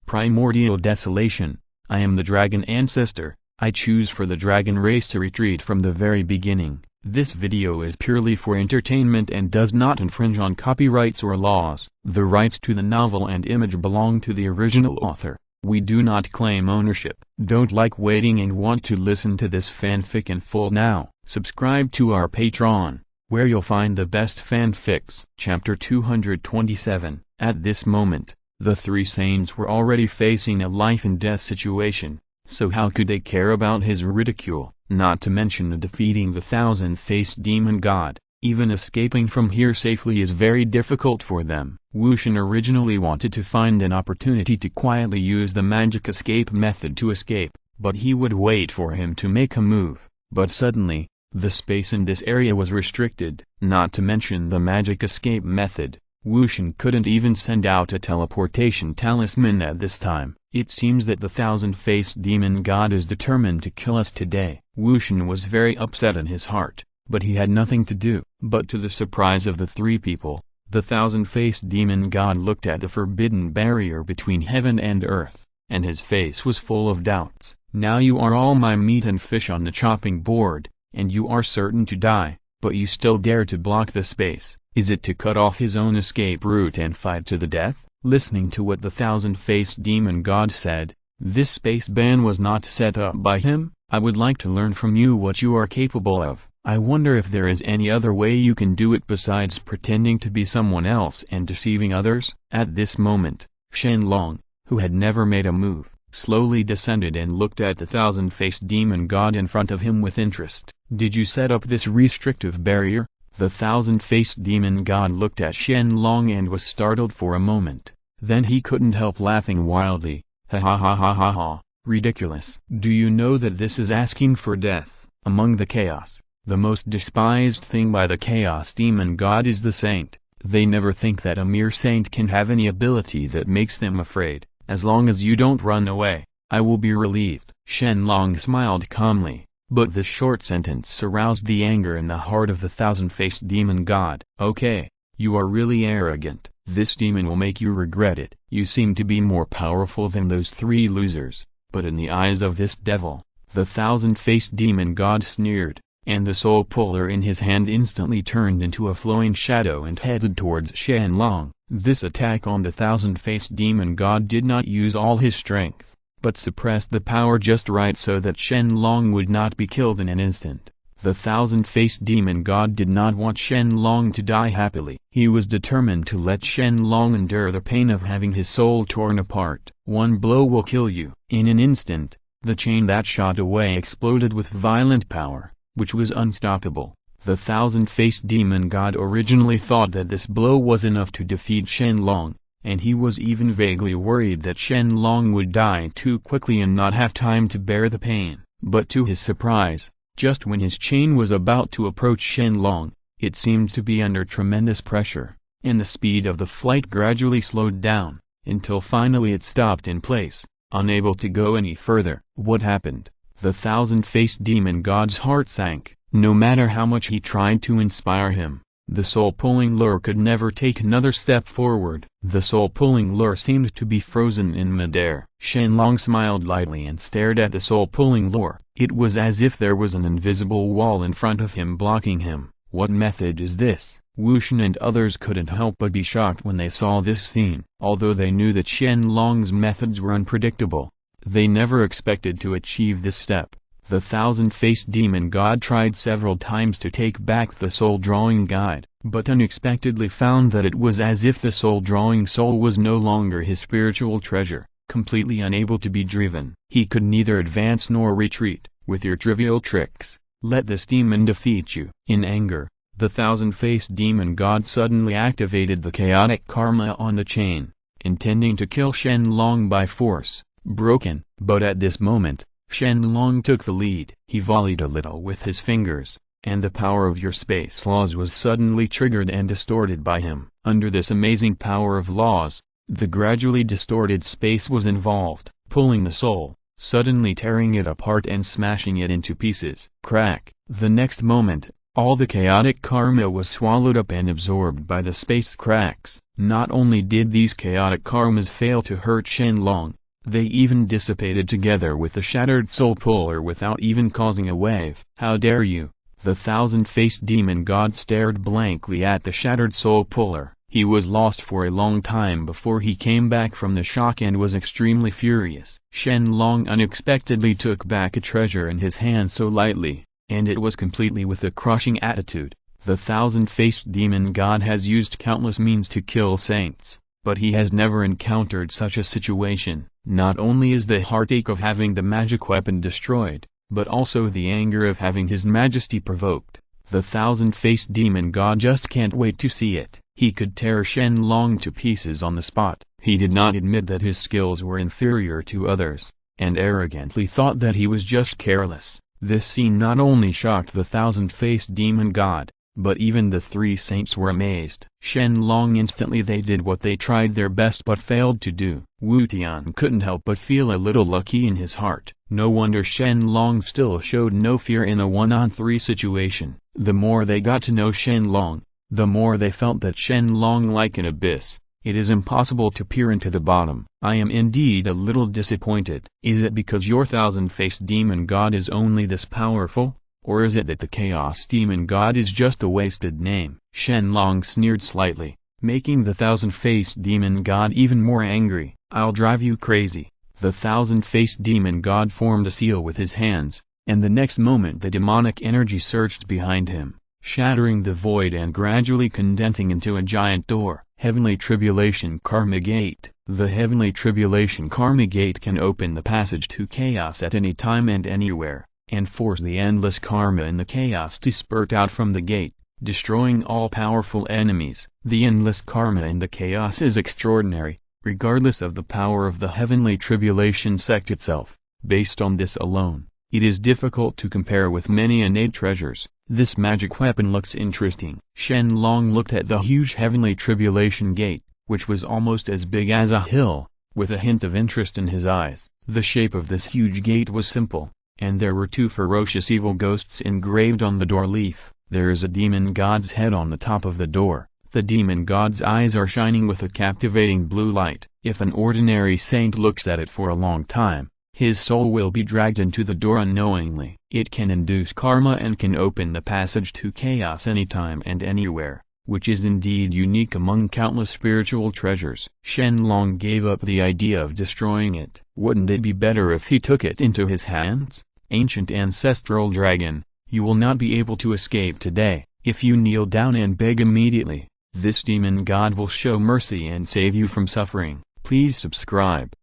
Primordial Desolation. I am the Dragon Ancestor. I choose for the dragon race to retreat from the very beginning. This video is purely for entertainment and does not infringe on copyrights or laws. The rights to the novel and image belong to the original author. We do not claim ownership. Don't like waiting and want to listen to this fanfic in full now? Subscribe to our Patreon, where you'll find the best fanfics. Chapter 227. At this moment, the three saints were already facing a life-and-death situation, so how could they care about his ridicule? Not to mention defeating the thousand-faced demon god. Even escaping from here safely is very difficult for them. Wu Shen originally wanted to find an opportunity to quietly use the magic escape method to escape, but he would wait for him to make a move. But suddenly, the space in this area was restricted. Not to mention the magic escape method, Wu Shen couldn't even send out a teleportation talisman at this time. It seems that the thousand-faced demon god is determined to kill us today. Wu Shen was very upset in his heart, but he had nothing to do. But to the surprise of the three people, the thousand-faced demon god looked at the forbidden barrier between heaven and earth, and his face was full of doubts. Now you are all my meat and fish on the chopping board, and you are certain to die, but you still dare to block the space. Is it to cut off his own escape route and fight to the death? Listening to what the thousand-faced demon god said, this space ban was not set up by him. I would like to learn from you what you are capable of. I wonder if there is any other way you can do it besides pretending to be someone else and deceiving others? At this moment, Shen Long, who had never made a move, slowly descended and looked at the thousand-faced demon god in front of him with interest. Did you set up this restrictive barrier? The thousand-faced demon god looked at Shen Long and was startled for a moment. Then he couldn't help laughing wildly. Ha ha ha ha ha ha, ridiculous. Do you know that this is asking for death? Among the chaos, the most despised thing by the chaos demon god is the saint. They never think that a mere saint can have any ability that makes them afraid. As long as you don't run away, I will be relieved. Shen Long smiled calmly. But this short sentence aroused the anger in the heart of the thousand-faced demon god. Okay, you are really arrogant. This demon will make you regret it. You seem to be more powerful than those three losers. But in the eyes of this devil, the thousand-faced demon god sneered, and the soul puller in his hand instantly turned into a flowing shadow and headed towards Shen Long. This attack on the thousand-faced demon god did not use all his strength, but suppressed the power just right so that Shen Long would not be killed in an instant. The thousand-faced demon god did not want Shen Long to die happily. He was determined to let Shen Long endure the pain of having his soul torn apart. One blow will kill you. In an instant, the chain that shot away exploded with violent power, which was unstoppable. The thousand-faced demon god originally thought that this blow was enough to defeat Shen Long, and he was even vaguely worried that Shen Long would die too quickly and not have time to bear the pain. But to his surprise, just when his chain was about to approach Shen Long, it seemed to be under tremendous pressure, and the speed of the flight gradually slowed down, until finally it stopped in place, unable to go any further. What happened? The thousand-faced demon god's heart sank. No matter how much he tried to inspire him, the soul-pulling lure could never take another step forward. The soul-pulling lure seemed to be frozen in midair. Shen Long smiled lightly and stared at the soul-pulling lure. It was as if there was an invisible wall in front of him blocking him. What method is this? Wu Shen and others couldn't help but be shocked when they saw this scene. Although they knew that Shen Long's methods were unpredictable, they never expected to achieve this step. The thousand-faced demon god tried several times to take back the soul-drawing guide, but unexpectedly found that it was as if the soul-drawing soul was no longer his spiritual treasure. Completely unable to be driven, he could neither advance nor retreat. With your trivial tricks, let this demon defeat you. In anger, the thousand-faced demon god suddenly activated the chaotic karma on the chain, intending to kill Shen Long by force. Broken. But at this moment, Shen Long took the lead. He volleyed a little with his fingers, and the power of your space laws was suddenly triggered and distorted by him. Under this amazing power of laws, the gradually distorted space was involved, pulling the soul, suddenly tearing it apart and smashing it into pieces. Crack. The next moment, all the chaotic karma was swallowed up and absorbed by the space cracks. Not only did these chaotic karmas fail to hurt Shen Long, They even dissipated together with the shattered soul puller without even causing a wave. "How dare you!" The thousand-faced demon god stared blankly at the shattered soul puller. He was lost for a long time before he came back from the shock and was extremely furious. Shen Long unexpectedly took back a treasure in his hand so lightly, and it was completely with a crushing attitude. The thousand-faced demon god has used countless means to kill saints, but he has never encountered such a situation. Not only is the heartache of having the magic weapon destroyed, but also the anger of having his majesty provoked. The thousand-faced demon god just can't wait to see it. He could tear Shen Long to pieces on the spot. He did not admit that his skills were inferior to others, and arrogantly thought that he was just careless. This scene not only shocked the thousand-faced demon god, but even the three saints were amazed. Shen Long instantly they did what they tried their best but failed to do. Wu Tian couldn't help but feel a little lucky in his heart. No wonder Shen Long still showed no fear in a 1-on-3 situation. The more they got to know Shen Long, the more they felt that Shen Long like an abyss. It is impossible to peer into the bottom. I am indeed a little disappointed. Is it because your thousand-faced demon god is only this powerful? Or is it that the Chaos Demon God is just a wasted name? Shen Long sneered slightly, making the thousand-faced demon god even more angry. "I'll drive you crazy." The thousand-faced demon god formed a seal with his hands, and the next moment the demonic energy surged behind him, shattering the void and gradually condensing into a giant door. Heavenly Tribulation Karma Gate. The Heavenly Tribulation Karma Gate can open the passage to chaos at any time and anywhere, and force the endless karma in the chaos to spurt out from the gate, destroying all powerful enemies. The endless karma in the chaos is extraordinary, regardless of the power of the Heavenly Tribulation sect itself. Based on this alone, it is difficult to compare with many innate treasures. This magic weapon looks interesting. Shen Long looked at the huge Heavenly Tribulation gate, which was almost as big as a hill, with a hint of interest in his eyes. The shape of this huge gate was simple, and there were two ferocious evil ghosts engraved on the door leaf. There is a demon god's head on the top of the door. The demon god's eyes are shining with a captivating blue light. If an ordinary saint looks at it for a long time, his soul will be dragged into the door unknowingly. It can induce karma and can open the passage to chaos anytime and anywhere, which is indeed unique among countless spiritual treasures. Shen Long gave up the idea of destroying it. Wouldn't it be better if he took it into his hands? Ancient ancestral dragon, you will not be able to escape today. If you kneel down and beg immediately, this demon god will show mercy and save you from suffering. Please subscribe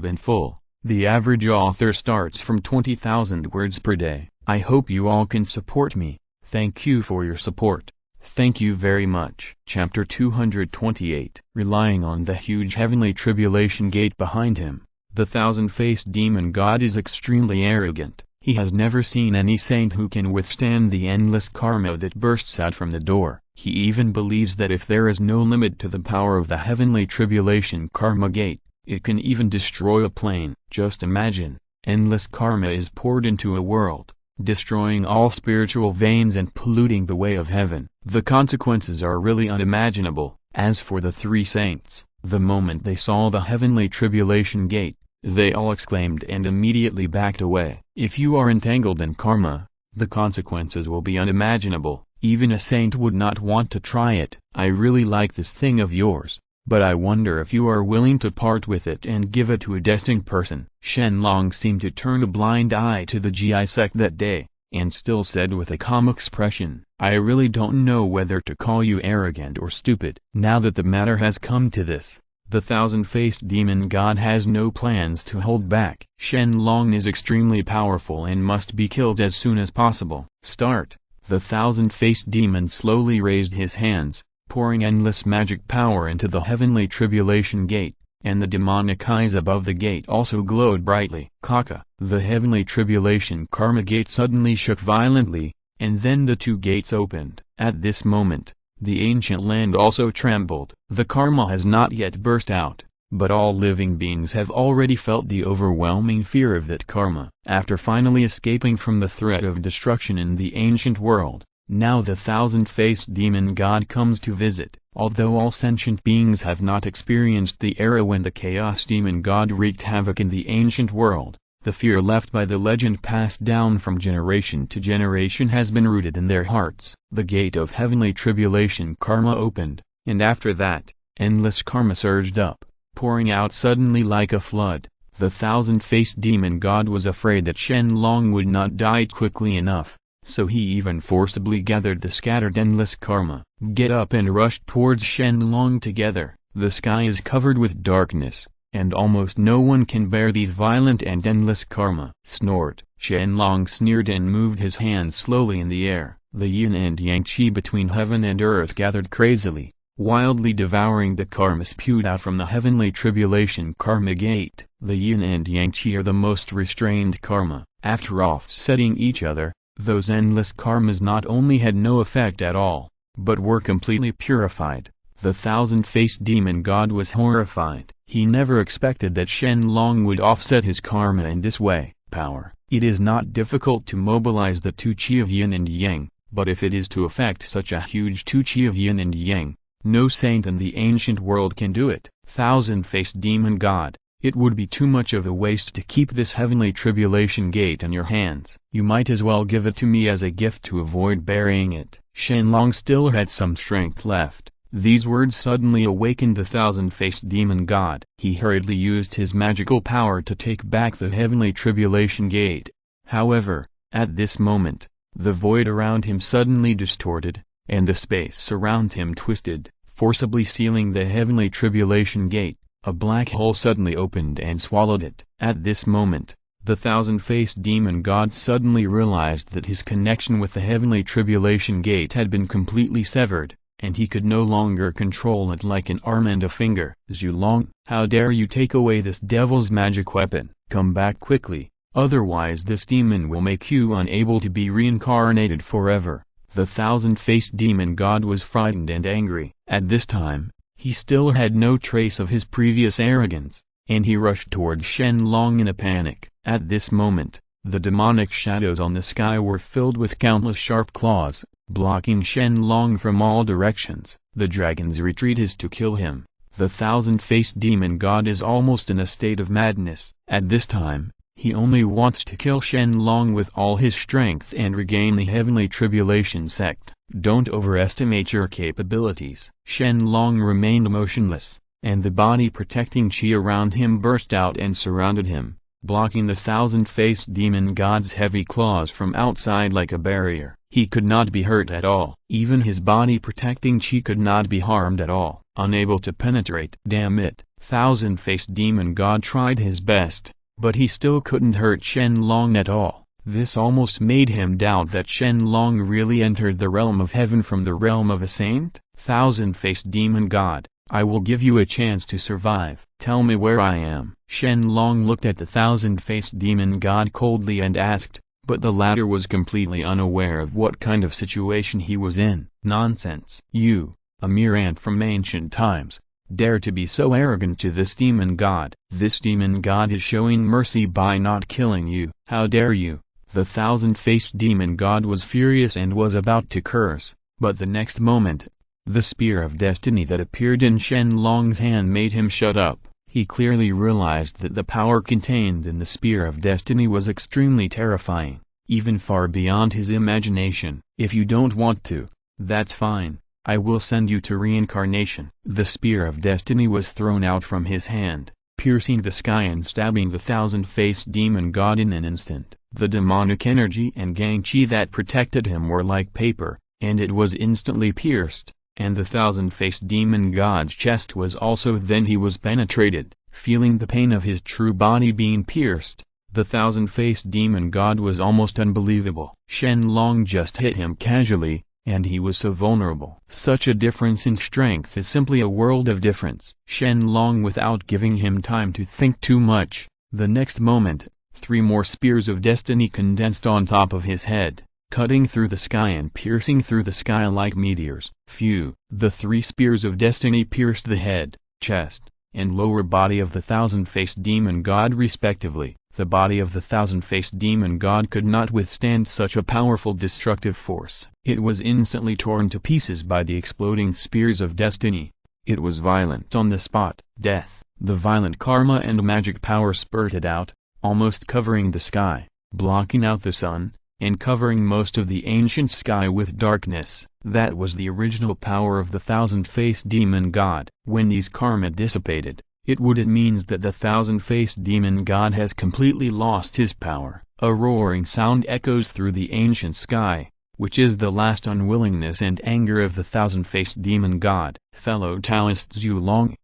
in full. The average author starts from 20,000 words per day. I hope you all can support me. Thank you for your support. Thank you very much. Chapter 228. Relying on the huge Heavenly Tribulation gate behind him, the thousand-faced demon god is extremely arrogant. He has never seen any saint who can withstand the endless karma that bursts out from the door. He even believes that if there is no limit to the power of the Heavenly Tribulation Karma Gate, it can even destroy a plane. Just imagine, endless karma is poured into a world, destroying all spiritual veins and polluting the way of heaven. The consequences are really unimaginable. As for the three saints, the moment they saw the Heavenly Tribulation Gate, they all exclaimed and immediately backed away. If you are entangled in karma, the consequences will be unimaginable. Even a saint would not want to try it. I really like this thing of yours, but I wonder if you are willing to part with it and give it to a destined person. Shen Long seemed to turn a blind eye to the GI sect that day, and still said with a calm expression, I really don't know whether to call you arrogant or stupid. Now that the matter has come to this, the thousand-faced demon god has no plans to hold back. Shen Long is extremely powerful and must be killed as soon as possible. Start. The thousand-faced demon slowly raised his hands, pouring endless magic power into the Heavenly Tribulation Gate, and the demonic eyes above the gate also glowed brightly. Kaka. The Heavenly Tribulation Karma Gate suddenly shook violently, and then the two gates opened. At this moment, the ancient land also trembled. The karma has not yet burst out, but all living beings have already felt the overwhelming fear of that karma. After finally escaping from the threat of destruction in the ancient world, now the thousand-faced demon god comes to visit. Although all sentient beings have not experienced the era when the Chaos Demon God wreaked havoc in the ancient world, the fear left by the legend passed down from generation to generation has been rooted in their hearts. The gate of heavenly tribulation karma opened, and after that, endless karma surged up, pouring out suddenly like a flood. The thousand-faced demon god was afraid that Shen Long would not die quickly enough, so he even forcibly gathered the scattered endless karma, get up and rushed towards Shen Long together. The sky is covered with darkness, and almost no one can bear these violent and endless karma. Snort! Shen Long sneered and moved his hands slowly in the air. The yin and yang chi between heaven and earth gathered crazily, wildly devouring the karma spewed out from the heavenly tribulation karma gate. The yin and yang chi are the most restrained karma. After offsetting each other, those endless karmas not only had no effect at all, but were completely purified. The thousand-faced demon god was horrified. He never expected that Shen Long would offset his karma in this way. Power. It is not difficult to mobilize the two chi of yin and yang, but if it is to affect such a huge two chi of yin and yang, no saint in the ancient world can do it. Thousand-faced demon god, it would be too much of a waste to keep this heavenly tribulation gate in your hands. You might as well give it to me as a gift to avoid burying it. Shen Long still had some strength left. These words suddenly awakened the thousand-faced demon god. He hurriedly used his magical power to take back the heavenly tribulation gate. However, at this moment, the void around him suddenly distorted, and the space around him twisted, forcibly sealing the heavenly tribulation gate. A black hole suddenly opened and swallowed it. At this moment, the thousand-faced demon god suddenly realized that his connection with the heavenly tribulation gate had been completely severed, and he could no longer control it like an arm and a finger. Zhu Long, how dare you take away this devil's magic weapon? Come back quickly, otherwise this demon will make you unable to be reincarnated forever. The thousand-faced demon god was frightened and angry. At this time, he still had no trace of his previous arrogance, and he rushed towards Shen Long in a panic. At this moment, the demonic shadows on the sky were filled with countless sharp claws, blocking Shen Long from all directions. The dragon's retreat is to kill him. The thousand-faced demon god is almost in a state of madness. At this time, he only wants to kill Shen Long with all his strength and regain the heavenly tribulation sect. Don't overestimate your capabilities. Shen Long remained motionless, and the body protecting chi around him burst out and surrounded him, blocking the thousand-faced demon god's heavy claws from outside like a barrier. He could not be hurt at all. Even his body protecting chi could not be harmed at all. Unable to penetrate. Damn it. Thousand-faced demon god tried his best, but he still couldn't hurt Shen Long at all. This almost made him doubt that Shen Long really entered the realm of heaven from the realm of a saint. Thousand-faced demon god, I will give you a chance to survive. Tell me where I am. Shen Long looked at the thousand-faced demon god coldly and asked, but the latter was completely unaware of what kind of situation he was in. Nonsense. You, a mere ant from ancient times, dare to be so arrogant to this demon god. This demon god is showing mercy by not killing you. How dare you? The thousand-faced demon god was furious and was about to curse, but the next moment, the spear of destiny that appeared in Shen Long's hand made him shut up. He clearly realized that the power contained in the spear of destiny was extremely terrifying, even far beyond his imagination. If you don't want to, that's fine. I will send you to reincarnation. The spear of destiny was thrown out from his hand, piercing the sky and stabbing the thousand-faced demon god in an instant. The demonic energy and gang chi that protected him were like paper, and it was instantly pierced, and the thousand-faced demon god's chest was also. Then he was penetrated, feeling the pain of his true body being pierced. The thousand-faced demon god was almost unbelievable. Shen Long just hit him casually, and he was so vulnerable. Such a difference in strength is simply a world of difference. Shen Long, without giving him time to think too much, the next moment, 3 more spears of destiny condensed on top of his head, cutting through the sky and piercing through the sky like meteors. Phew! The 3 spears of destiny pierced the head, chest, and lower body of the thousand-faced demon god respectively. The body of the thousand-faced demon god could not withstand such a powerful destructive force. It was instantly torn to pieces by the exploding spears of destiny. It was violent on the spot. Death, the violent karma and magic power spurted out, almost covering the sky, blocking out the sun, and covering most of the ancient sky with darkness. That was the original power of the thousand-faced demon god. When these karma dissipated, it means that the thousand-faced demon god has completely lost his power. A roaring sound echoes through the ancient sky, which is the last unwillingness and anger of the thousand-faced demon god. Fellow Taoist Zhu Long,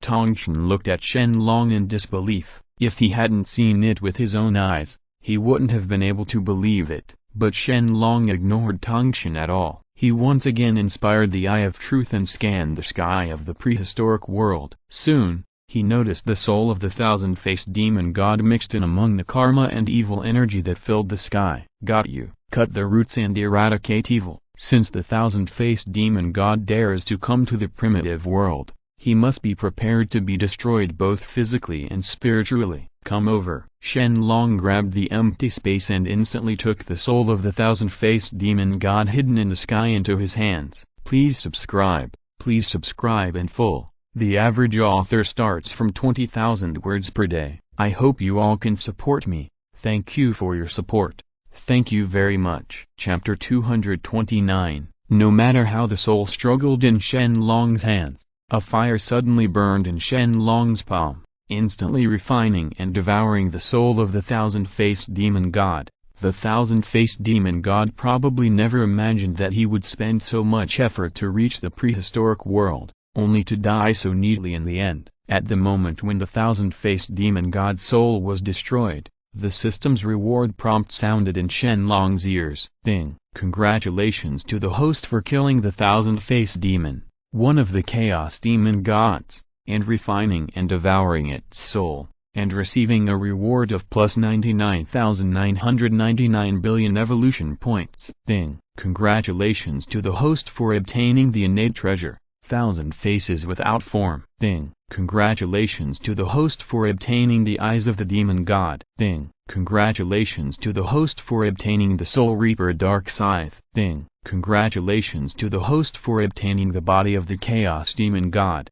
Tongxin looked at Shen Long in disbelief. If he hadn't seen it with his own eyes, he wouldn't have been able to believe it. But Shen Long ignored Tongxin at all. He once again inspired the Eye of Truth and scanned the sky of the prehistoric world. Soon, he noticed the soul of the thousand-faced demon god mixed in among the karma and evil energy that filled the sky. Got you. Cut the roots and eradicate evil. Since the thousand-faced demon god dares to come to the primitive world, he must be prepared to be destroyed both physically and spiritually. Come over. Shen Long grabbed the empty space and instantly took the soul of the thousand-faced demon god hidden in the sky into his hands. Please subscribe in full. The average author starts from 20,000 words per day. I hope you all can support me. Thank you for your support. Thank you very much. Chapter 229. No matter how the soul struggled in Shen Long's hands, a fire suddenly burned in Shen Long's palm, instantly refining and devouring the soul of the thousand-faced demon god. The thousand-faced demon god probably never imagined that he would spend so much effort to reach the prehistoric world, only to die so neatly in the end. At the moment when the thousand-faced demon god's soul was destroyed, the system's reward prompt sounded in Shen Long's ears. Ding! Congratulations to the host for killing the thousand-faced demon, one of the chaos demon gods, and refining and devouring its soul, and receiving a reward of plus 99,999 billion evolution points. Ding! Congratulations to the host for obtaining the innate treasure, Thousand Faces Without Form. Ding! Congratulations to the host for obtaining the eyes of the demon god. Ding! Congratulations to the host for obtaining the Soul Reaper Dark Scythe. Ding! Congratulations to the host for obtaining the body of the Chaos Demon God.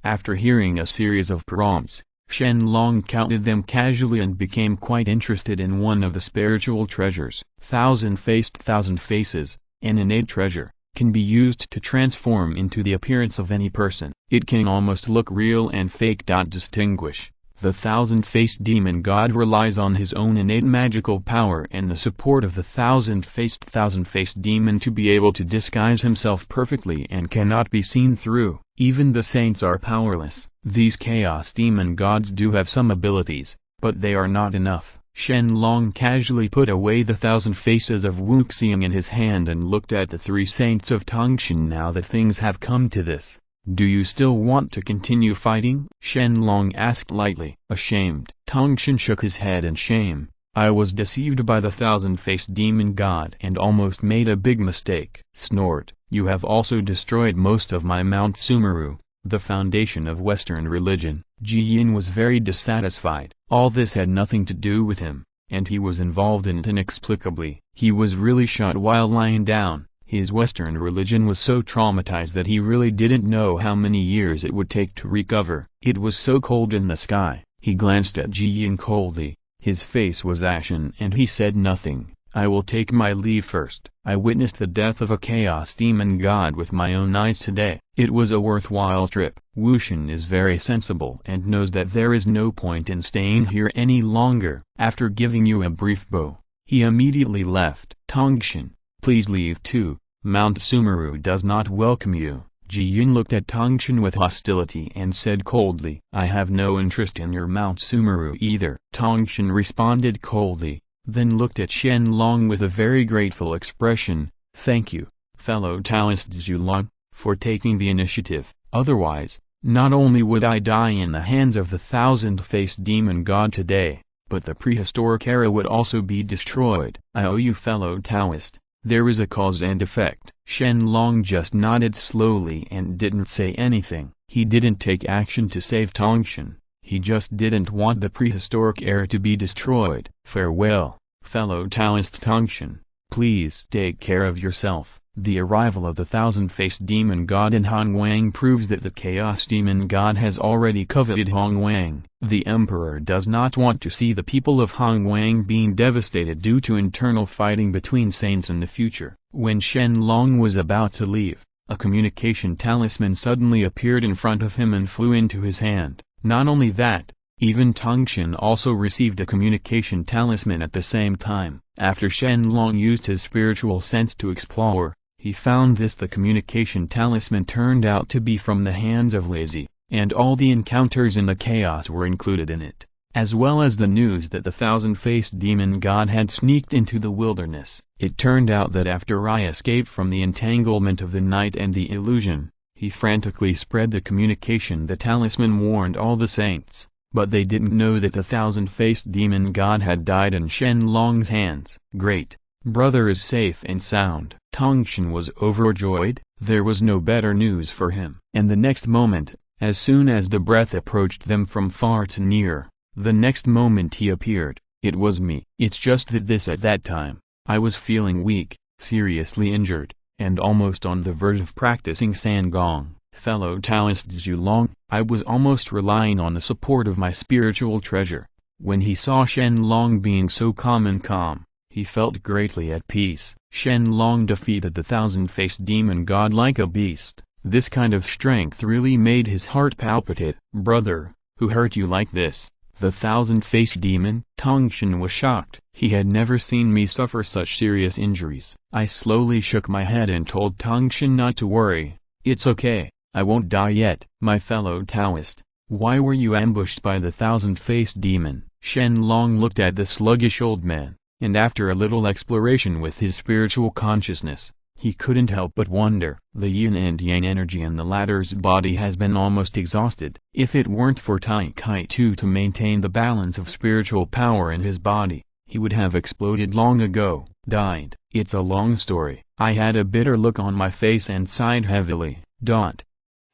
After hearing a series of prompts, Shen Long counted them casually and became quite interested in one of the spiritual treasures. Thousand Faces, an innate treasure, can be used to transform into the appearance of any person. It can almost look real and fake. Distinguish. The thousand-faced demon god relies on his own innate magical power and the support of the thousand-faced demon to be able to disguise himself perfectly and cannot be seen through. Even the saints are powerless. These chaos demon gods do have some abilities, but they are not enough. Shen Long casually put away the thousand faces of Wuxiang in his hand and looked at the three saints of Tongxin. Now that things have come to this, do you still want to continue fighting? Shen Long asked lightly. Ashamed. Tongxin shook his head in shame. I was deceived by the thousand-faced demon god and almost made a big mistake. Snort. You have also destroyed most of my Mount Sumeru, the foundation of Western religion. Ji Yin was very dissatisfied. All this had nothing to do with him, and he was involved in it inexplicably. He was really shot while lying down. His Western religion was so traumatized that he really didn't know how many years it would take to recover. It was so cold in the sky. He glanced at Ji Yin coldly. His face was ashen and he said nothing. I will take my leave first. I witnessed the death of a chaos demon god with my own eyes today. It was a worthwhile trip. Wuxian is very sensible and knows that there is no point in staying here any longer. After giving you a brief bow, he immediately left. Tongxin, please leave too. Mount Sumeru does not welcome you. Ji Yin looked at Tongxin with hostility and said coldly, I have no interest in your Mount Sumeru either. Tongxin responded coldly, then looked at Shen Long with a very grateful expression. Thank you, fellow Taoist Zhu Long, for taking the initiative. Otherwise, not only would I die in the hands of the thousand-faced demon god today, but the prehistoric era would also be destroyed. I owe you, fellow Taoist. There is a cause and effect. Shen Long just nodded slowly and didn't say anything. He didn't take action to save Tongxin. He just didn't want the prehistoric era to be destroyed. Farewell, fellow Taoist Tongxin. Please take care of yourself. The arrival of the thousand-faced demon god in Hongwang proves that the chaos demon god has already coveted Hongwang. The emperor does not want to see the people of Hongwang being devastated due to internal fighting between saints in the future. When Shen Long was about to leave, a communication talisman suddenly appeared in front of him and flew into his hand. Not only that, even Tongxin also received a communication talisman at the same time. After Shen Long used his spiritual sense to explore, he found the communication talisman turned out to be from the hands of Lazy, and all the encounters in the chaos were included in it, as well as the news that the thousand-faced demon god had sneaked into the wilderness. It turned out that after I escaped from the entanglement of the night and the illusion, he frantically spread the communication the talisman warned all the saints, but they didn't know that the thousand-faced demon god had died in Shen Long's hands. Great, brother is safe and sound. Tongxin was overjoyed. There was no better news for him. And the next moment, as soon as the breath approached them from far to near, the next moment he appeared. It was me. It's just that at that time, I was feeling weak, seriously injured, and almost on the verge of practicing Sangong. Fellow Taoist Zhulong, I was almost relying on the support of my spiritual treasure. When he saw Shen Long being so calm, he felt greatly at peace. Shen Long defeated the thousand-faced demon god like a beast. This kind of strength really made his heart palpitate. Brother, who hurt you like this? The thousand-faced demon? Tongxin was shocked. He had never seen me suffer such serious injuries. I slowly shook my head and told Tongxin not to worry. It's okay, I won't die yet. My fellow Taoist, why were you ambushed by the thousand-faced demon? Shen Long looked at the sluggish old man, and after a little exploration with his spiritual consciousness, he couldn't help but wonder. The yin and yang energy in the latter's body has been almost exhausted. If it weren't for Tai Kai Tu to maintain the balance of spiritual power in his body, he would have exploded long ago. Died. It's a long story. I had a bitter look on my face and sighed heavily.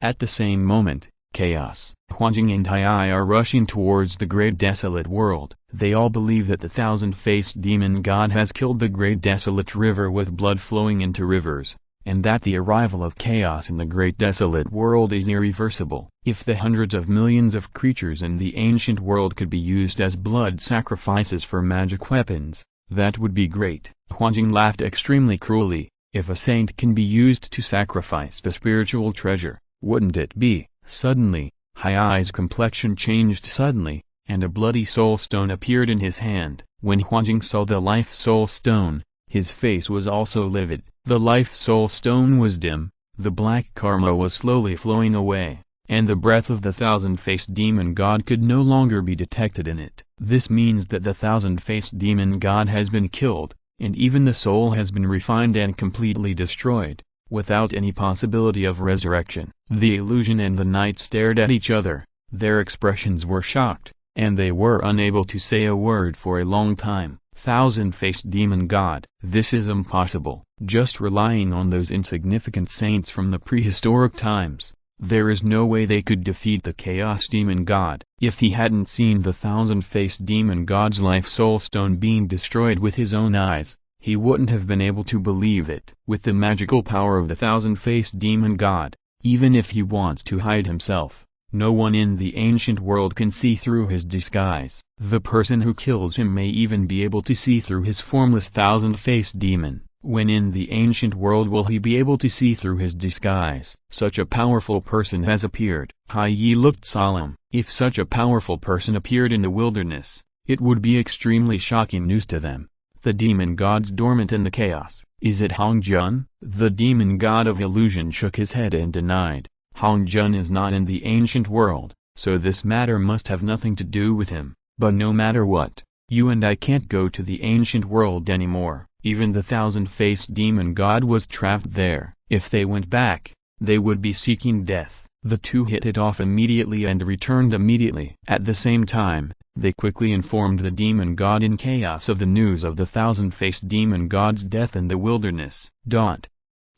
At the same moment, Chaos, Huanjing and Hai are rushing towards the great desolate world. They all believe that the thousand-faced demon god has killed the great desolate river with blood flowing into rivers, and that the arrival of chaos in the great desolate world is irreversible. If the hundreds of millions of creatures in the ancient world could be used as blood sacrifices for magic weapons, that would be great. Huanjing laughed extremely cruelly. If a saint can be used to sacrifice the spiritual treasure, wouldn't it be? Suddenly, Hai's complexion changed suddenly, and a bloody soul stone appeared in his hand. When Huanjing saw the life soul stone, his face was also livid. The life soul stone was dim, the black karma was slowly flowing away, and the breath of the thousand-faced demon god could no longer be detected in it. This means that the thousand-faced demon god has been killed, and even the soul has been refined and completely destroyed, without any possibility of resurrection. The illusion and the knight stared at each other. Their expressions were shocked, and they were unable to say a word for a long time. Thousand-faced demon god. This is impossible. Just relying on those insignificant saints from the prehistoric times, there is no way they could defeat the chaos demon god. If he hadn't seen the thousand-faced demon god's life soul stone being destroyed with his own eyes, he wouldn't have been able to believe it. With the magical power of the thousand-faced demon god, even if he wants to hide himself, no one in the ancient world can see through his disguise. The person who kills him may even be able to see through his formless thousand-faced demon. When in the ancient world will he be able to see through his disguise? Such a powerful person has appeared. Hai Yi looked solemn. If such a powerful person appeared in the wilderness, it would be extremely shocking news to them. The demon gods dormant in the chaos. Is it Hong Jun? The demon god of illusion shook his head and denied. Hong Jun is not in the ancient world, so this matter must have nothing to do with him. But no matter what, you and I can't go to the ancient world anymore. Even the thousand-faced demon god was trapped there. If they went back, they would be seeking death. The two hit it off immediately and returned immediately. At the same time, they quickly informed the demon god in chaos of the news of the thousand-faced demon god's death in the wilderness.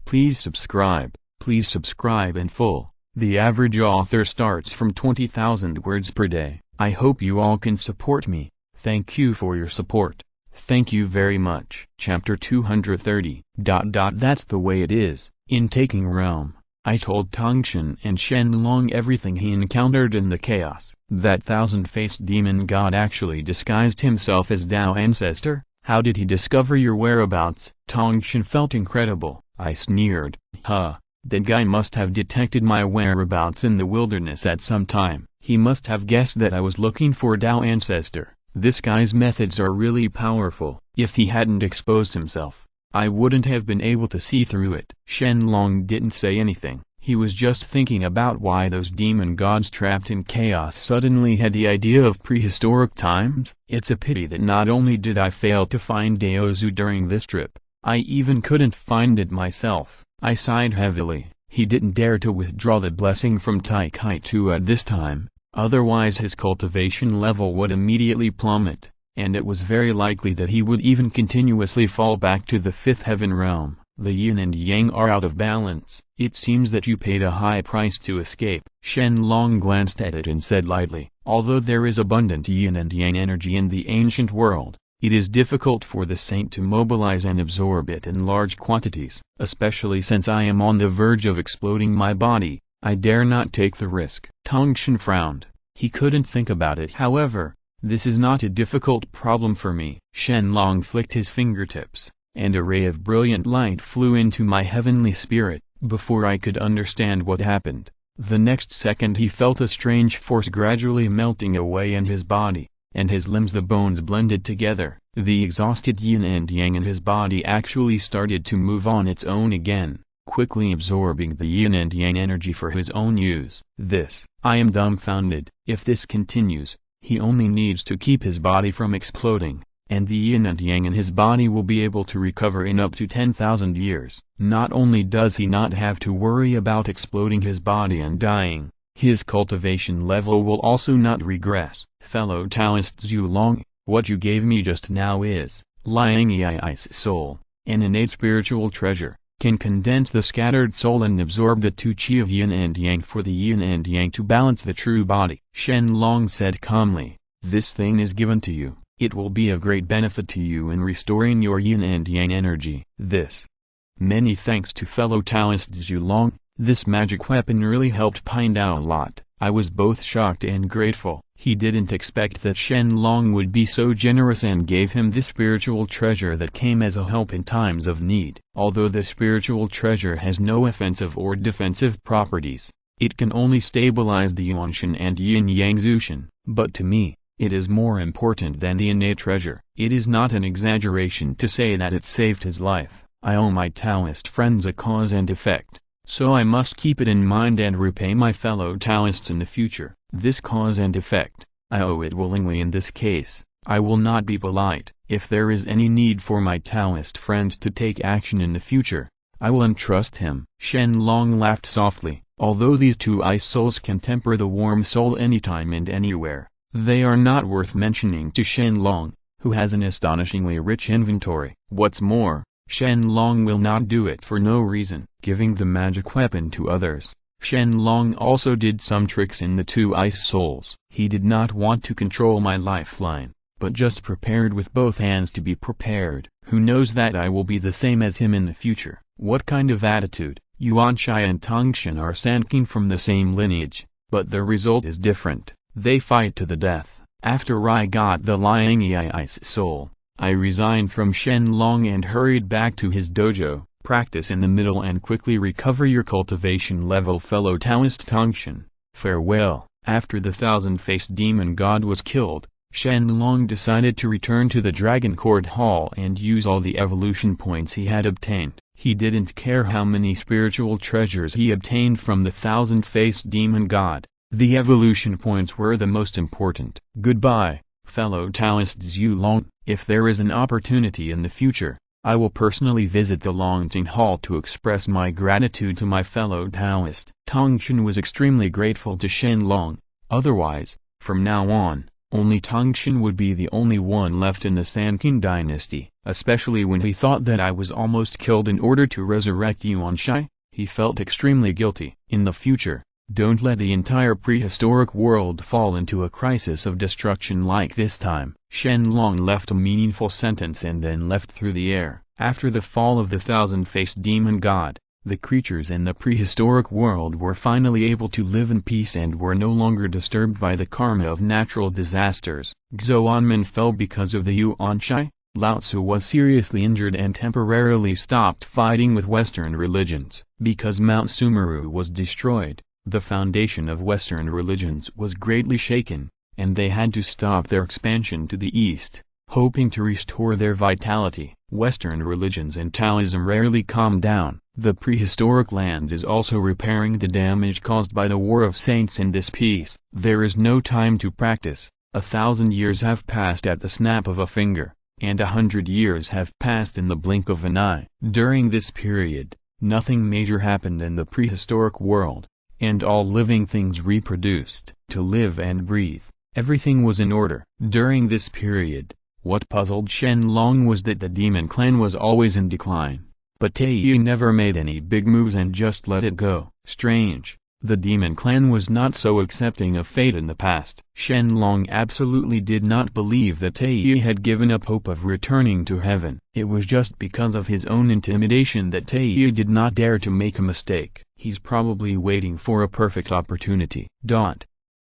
Please subscribe in full. The average author starts from 20,000 words per day. I hope you all can support me. Thank you for your support. Thank you very much. Chapter 230. That's the way it is. In taking realm, I told Tongshan and Shen Long everything he encountered in the chaos. That thousand-faced demon god actually disguised himself as Dao Ancestor? How did he discover your whereabouts? Tongshan felt incredible. I sneered. Huh. That guy must have detected my whereabouts in the wilderness at some time. He must have guessed that I was looking for Dao Ancestor. This guy's methods are really powerful. If he hadn't exposed himself, I wouldn't have been able to see through it. Shen Long didn't say anything. He was just thinking about why those demon gods trapped in chaos suddenly had the idea of prehistoric times. It's a pity that not only did I fail to find Daozu during this trip, I even couldn't find it myself. I sighed heavily. He didn't dare to withdraw the blessing from Tai Kai Tu at this time, otherwise his cultivation level would immediately plummet, and it was very likely that he would even continuously fall back to the fifth heaven realm. The yin and yang are out of balance. It seems that you paid a high price to escape. Shen Long glanced at it and said lightly, although there is abundant yin and yang energy in the ancient world, it is difficult for the saint to mobilize and absorb it in large quantities. Especially since I am on the verge of exploding my body, I dare not take the risk. Tongshan frowned. He couldn't think about it. However, this is not a difficult problem for me. Shen Long flicked his fingertips, and a ray of brilliant light flew into my heavenly spirit. Before I could understand what happened, the next second he felt a strange force gradually melting away in his body, and his limbs, the bones blended together. The exhausted yin and yang in his body actually started to move on its own again, quickly absorbing the yin and yang energy for his own use. I am dumbfounded. If this continues, he only needs to keep his body from exploding, and the yin and yang in his body will be able to recover in up to 10,000 years. Not only does he not have to worry about exploding his body and dying, his cultivation level will also not regress. Fellow Taoist Zhu Long, what you gave me just now is, Liangyi's soul, an innate spiritual treasure, can condense the scattered soul and absorb the two qi of yin and yang for the yin and yang to balance the true body. Shen Long said calmly, this thing is given to you. It will be of great benefit to you in restoring your yin and yang energy. Many thanks to fellow Taoist Zhu Long. This magic weapon really helped Pine Dao a lot. I was both shocked and grateful. He didn't expect that Shen Long would be so generous and gave him this spiritual treasure that came as a help in times of need. Although the spiritual treasure has no offensive or defensive properties, it can only stabilize the Yuanshan and Yin-Yang Zushan. But to me, it is more important than the innate treasure. It is not an exaggeration to say that it saved his life. I owe my Taoist friends a cause and effect, so I must keep it in mind and repay my fellow Taoists in the future. This cause and effect, I owe it willingly in this case. I will not be polite. If there is any need for my Taoist friend to take action in the future, I will entrust him. Shen Long laughed softly. Although these two ice souls can temper the warm soul anytime and anywhere, they are not worth mentioning to Shen Long, who has an astonishingly rich inventory. What's more, Shen Long will not do it for no reason. Giving the magic weapon to others, Shen Long also did some tricks in the two ice souls. He did not want to control my lifeline, but just prepared with both hands to be prepared. Who knows that I will be the same as him in the future? What kind of attitude? Yuanshai and Tongshan are Sanqing from the same lineage, but the result is different. They fight to the death. After I got the Liangyi's soul, I resigned from Shen Long and hurried back to his dojo. Practice in the middle and quickly recover your cultivation level, fellow Taoist Tongshan. Farewell. After the thousand-faced demon god was killed, Shen Long decided to return to the Dragon Court Hall and use all the evolution points he had obtained. He didn't care how many spiritual treasures he obtained from the thousand-faced demon god. The evolution points were the most important. Goodbye, fellow Taoist Zhu Long. If there is an opportunity in the future, I will personally visit the Longting Hall to express my gratitude to my fellow Taoist. Tongshan was extremely grateful to Shen Long. Otherwise, from now on, only Tongshan would be the only one left in the Sanqing dynasty. Especially when he thought that I was almost killed in order to resurrect Yuanshai, he felt extremely guilty. In the future, Don't let the entire prehistoric world fall into a crisis of destruction like this time. Shen Long left a meaningful sentence and then left through the air. After the fall of the thousand-faced demon god, the creatures in the prehistoric world were finally able to live in peace and were no longer disturbed by the karma of natural disasters. Xuanmen fell because of the Yuanshai. Lao Tzu was seriously injured and temporarily stopped fighting with Western religions. Because Mount Sumeru was destroyed, the foundation of Western religions was greatly shaken, and they had to stop their expansion to the east, hoping to restore their vitality. Western religions and Taoism rarely calm down. The prehistoric land is also repairing the damage caused by the War of Saints in this peace. There is no time to practice. 1,000 years have passed at the snap of a finger, and 100 years have passed in the blink of an eye. During this period, nothing major happened in the prehistoric world, and all living things reproduced. To live and breathe, everything was in order. During this period, what puzzled Shen Long was that the demon clan was always in decline. But Taiyi never made any big moves and just let it go. Strange, the demon clan was not so accepting of fate in the past. Shen Long absolutely did not believe that Taiyi had given up hope of returning to heaven. It was just because of his own intimidation that Taiyi did not dare to make a mistake. He's probably waiting for a perfect opportunity.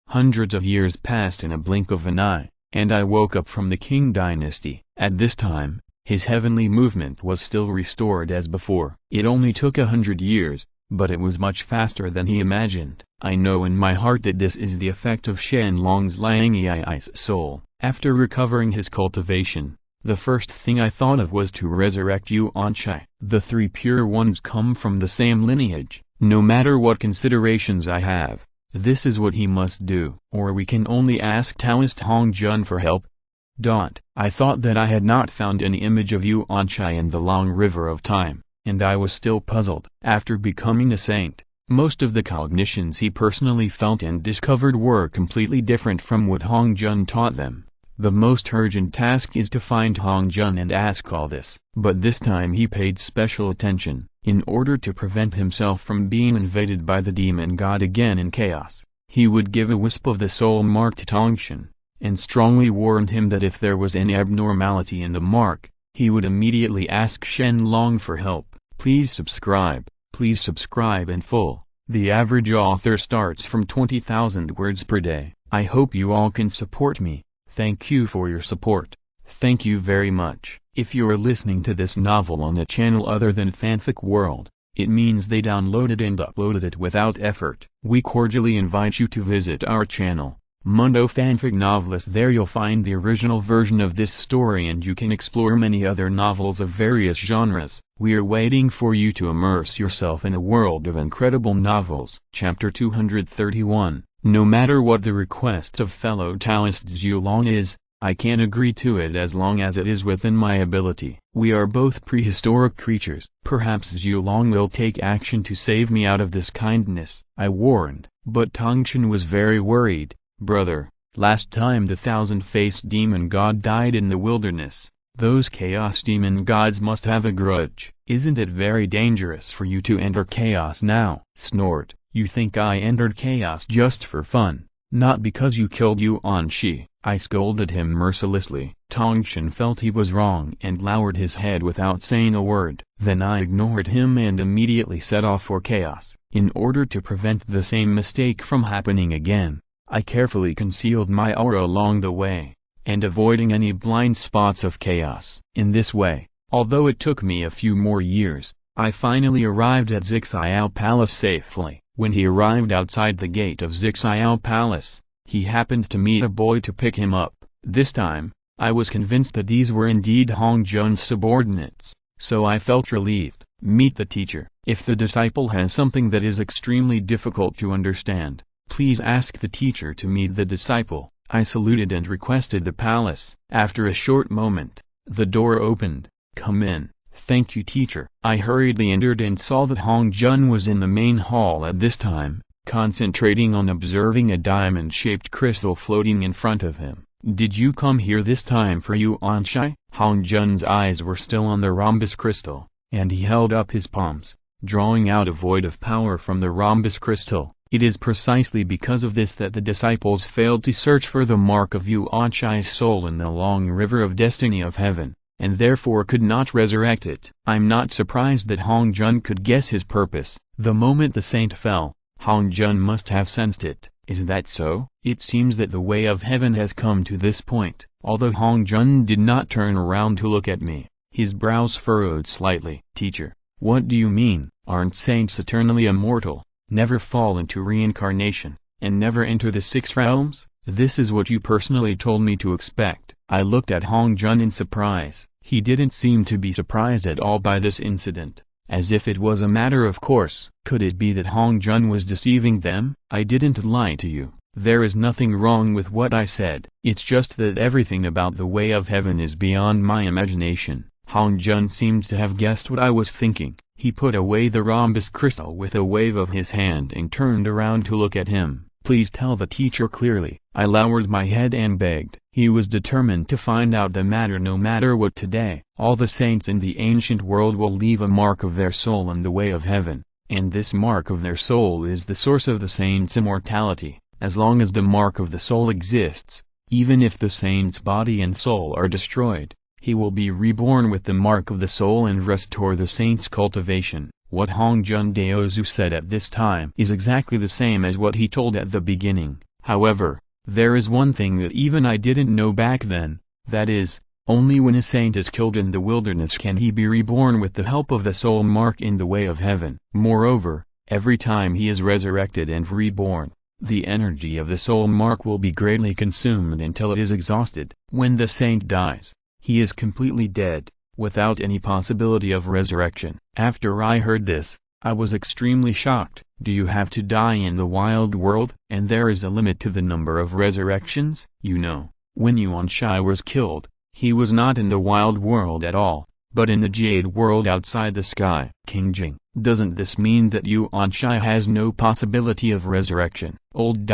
Hundreds of years passed in a blink of an eye, and I woke up from the Qing dynasty. At this time, his heavenly movement was still restored as before. It only took 100 years, but it was much faster than he imagined. I know in my heart that this is the effect of Shen Long's Liangyi's soul. After recovering his cultivation, the first thing I thought of was to resurrect Yuanshai. The three pure ones come from the same lineage. No matter what considerations I have, this is what he must do. Or we can only ask Taoist Hong Jun for help. I thought that I had not found any image of Yuanshai in the long river of time, and I was still puzzled. After becoming a saint, most of the cognitions he personally felt and discovered were completely different from what Hong Jun taught them. The most urgent task is to find Hong Jun and ask all this. But this time he paid special attention, in order to prevent himself from being invaded by the demon god again in chaos. He would give a wisp of the soul mark to Tongshan, and strongly warned him that if there was any abnormality in the mark, he would immediately ask Shen Long for help. Please subscribe in full. The average author starts from 20,000 words per day. I hope you all can support me. Thank you for your support. Thank you very much. If you're listening to this novel on a channel other than Fanfic World, it means they downloaded and uploaded it without effort. We cordially invite you to visit our channel, Mundo Fanfic Novelist. There you'll find the original version of this story and you can explore many other novels of various genres. We're waiting for you to immerse yourself in a world of incredible novels. Chapter 231. No matter what the request of fellow Taoist Zhu Long is, I can agree to it as long as it is within my ability. We are both prehistoric creatures. Perhaps Zhu Long will take action to save me out of this kindness, I warned. But Tongshan was very worried. Brother, last time the thousand-faced demon god died in the wilderness, those chaos demon gods must have a grudge. Isn't it very dangerous for you to enter chaos now? Snort. You think I entered chaos just for fun, not because you killed Yuanshi. I scolded him mercilessly. Tongshan felt he was wrong and lowered his head without saying a word. Then I ignored him and immediately set off for chaos. In order to prevent the same mistake from happening again, I carefully concealed my aura along the way, and avoiding any blind spots of chaos. In this way, although it took me a few more years, I finally arrived at Zixiao Palace safely. When he arrived outside the gate of Zixiao Palace, he happened to meet a boy to pick him up. This time, I was convinced that these were indeed Hong Jun's subordinates, so I felt relieved. Meet the teacher. If the disciple has something that is extremely difficult to understand, please ask the teacher to meet the disciple. I saluted and requested the palace. After a short moment, the door opened. Come in. Thank you, teacher. I hurriedly entered and saw that Hong Jun was in the main hall at this time, concentrating on observing a diamond-shaped crystal floating in front of him. Did you come here this time for Yuanshai? Hong Jun's eyes were still on the rhombus crystal, and he held up his palms. drawing out a void of power from the rhombus crystal. It is precisely because of this that the disciples failed to search for the mark of Yuanchai's soul in the long river of destiny of heaven, and therefore could not resurrect it. I'm not surprised that Hong Jun could guess his purpose. The moment the saint fell, Hong Jun must have sensed it. Is that so? It seems that the way of heaven has come to this point. Although Hong Jun did not turn around to look at me, his brows furrowed slightly. Teacher, what do you mean? Aren't saints eternally immortal, never fall into reincarnation, and never enter the six realms? This is what you personally told me to expect. I looked at Hong Jun in surprise. He didn't seem to be surprised at all by this incident, as if it was a matter of course. Could it be that Hong Jun was deceiving them? I didn't lie to you. There is nothing wrong with what I said. It's just that everything about the way of heaven is beyond my imagination. Hong Jun seemed to have guessed what I was thinking. He put away the rhombus crystal with a wave of his hand and turned around to look at him. Please tell the teacher clearly. I lowered my head and begged. He was determined to find out the matter no matter what. Today, all the saints in the ancient world will leave a mark of their soul in the way of heaven, and this mark of their soul is the source of the saint's immortality. As long as the mark of the soul exists, even if the saint's body and soul are destroyed, he will be reborn with the mark of the soul and restore the saint's cultivation. What Hong Jun Daozu said at this time is exactly the same as what he told at the beginning. However, there is one thing that even I didn't know back then, that is, only when a saint is killed in the wilderness can he be reborn with the help of the soul mark in the way of heaven. Moreover, every time he is resurrected and reborn, the energy of the soul mark will be greatly consumed until it is exhausted. When the saint dies, he is completely dead, without any possibility of resurrection. After I heard this, I was extremely shocked. Do you have to die in the wild world? And there is a limit to the number of resurrections? You know, when Yuanchai was killed, he was not in the wild world at all, but in the jade world outside the sky. King Jing, doesn't this mean that Yuanchai has no possibility of resurrection? Old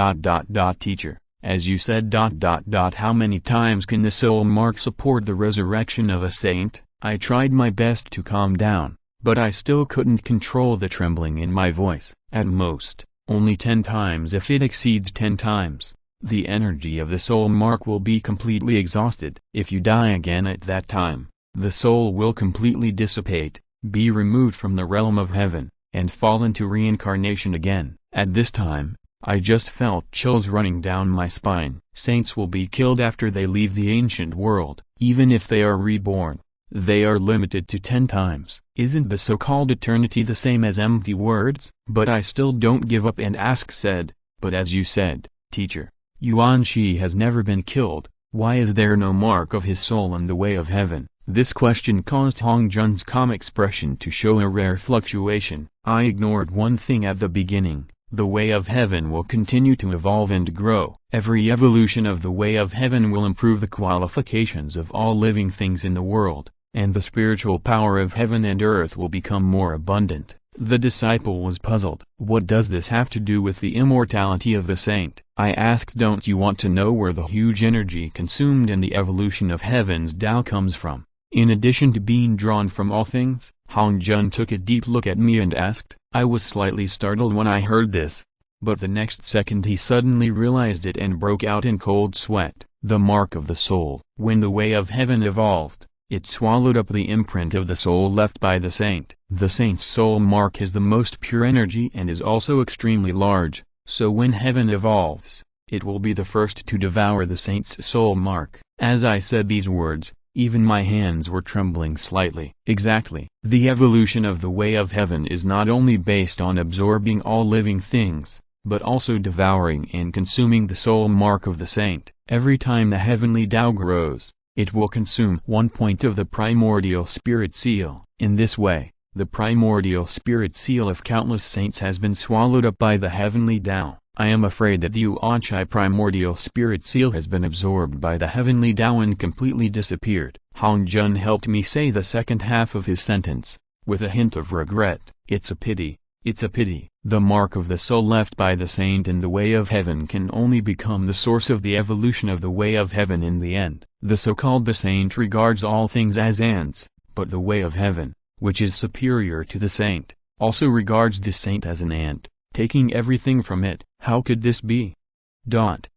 teacher, as you said how many times can the soul mark support the resurrection of a saint? I tried my best to calm down, but I still couldn't control the trembling in my voice. At most, only 10 times. If it exceeds 10 times, the energy of the soul mark will be completely exhausted. If you die again at that time, the soul will completely dissipate, be removed from the realm of heaven, and fall into reincarnation again. At this time, I just felt chills running down my spine. Saints will be killed after they leave the ancient world. Even if they are reborn, they are limited to 10 times. Isn't the so-called eternity the same as empty words? But I still don't give up and said, but as you said, teacher, Yuanchi has never been killed, why is there no mark of his soul in the way of heaven? This question caused Hong Jun's calm expression to show a rare fluctuation. I ignored one thing at the beginning. The way of heaven will continue to evolve and grow. Every evolution of the way of heaven will improve the qualifications of all living things in the world, and the spiritual power of heaven and earth will become more abundant. The disciple was puzzled. What does this have to do with the immortality of the saint? I asked. Don't you want to know where the huge energy consumed in the evolution of heaven's Tao comes from? In addition to being drawn from all things? Hong Jun took a deep look at me and asked. I was slightly startled when I heard this, but the next second he suddenly realized it and broke out in cold sweat. The mark of the soul. When the way of heaven evolved, it swallowed up the imprint of the soul left by the saint. The saint's soul mark is the most pure energy and is also extremely large, so when heaven evolves, it will be the first to devour the saint's soul mark. As I said these words, even my hands were trembling slightly. Exactly. The evolution of the way of heaven is not only based on absorbing all living things, but also devouring and consuming the soul mark of the saint. Every time the heavenly Tao grows, it will consume 1 point of the primordial spirit seal. In this way, the primordial spirit seal of countless saints has been swallowed up by the heavenly Tao. I am afraid that the Yuanchai primordial spirit seal has been absorbed by the heavenly Tao and completely disappeared. Hong Jun helped me say the second half of his sentence, with a hint of regret. It's a pity, it's a pity. The mark of the soul left by the saint in the way of heaven can only become the source of the evolution of the way of heaven in the end. The so-called the saint regards all things as ants, but the way of heaven, which is superior to the saint, also regards the saint as an ant, taking everything from it. How could this be?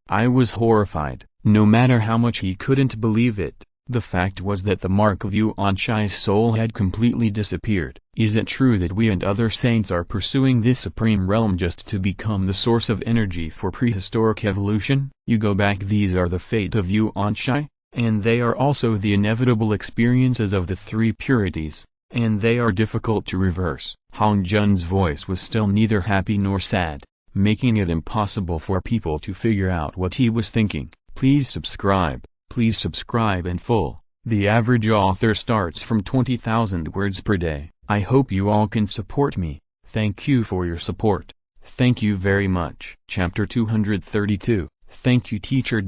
I was horrified. No matter how much he couldn't believe it, the fact was that the mark of Yuan Shi's soul had completely disappeared. Is it true that we and other saints are pursuing this supreme realm just to become the source of energy for prehistoric evolution? You go back, these are the fate of Yuan Shi, and they are also the inevitable experiences of the three purities, and they are difficult to reverse. Hong Jun's voice was still neither happy nor sad, making it impossible for people to figure out what he was thinking. Please subscribe in full. The average author starts from 20,000 words per day. I hope you all can support me. Thank you for your support. Thank you very much. Chapter 232. Thank you teacher ...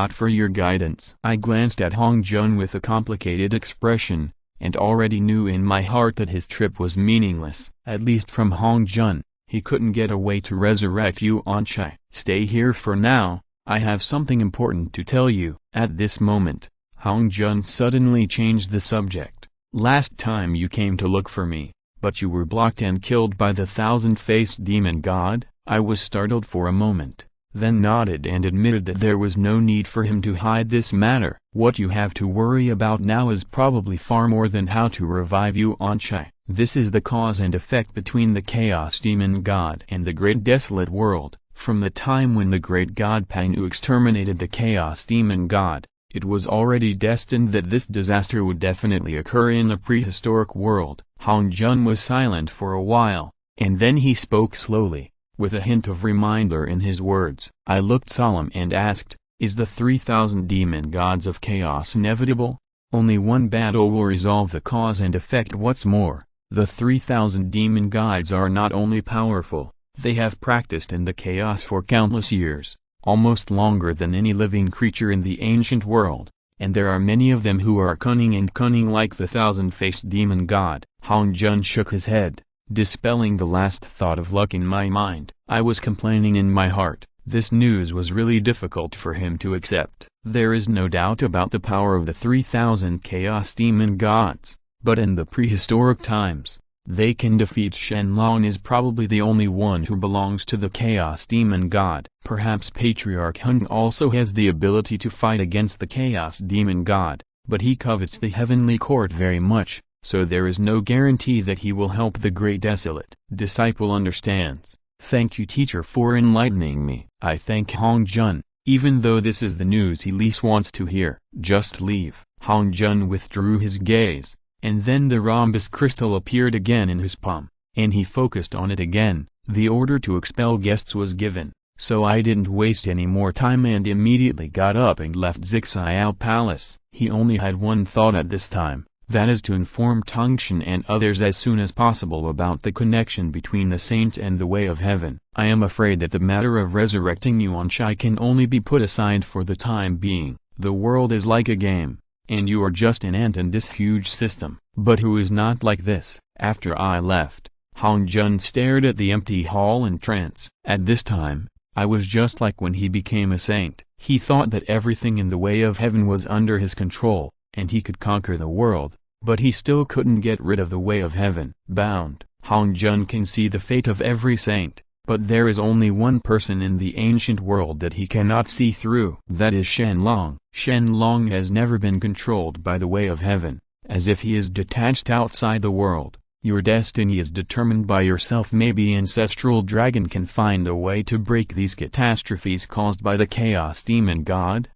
for your guidance. I glanced at Hong Jun with a complicated expression, and already knew in my heart that his trip was meaningless. At least from Hong Jun, he couldn't get away to resurrect Yuan Shi. Stay here for now, I have something important to tell you. At this moment, Hong Jun suddenly changed the subject. Last time you came to look for me, but you were blocked and killed by the thousand-faced demon god. I was startled for a moment, then nodded and admitted that there was no need for him to hide this matter. What you have to worry about now is probably far more than how to revive Yuan Shi. This is the cause and effect between the chaos demon god and the great desolate world. From the time when the great god Panu exterminated the chaos demon god, it was already destined that this disaster would definitely occur in the prehistoric world. Hong Jun was silent for a while, and then he spoke slowly, with a hint of reminder in his words. I looked solemn and asked, is the 3,000 demon gods of chaos inevitable? Only one battle will resolve the cause and effect. What's more, the 3,000 demon gods are not only powerful, they have practiced in the chaos for countless years, almost longer than any living creature in the ancient world, and there are many of them who are cunning like the thousand-faced demon god. Hong Jun shook his head, dispelling the last thought of luck in my mind. I was complaining in my heart. This news was really difficult for him to accept. There is no doubt about the power of the 3,000 chaos demon gods, but in the prehistoric times, they can defeat. Shen Long is probably the only one who belongs to the chaos demon god. Perhaps Patriarch Hung also has the ability to fight against the chaos demon god, but he covets the heavenly court very much, so there is no guarantee that he will help the great desolate. Disciple understands. Thank you teacher for enlightening me. I thank Hong Jun, even though this is the news he least wants to hear. Just leave. Hong Jun withdrew his gaze, and then the rhombus crystal appeared again in his palm, and he focused on it again. The order to expel guests was given, so I didn't waste any more time and immediately got up and left Zixiao Palace. He only had one thought at this time, that is to inform Tongshan and others as soon as possible about the connection between the saints and the way of heaven. I am afraid that the matter of resurrecting Yuan Shi can only be put aside for the time being. The world is like a game, and you are just an ant in this huge system. But who is not like this? After I left, Hong Jun stared at the empty hall in trance. At this time, I was just like when he became a saint. He thought that everything in the way of heaven was under his control, and he could conquer the world, but he still couldn't get rid of the way of heaven. Bound. Hong Jun can see the fate of every saint, but there is only one person in the ancient world that he cannot see through. That is Shen Long. Shen Long has never been controlled by the way of heaven, as if he is detached outside the world. Your destiny is determined by yourself. Maybe Ancestral Dragon can find a way to break these catastrophes caused by the Chaos Demon God.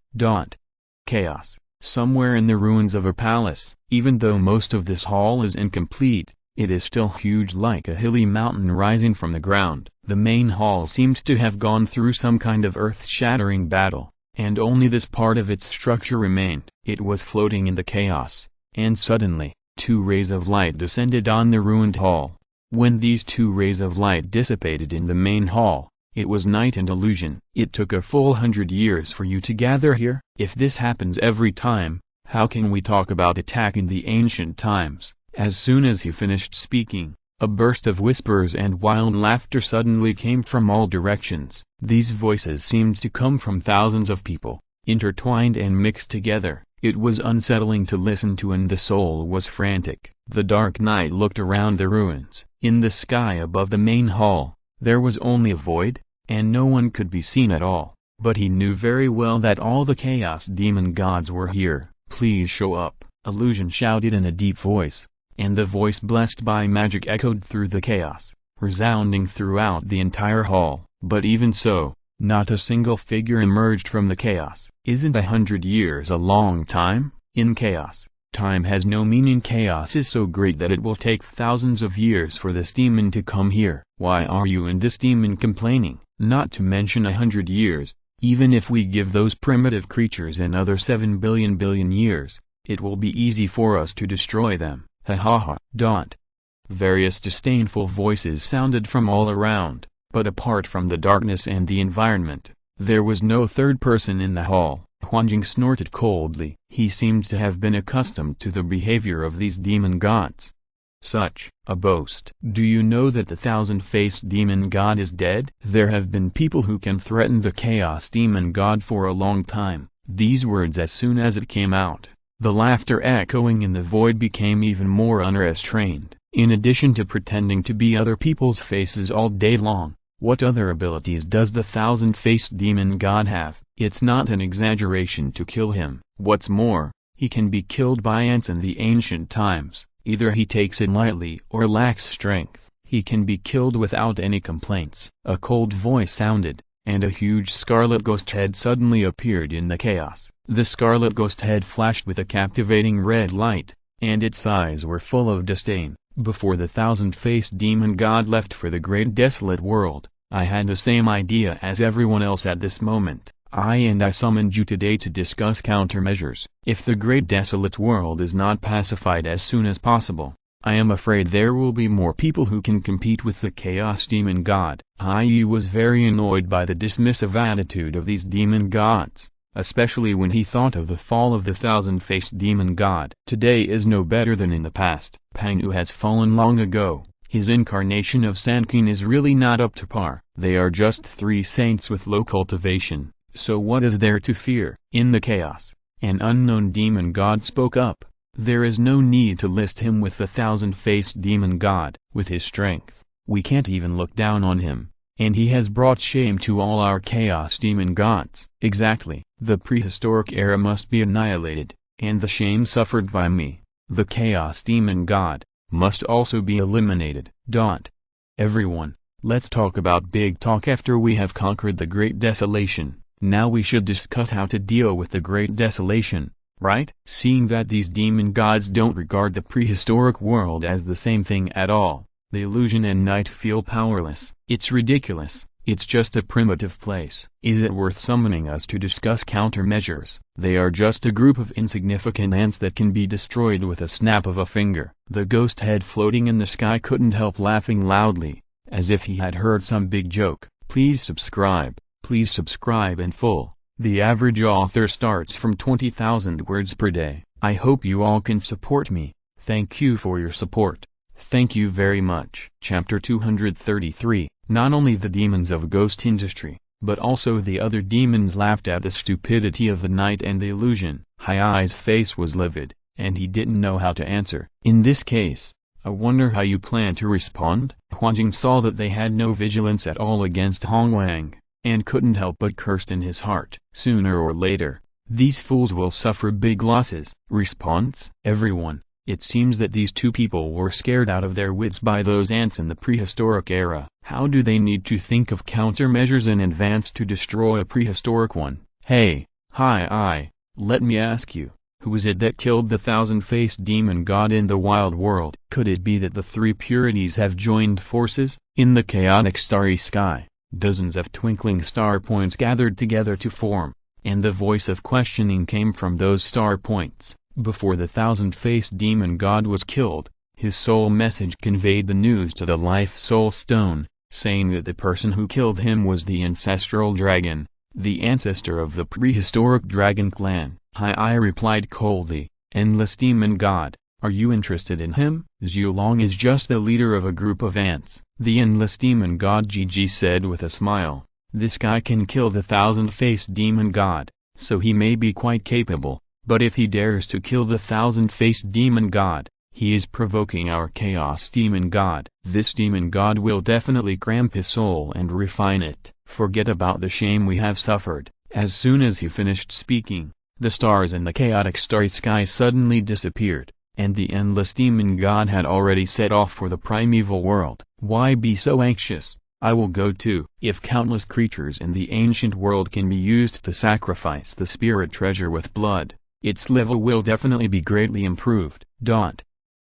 Chaos. Somewhere in the ruins of a palace. Even though most of this hall is incomplete, it is still huge, like a hilly mountain rising from the ground. The main hall seemed to have gone through some kind of earth-shattering battle, and only this part of its structure remained. It was floating in the chaos, and suddenly, two rays of light descended on the ruined hall. When these two rays of light dissipated in the main hall, it was night and illusion. It took a full 100 years for you to gather here. If this happens every time, how can we talk about attack in the ancient times? As soon as he finished speaking, a burst of whispers and wild laughter suddenly came from all directions. These voices seemed to come from thousands of people, intertwined and mixed together. It was unsettling to listen to, and the soul was frantic. The Dark Knight looked around the ruins. In the sky above the main hall, there was only a void, and no one could be seen at all. But he knew very well that all the Chaos Demon Gods were here. "Please show up," Illusion shouted in a deep voice, and the voice blessed by magic echoed through the chaos, resounding throughout the entire hall. But even so, not a single figure emerged from the chaos. Isn't 100 years a long time? In chaos, time has no meaning. Chaos is so great that it will take thousands of years for this demon to come here. Why are you and this demon complaining? Not to mention 100 years. Even if we give those primitive creatures another 7 billion years, it will be easy for us to destroy them. Ha ha ha. Various disdainful voices sounded from all around, but apart from the darkness and the environment, there was no third person in the hall. Huanjing snorted coldly. He seemed to have been accustomed to the behavior of these demon gods. Such a boast. Do you know that the thousand-faced demon god is dead? There have been people who can threaten the chaos demon god for a long time. These words, as soon as it came out, the laughter echoing in the void became even more unrestrained. In addition to pretending to be other people's faces all day long, what other abilities does the thousand-faced demon god have? It's not an exaggeration to kill him. What's more, he can be killed by ants in the ancient times. Either he takes it lightly or lacks strength. He can be killed without any complaints. A cold voice sounded, and a huge scarlet ghost head suddenly appeared in the chaos. The scarlet ghost head flashed with a captivating red light, and its eyes were full of disdain. Before the thousand-faced demon god left for the great desolate world, I had the same idea as everyone else at this moment. I summoned you today to discuss countermeasures. If the great desolate world is not pacified as soon as possible, I am afraid there will be more people who can compete with the Chaos Demon God. He was very annoyed by the dismissive attitude of these demon gods, especially when he thought of the fall of the thousand-faced demon god. Today is no better than in the past. Pangu has fallen long ago. His incarnation of Sanqing is really not up to par. They are just 3 saints with low cultivation. So what is there to fear? In the chaos, an unknown demon god spoke up. There is no need to list him with the thousand-faced demon god. With his strength, we can't even look down on him, and he has brought shame to all our chaos demon gods. Exactly. The prehistoric era must be annihilated, and the shame suffered by me, the chaos demon god, must also be eliminated. Everyone, let's talk about big talk after we have conquered the Great Desolation. Now we should discuss how to deal with the Great Desolation, right? Seeing that these demon gods don't regard the prehistoric world as the same thing at all, the Illusion and Knight feel powerless. It's ridiculous. It's just a primitive place. Is it worth summoning us to discuss countermeasures? They are just a group of insignificant ants that can be destroyed with a snap of a finger. The ghost head floating in the sky couldn't help laughing loudly, as if he had heard some big joke. Please subscribe in full. The average author starts from 20,000 words per day. I hope you all can support me. Thank you for your support. Thank you very much. Chapter 233. Not only the demons of ghost industry, but also the other demons laughed at the stupidity of the Knight and the Illusion. Hai's face was livid, and he didn't know how to answer. In this case, I wonder how you plan to respond? Huanjing saw that they had no vigilance at all against Hongwang, and couldn't help but curse in his heart. Sooner or later, these fools will suffer big losses. Response? Everyone. It seems that these 2 people were scared out of their wits by those ants in the prehistoric era. How do they need to think of countermeasures in advance to destroy a prehistoric one? Hey, let me ask you, who is it that killed the thousand-faced demon god in the wild world? Could it be that the 3 purities have joined forces? In the chaotic starry sky, dozens of twinkling star points gathered together to form, and the voice of questioning came from those star points. Before the thousand-faced demon god was killed, his soul message conveyed the news to the life soul stone, saying that the person who killed him was the ancestral dragon, the ancestor of the prehistoric dragon clan. I replied coldly, "Endless demon god, are you interested in him?" Zhu Long is just the leader of a group of ants. The endless demon god GG said with a smile, "This guy can kill the thousand-faced demon god, so he may be quite capable. But if he dares to kill the thousand-faced demon god, he is provoking our chaos demon god. This demon god will definitely cramp his soul and refine it. Forget about the shame we have suffered. As soon as he finished speaking, the stars in the chaotic starry sky suddenly disappeared, and the endless demon god had already set off for the primeval world. Why be so anxious? I will go too. If countless creatures in the ancient world can be used to sacrifice the spirit treasure with blood, its level will definitely be greatly improved.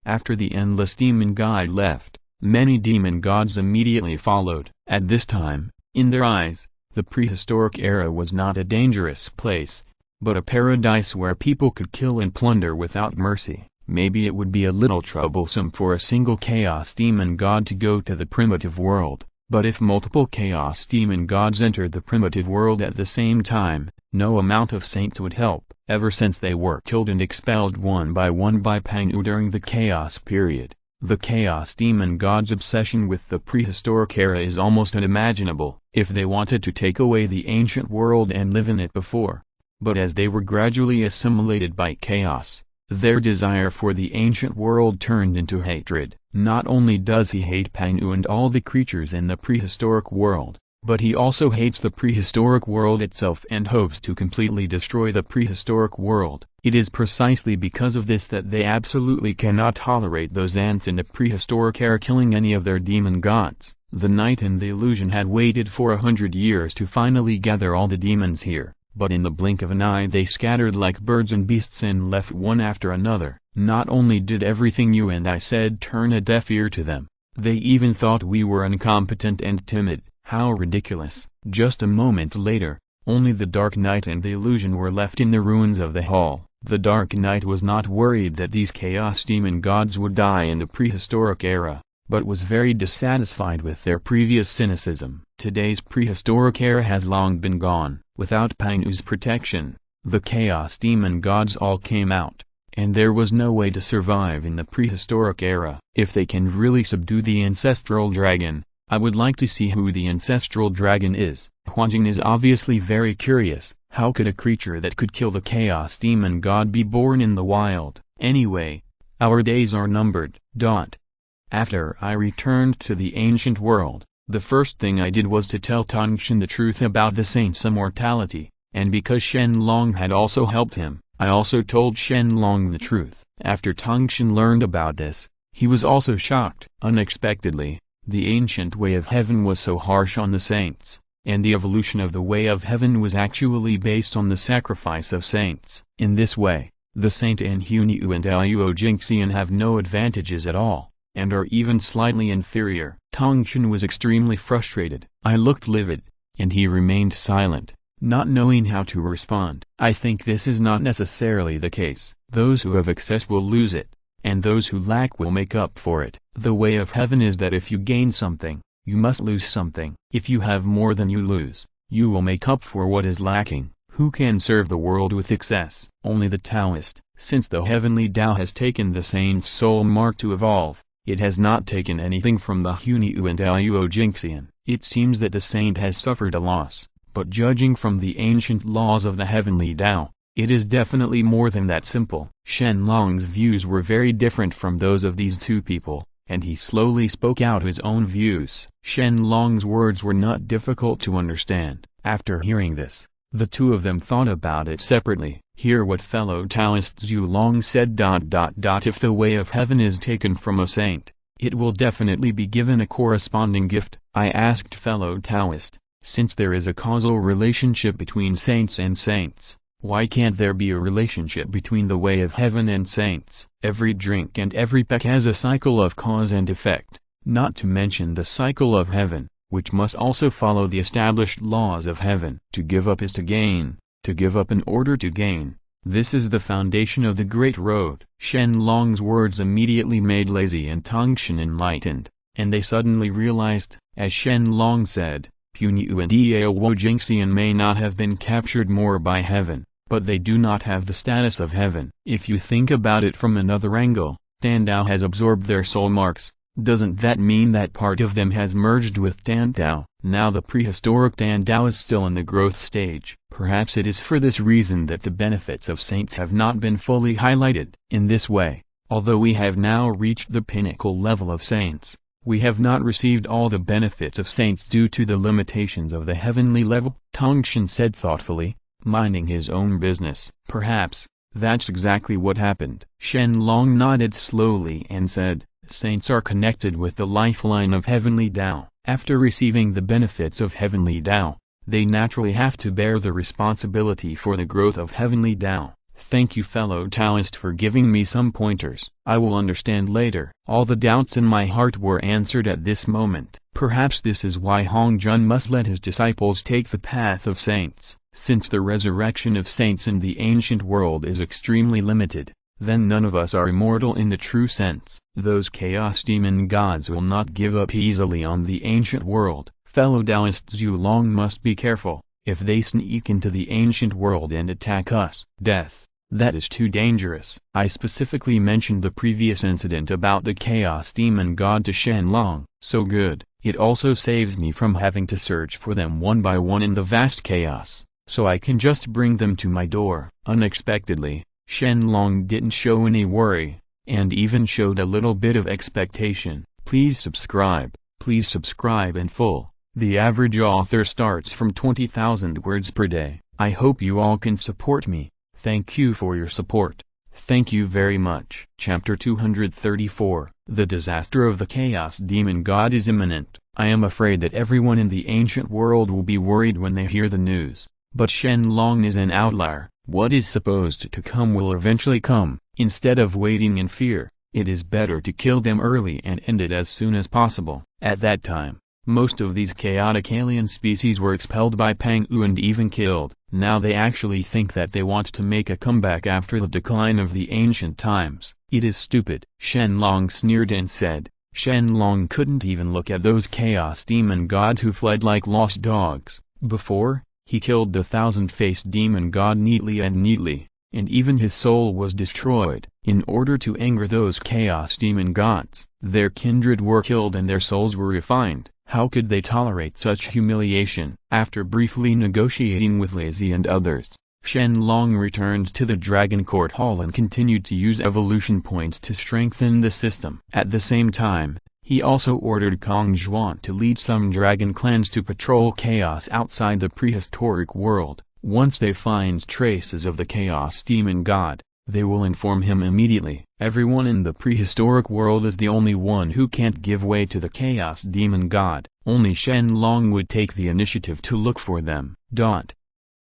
After the endless demon god left, many demon gods immediately followed. At this time, in their eyes, the prehistoric era was not a dangerous place, but a paradise where people could kill and plunder without mercy. Maybe it would be a little troublesome for a single chaos demon god to go to the primitive world, but if multiple chaos demon gods entered the primitive world at the same time, no amount of saints would help. Ever since they were killed and expelled one by Pangu during the chaos period, the chaos demon god's obsession with the prehistoric era is almost unimaginable. If they wanted to take away the ancient world and live in it before, but as they were gradually assimilated by chaos, their desire for the ancient world turned into hatred. Not only does he hate Pangu and all the creatures in the prehistoric world, but he also hates the prehistoric world itself and hopes to completely destroy the prehistoric world. It is precisely because of this that they absolutely cannot tolerate those ants in the prehistoric era killing any of their demon gods. The Night and the Illusion had waited for 100 years to finally gather all the demons here, but in the blink of an eye they scattered like birds and beasts and left one after another. Not only did everything you and I said turn a deaf ear to them, they even thought we were incompetent and timid. How ridiculous. Just a moment later, only the Dark Knight and the Illusion were left in the ruins of the hall. The Dark Knight was not worried that these chaos demon gods would die in the prehistoric era, but was very dissatisfied with their previous cynicism. Today's prehistoric era has long been gone. Without Pangu's protection, the chaos demon gods all came out, and there was no way to survive in the prehistoric era. If they can really subdue the ancestral dragon, I would like to see who the ancestral dragon is. Huanjing is obviously very curious. How could a creature that could kill the chaos demon god be born in the wild? Anyway, our days are numbered. After I returned to the ancient world, the first thing I did was to tell Tangshan the truth about the saint's immortality, and because Shen Long had also helped him, I also told Shen Long the truth. After Tangshan learned about this, he was also shocked. Unexpectedly, the ancient way of heaven was so harsh on the saints, and the evolution of the way of heaven was actually based on the sacrifice of saints. In this way, the saint and Hunyu and Luo Jingxian have no advantages at all, and are even slightly inferior. Tangshan was extremely frustrated. I looked livid, and he remained silent, not knowing how to respond. I think this is not necessarily the case. Those who have excess will lose it, and those who lack will make up for it. The way of heaven is that if you gain something, you must lose something. If you have more than you lose, you will make up for what is lacking. Who can serve the world with excess? Only the Taoist. Since the heavenly Tao has taken the saint's soul mark to evolve, it has not taken anything from the Hunyu and Luo Jingxian. It seems that the saint has suffered a loss, but judging from the ancient laws of the heavenly Tao, it is definitely more than that simple. Shen Long's views were very different from those of these two people, and he slowly spoke out his own views. Shen Long's words were not difficult to understand. After hearing this, the two of them thought about it separately. Hear what fellow Taoist Zhu Long said. If the way of heaven is taken from a saint, it will definitely be given a corresponding gift. I asked fellow Taoist, since there is a causal relationship between saints and saints, why can't there be a relationship between the way of heaven and saints? Every drink and every peck has a cycle of cause and effect, not to mention the cycle of heaven, which must also follow the established laws of heaven. To give up is to gain, to give up in order to gain. This is the foundation of the Great Road. Shen Long's words immediately made Lazy and Tangshan enlightened, and they suddenly realized, as Shen Long said, Hunyu and Luo Jingxian may not have been captured more by heaven, but they do not have the status of heaven. If you think about it from another angle, Tandao has absorbed their soul marks, Doesn't that mean that part of them has merged with Dan Dao? Now the prehistoric Dan Dao is still in the growth stage. Perhaps it is for this reason that the benefits of saints have not been fully highlighted. In this way, although we have now reached the pinnacle level of saints, we have not received all the benefits of saints due to the limitations of the heavenly level, Tongshan said thoughtfully, minding his own business. Perhaps, that's exactly what happened. Shen Long nodded slowly and said, saints are connected with the lifeline of heavenly Tao. After receiving the benefits of heavenly Tao, they naturally have to bear the responsibility for the growth of heavenly Tao. Thank you, fellow Taoist, for giving me some pointers. I will understand later. All the doubts in my heart were answered at this moment. Perhaps this is why Hongjun must let his disciples take the path of saints. Since the resurrection of saints in the ancient world is extremely limited, then none of us are immortal in the true sense. Those chaos demon gods will not give up easily on the ancient world. Fellow Taoists, Zhu Long must be careful. If they sneak into the ancient world and attack us, death, that is too dangerous. I specifically mentioned the previous incident about the chaos demon god to Shen Long. So good, it also saves me from having to search for them one by one in the vast chaos, so I can just bring them to my door. Unexpectedly, Shen Long didn't show any worry, and even showed a little bit of expectation. Please subscribe in full. The average author starts from 20,000 words per day. I hope you all can support me. Thank you for your support. Thank you very much. Chapter 234. The disaster of the chaos demon god is imminent. I am afraid that everyone in the ancient world will be worried when they hear the news. But Shen Long is an outlier. What is supposed to come will eventually come. Instead of waiting in fear, it is better to kill them early and end it as soon as possible. At that time, most of these chaotic alien species were expelled by Pang Wu and even killed. Now they actually think that they want to make a comeback after the decline of the ancient times. It is stupid. Shen Long sneered and said. Shen Long couldn't even look at those chaos demon gods who fled like lost dogs. Before, he killed the thousand-faced demon god neatly, and even his soul was destroyed. In order to anger those chaos demon gods, their kindred were killed and their souls were refined. How could they tolerate such humiliation? After briefly negotiating with Lazy and others, Shen Long returned to the Dragon Court Hall and continued to use evolution points to strengthen the system. At the same time, he also ordered Kong Zhuan to lead some dragon clans to patrol chaos outside the prehistoric world. Once they find traces of the chaos demon god, they will inform him immediately. Everyone in the prehistoric world is the only one who can't give way to the chaos demon god. Only Shen Long would take the initiative to look for them.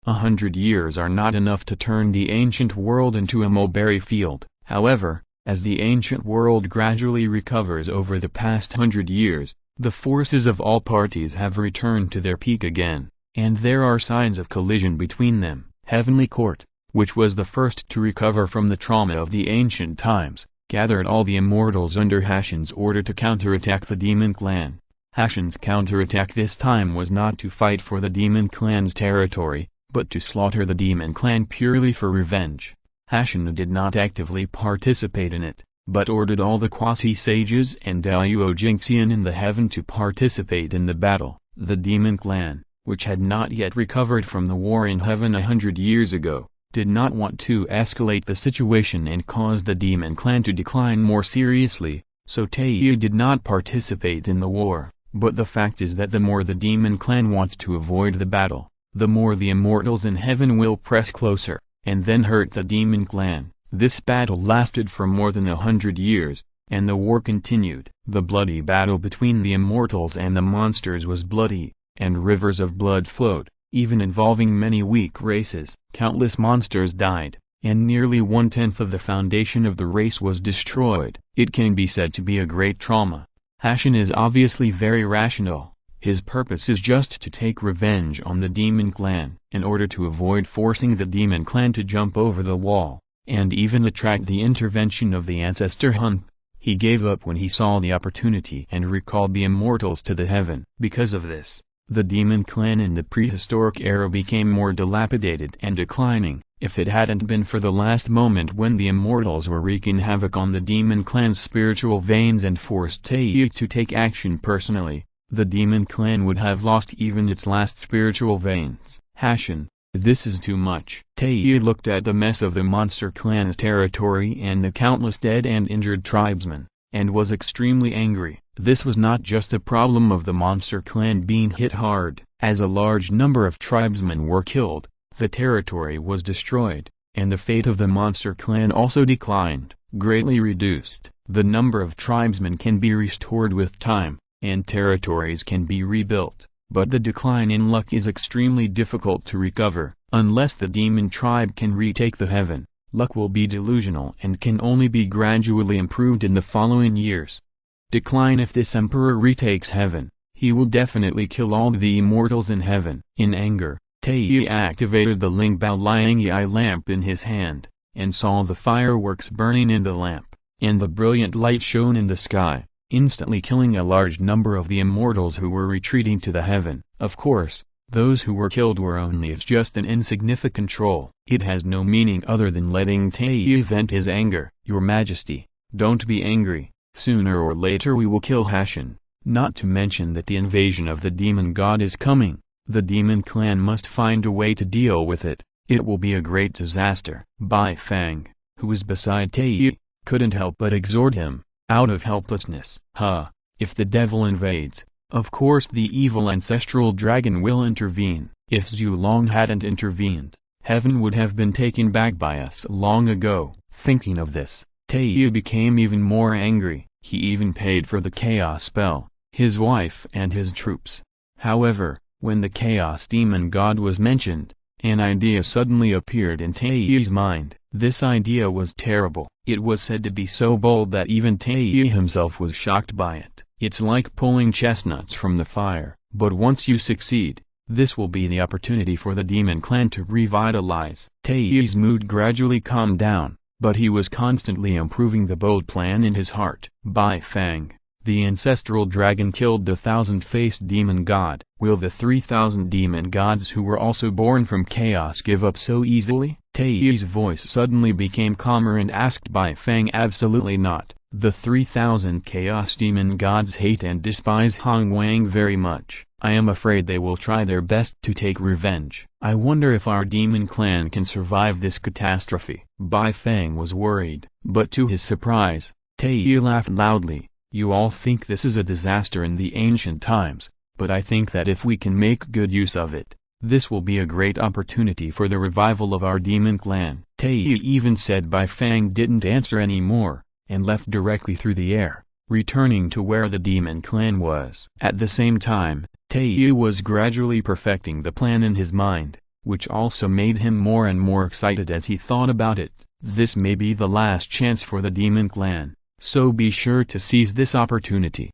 100 years are not enough to turn the ancient world into a mulberry field. However, as the ancient world gradually recovers over the past 100 years, the forces of all parties have returned to their peak again, and there are signs of collision between them. Heavenly Court, which was the first to recover from the trauma of the ancient times, gathered all the immortals under Hashin's order to counterattack the demon clan. Hashin's counterattack this time was not to fight for the demon clan's territory, but to slaughter the demon clan purely for revenge. Hashin did not actively participate in it, but ordered all the quasi-sages and Daoyuo Jingxian in the heaven to participate in the battle. The demon clan, which had not yet recovered from the war in heaven 100 years ago, did not want to escalate the situation and cause the demon clan to decline more seriously, so Taiyu did not participate in the war. But the fact is that the more the demon clan wants to avoid the battle, the more the immortals in heaven will press closer, and then hurt the demon clan. This battle lasted for more than 100 years, and the war continued. The bloody battle between the immortals and the monsters was bloody, and rivers of blood flowed, even involving many weak races. Countless monsters died, and nearly 1/10 of the foundation of the race was destroyed. It can be said to be a great trauma. Hashin is obviously very rational. His purpose is just to take revenge on the demon clan. In order to avoid forcing the demon clan to jump over the wall, and even attract the intervention of the ancestor Hun, he gave up when he saw the opportunity and recalled the immortals to the heaven. Because of this, the demon clan in the prehistoric era became more dilapidated and declining. If it hadn't been for the last moment when the Immortals were wreaking havoc on the Demon Clan's spiritual veins and forced Taiyu to take action personally, the Demon Clan would have lost even its last spiritual veins. Hashin, this is too much. Taiyu looked at the mess of the Monster Clan's territory and the countless dead and injured tribesmen, and was extremely angry. This was not just a problem of the Monster Clan being hit hard. As a large number of tribesmen were killed, the territory was destroyed, and the fate of the Monster Clan also declined, greatly reduced. The number of tribesmen can be restored with time, and territories can be rebuilt, but the decline in luck is extremely difficult to recover. Unless the demon tribe can retake the heaven, luck will be delusional and can only be gradually improved in the following years. Decline. If this emperor retakes heaven, he will definitely kill all the immortals in heaven. In anger, Taiyu activated the Ling Bao Liangyi lamp in his hand, and saw the fireworks burning in the lamp, and the brilliant light shone in the sky, instantly killing a large number of the immortals who were retreating to the heaven. Of course, those who were killed were only as just an insignificant troll. It has no meaning other than letting Taiyu vent his anger. Your Majesty, don't be angry, sooner or later we will kill Hashin, not to mention that the invasion of the demon god is coming. The Demon Clan must find a way to deal with it. It will be a great disaster. Bai Fang, who was beside Taiyu, couldn't help but exhort him, out of helplessness. If the devil invades, of course the evil ancestral dragon will intervene. If Zhu Long hadn't intervened, heaven would have been taken back by us long ago. Thinking of this, Taiyu became even more angry. He even paid for the chaos spell, his wife and his troops. However, when the Chaos Demon God was mentioned, an idea suddenly appeared in Taiyu's mind. This idea was terrible. It was said to be so bold that even Taiyu himself was shocked by it. It's like pulling chestnuts from the fire. But once you succeed, this will be the opportunity for the Demon Clan to revitalize. Taiyu's mood gradually calmed down, but he was constantly improving the bold plan in his heart. Bai Fang, the ancestral dragon, killed the 1,000-faced demon god. Will the 3,000 demon gods who were also born from chaos give up so easily? Taiyu's voice suddenly became calmer and asked Bai Fang. Absolutely not. The 3,000 chaos demon gods hate and despise Hong Wang very much. I am afraid they will try their best to take revenge. I wonder if our demon clan can survive this catastrophe. Bai Fang was worried, but to his surprise, Taiyu laughed loudly. You all think this is a disaster in the ancient times, but I think that if we can make good use of it, this will be a great opportunity for the revival of our demon clan. Taiyu even said Bai Fang didn't answer anymore, and left directly through the air, returning to where the demon clan was. At the same time, Taiyu was gradually perfecting the plan in his mind, which also made him more and more excited as he thought about it. This may be the last chance for the demon clan, so be sure to seize this opportunity.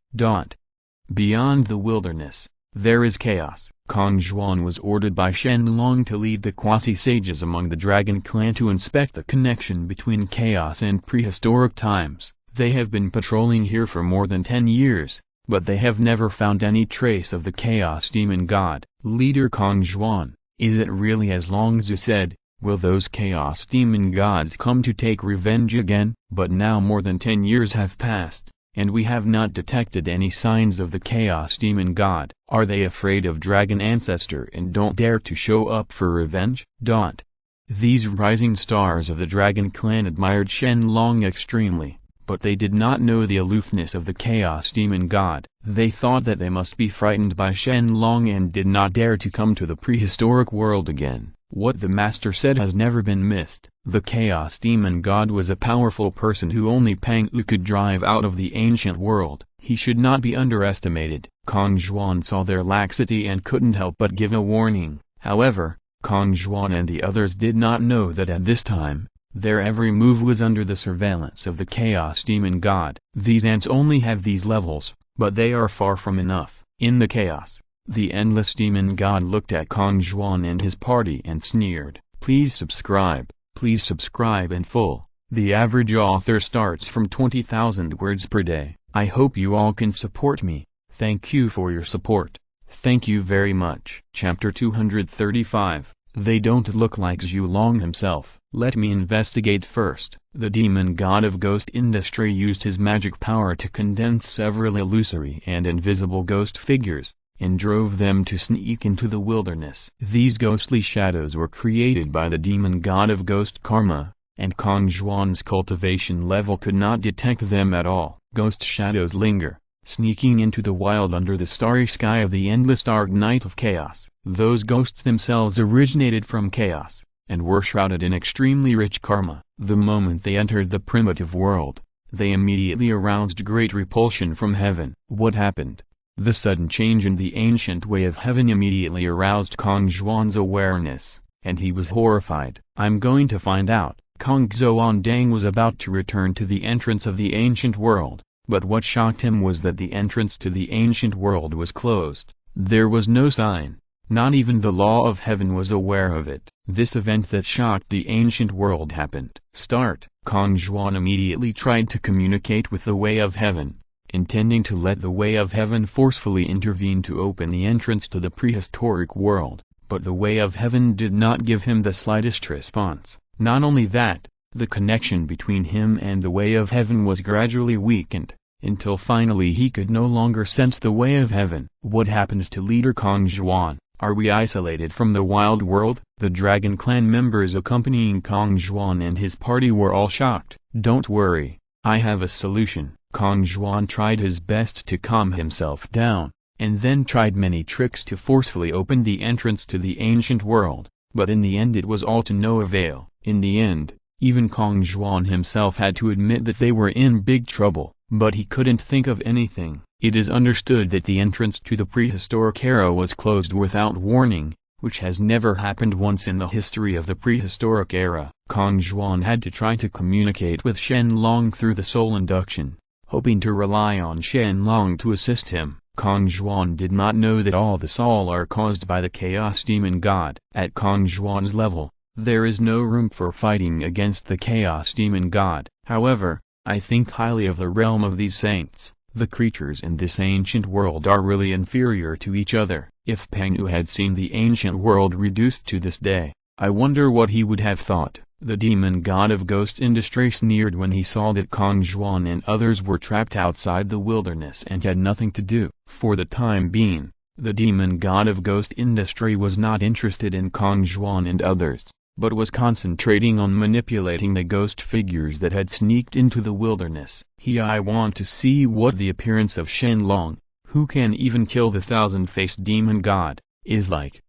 Beyond the wilderness, there is chaos. Kong Zhuan was ordered by Shen Long to lead the quasi-sages among the Dragon Clan to inspect the connection between chaos and prehistoric times. They have been patrolling here for more than 10 years, but they have never found any trace of the Chaos Demon God. Leader Kong Zhuan, is it really as Long Zhu said? Will those Chaos Demon Gods come to take revenge again? But now more than 10 years have passed, and we have not detected any signs of the Chaos Demon God. Are they afraid of Dragon Ancestor and don't dare to show up for revenge? These rising stars of the Dragon Clan admired Shen Long extremely, but they did not know the aloofness of the Chaos Demon God. They thought that they must be frightened by Shen Long and did not dare to come to the prehistoric world again. What the master said has never been missed. The Chaos Demon God was a powerful person who only Pang Yu could drive out of the ancient world. He should not be underestimated. Kong Zhuan saw their laxity and couldn't help but give a warning. However, Kong Zhuan and the others did not know that at this time, their every move was under the surveillance of the Chaos Demon God. These ants only have these levels, but they are far from enough. In the chaos, the Endless Demon God looked at Kong Zhuan and his party and sneered. Please subscribe in full. The average author starts from 20,000 words per day. I hope you all can support me. Thank you for your support. Thank you very much. Chapter 235. They don't look like Zhu Long himself. Let me investigate first. The demon god of ghost industry used his magic power to condense several illusory and invisible ghost figures, and drove them to sneak into the wilderness. These ghostly shadows were created by the demon god of ghost karma, and Kong Zhuan's cultivation level could not detect them at all. Ghost shadows linger, sneaking into the wild under the starry sky of the endless dark night of chaos. Those ghosts themselves originated from chaos, and were shrouded in extremely rich karma. The moment they entered the primitive world, they immediately aroused great repulsion from heaven. What happened? The sudden change in the ancient way of heaven immediately aroused Kong Zhuan's awareness, and he was horrified. I'm going to find out. Kong Xuandang was about to return to the entrance of the ancient world, but what shocked him was that the entrance to the ancient world was closed. There was no sign. Not even the law of heaven was aware of it. This event that shocked the ancient world happened. Kong Zhuan immediately tried to communicate with the way of heaven, intending to let the way of heaven forcefully intervene to open the entrance to the prehistoric world, but the way of heaven did not give him the slightest response. Not only that, the connection between him and the way of heaven was gradually weakened, until finally he could no longer sense the way of heaven. What happened to leader Kong Zhuan? Are we isolated from the wild world? The Dragon Clan members accompanying Kong Zhuan and his party were all shocked. Don't worry, I have a solution. Kong Zhuan tried his best to calm himself down, and then tried many tricks to forcefully open the entrance to the ancient world, but in the end it was all to no avail. In the end, even Kong Zhuan himself had to admit that they were in big trouble, but he couldn't think of anything. It is understood that the entrance to the prehistoric era was closed without warning, which has never happened once in the history of the prehistoric era. Kong Zhuan had to try to communicate with Shen Long through the soul induction, hoping to rely on Shen Long to assist him. Kong Zhuan did not know that all this all are caused by the Chaos Demon God. At Kong Zhuan's level, there is no room for fighting against the Chaos Demon God. However, I think highly of the realm of these saints. The creatures in this ancient world are really inferior to each other. If Penghu had seen the ancient world reduced to this day, I wonder what he would have thought. The demon god of ghost industry sneered when he saw that Kong Zhuan and others were trapped outside the wilderness and had nothing to do. For the time being, the demon god of ghost industry was not interested in Kong Zhuan and others, but was concentrating on manipulating the ghost figures that had sneaked into the wilderness. I want to see what the appearance of Shen Long, who can even kill the thousand-faced demon god, is like.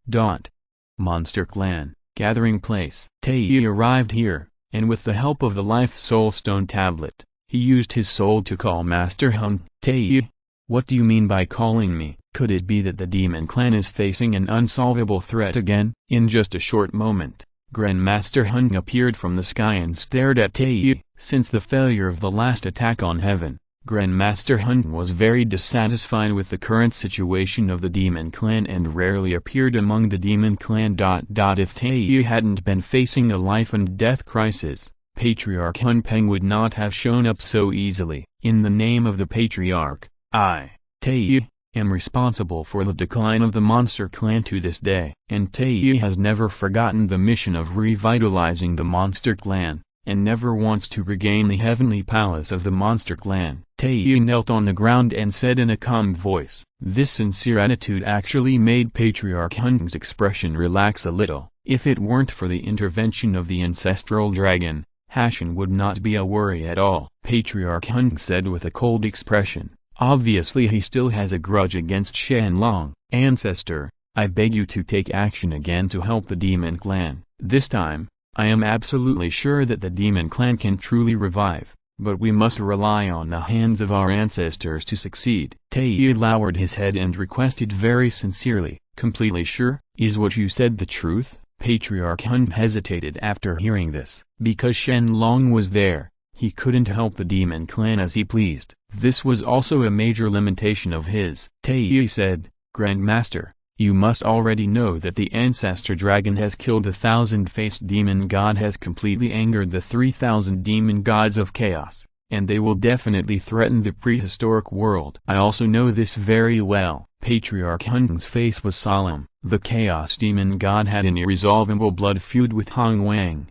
Monster Clan, gathering place. Tei arrived here, and with the help of the Life Soul Stone tablet, he used his soul to call Master Hun. Tei, what do you mean by calling me? Could it be that the demon clan is facing an unsolvable threat again? In just a short moment, Grandmaster Hun appeared from the sky and stared at Tei. Since the failure of the last attack on heaven, Grandmaster Hun was very dissatisfied with the current situation of the demon clan and rarely appeared among the demon clan. If Tei hadn't been facing a life and death crisis, Patriarch Hun Peng would not have shown up so easily. In the name of the Patriarch, I, Tei, am responsible for the decline of the monster clan to this day. And Tei has never forgotten the mission of revitalizing the monster clan, and never wants to regain the heavenly palace of the monster clan. Tei knelt on the ground and said in a calm voice. This sincere attitude actually made Patriarch Hun's expression relax a little. If it weren't for the intervention of the ancestral dragon, Hashan would not be a worry at all. Patriarch Hun said with a cold expression. Obviously he still has a grudge against Shen Long. Ancestor, I beg you to take action again to help the demon clan. This time, I am absolutely sure that the demon clan can truly revive, but we must rely on the hands of our ancestors to succeed. Tei lowered his head and requested very sincerely. Completely sure? Is what you said the truth? Patriarch Hun hesitated after hearing this. Because Shen Long was there, he couldn't help the demon clan as he pleased. This was also a major limitation of his. Tei said, Grandmaster, you must already know that the ancestor dragon has killed the thousand-faced demon god, has completely angered the 3,000 demon gods of chaos, and they will definitely threaten the prehistoric world. I also know this very well. Patriarch Hun's face was solemn. The Chaos Demon God had an irresolvable blood feud with Hong Wang.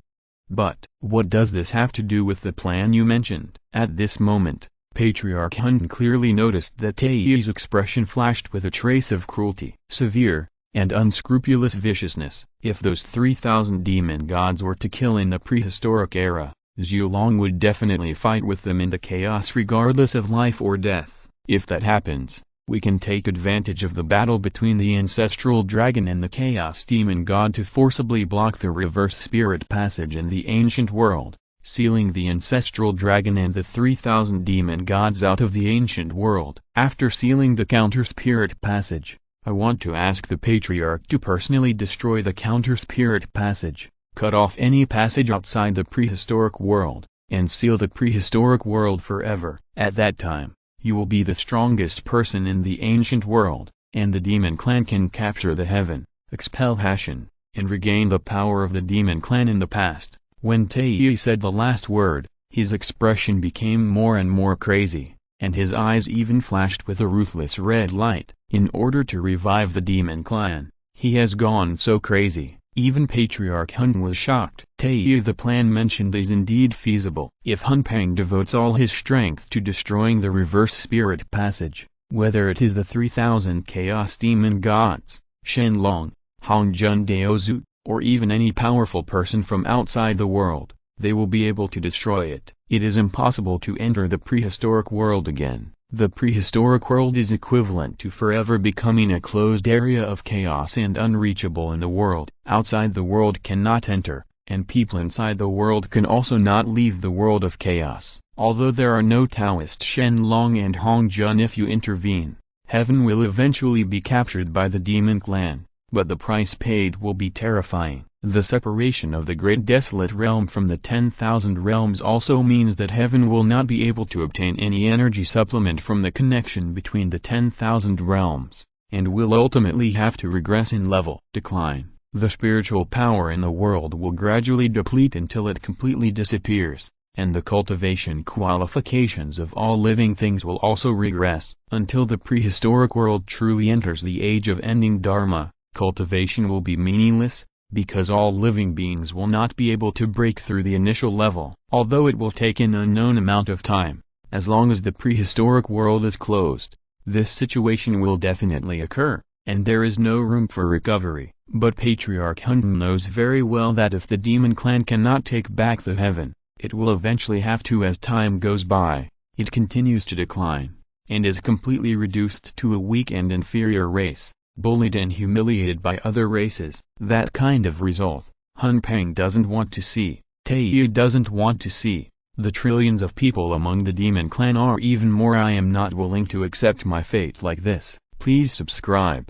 But, what does this have to do with the plan you mentioned? At this moment, Patriarch Hun clearly noticed that Taiyi's expression flashed with a trace of cruelty, severe, and unscrupulous viciousness. If those 3,000 demon gods were to kill in the prehistoric era, Zhu Long would definitely fight with them in the chaos regardless of life or death. If that happens, we can take advantage of the battle between the ancestral dragon and the chaos demon god to forcibly block the reverse spirit passage in the ancient world, sealing the ancestral dragon and the 3,000 demon gods out of the ancient world. After sealing the counter-spirit passage, I want to ask the Patriarch to personally destroy the counter-spirit passage, cut off any passage outside the prehistoric world, and seal the prehistoric world forever. At that time, you will be the strongest person in the ancient world, and the demon clan can capture the heaven, expel Hashan, and regain the power of the demon clan in the past. When Taiyi said the last word, his expression became more and more crazy, and his eyes even flashed with a ruthless red light. In order to revive the demon clan, he has gone so crazy, even Patriarch Hun was shocked. Taiyi, the plan mentioned is indeed feasible. If Hun Peng devotes all his strength to destroying the reverse spirit passage, whether it is the 3,000 chaos demon gods, Shen Long, Hong Jun Daozu, or even any powerful person from outside the world, they will be able to destroy it. It is impossible to enter the prehistoric world again. The prehistoric world is equivalent to forever becoming a closed area of chaos and unreachable in the world. Outside the world cannot enter, and people inside the world can also not leave the world of chaos. Although there are no Taoist Shen Long and Hong Jun, if you intervene, heaven will eventually be captured by the demon clan, but the price paid will be terrifying. The separation of the Great Desolate Realm from the 10,000 realms also means that heaven will not be able to obtain any energy supplement from the connection between the 10,000 realms, and will ultimately have to regress in level decline. The spiritual power in the world will gradually deplete until it completely disappears, and the cultivation qualifications of all living things will also regress. Until the prehistoric world truly enters the age of ending Dharma, cultivation will be meaningless, because all living beings will not be able to break through the initial level. Although it will take an unknown amount of time, as long as the prehistoric world is closed, this situation will definitely occur, and there is no room for recovery. But Patriarch Hun knows very well that if the demon clan cannot take back the heaven, it will eventually have to. As time goes by, it continues to decline, and is completely reduced to a weak and inferior race, bullied and humiliated by other races. That kind of result, Hun Peng doesn't want to see, Taiyi doesn't want to see. The trillions of people among the demon clan are even more. I am not willing to accept my fate like this. Please subscribe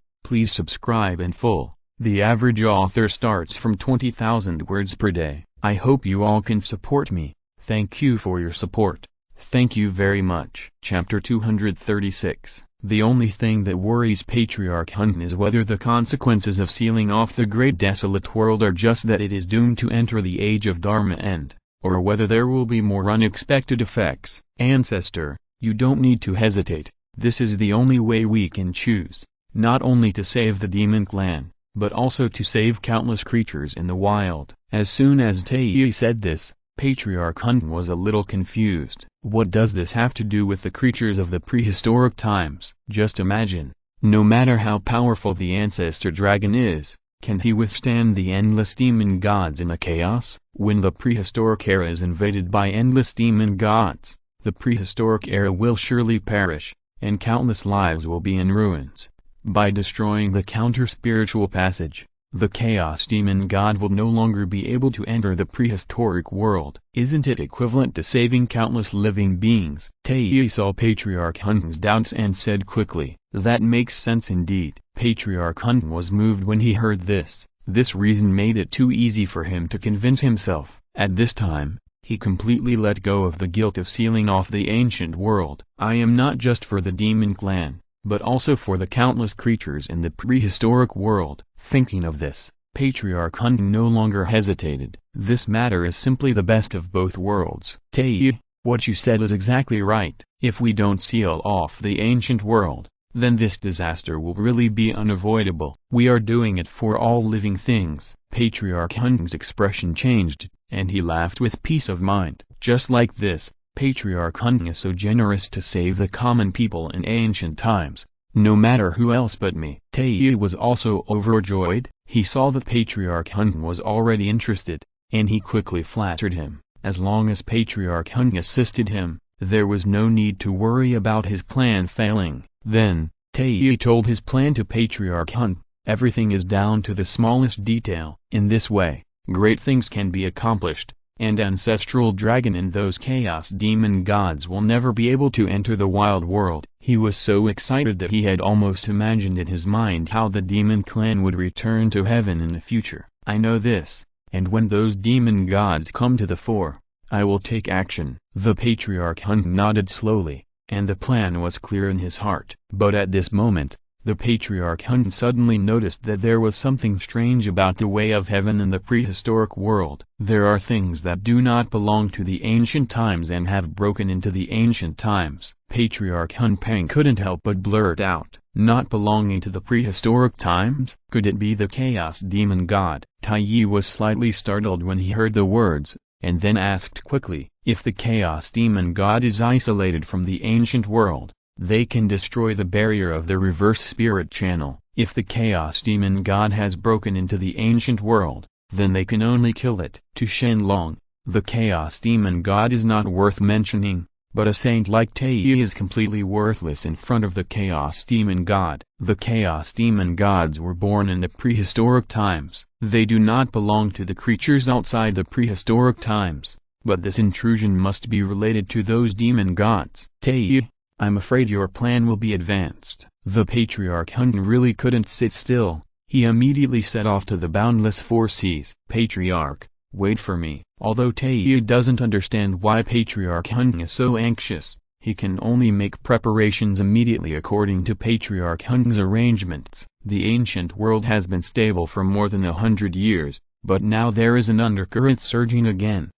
in full. The average author starts from 20,000 words per day. I hope you all can support me. Thank you for your support. Thank you very much. Chapter 236. The only thing that worries Patriarch Hun is whether the consequences of sealing off the Great Desolate World are just that it is doomed to enter the Age of Dharma end, or whether there will be more unexpected effects. Ancestor, you don't need to hesitate. This is the only way we can choose, not only to save the demon clan, but also to save countless creatures in the wild. As soon as Taiyi said this, Patriarch Hun was a little confused. What does this have to do with the creatures of the prehistoric times? Just imagine, no matter how powerful the ancestor dragon is, can he withstand the endless demon gods in the chaos? When the prehistoric era is invaded by endless demon gods, the prehistoric era will surely perish, and countless lives will be in ruins. By destroying the counter-spiritual passage, the Chaos Demon God will no longer be able to enter the prehistoric world. Isn't it equivalent to saving countless living beings? Taiyi saw Patriarch Hun's doubts and said quickly, "That makes sense indeed." Patriarch Hun was moved when he heard this. This reason made it too easy for him to convince himself. At this time, he completely let go of the guilt of sealing off the ancient world. I am not just for the demon clan, but also for the countless creatures in the prehistoric world. Thinking of this, Patriarch Hun no longer hesitated. This matter is simply the best of both worlds. Taiyi, what you said is exactly right. If we don't seal off the ancient world, then this disaster will really be unavoidable. We are doing it for all living things. Patriarch Hun's expression changed, and he laughed with peace of mind. Just like this, Patriarch Hun is so generous to save the common people in ancient times, no matter who else but me. Taiyi was also overjoyed. He saw that Patriarch Hun was already interested, and he quickly flattered him. As long as Patriarch Hun assisted him, there was no need to worry about his plan failing. Then, Taiyi told his plan to Patriarch Hun. Everything is down to the smallest detail. In this way, great things can be accomplished, and ancestral dragon and those chaos demon gods will never be able to enter the wild world. He was so excited that he had almost imagined in his mind how the demon clan would return to heaven in the future. I know this, and when those demon gods come to the fore, I will take action. The Patriarch Hun nodded slowly, and the plan was clear in his heart. But at this moment, the Patriarch Hun suddenly noticed that there was something strange about the way of heaven in the prehistoric world. There are things that do not belong to the ancient times and have broken into the ancient times. Patriarch Hun Peng couldn't help but blurt out, not belonging to the prehistoric times? Could it be the chaos demon god? Taiyi was slightly startled when he heard the words, and then asked quickly, if the chaos demon god is isolated from the ancient world, they can destroy the barrier of the reverse spirit channel. If the chaos demon god has broken into the ancient world, then they can only kill it. To Shen Long, the chaos demon god is not worth mentioning, but a saint like Taiyi is completely worthless in front of the chaos demon god. The chaos demon gods were born in the prehistoric times. They do not belong to the creatures outside the prehistoric times, but this intrusion must be related to those demon gods. Taiyi, I'm afraid your plan will be advanced. The Patriarch Hun really couldn't sit still. He immediately set off to the boundless four seas. Patriarch, wait for me. Although Taiyi doesn't understand why Patriarch Hun is so anxious, he can only make preparations immediately according to Patriarch Hun's arrangements. The ancient world has been stable for more than 100 years, but now there is an undercurrent surging again.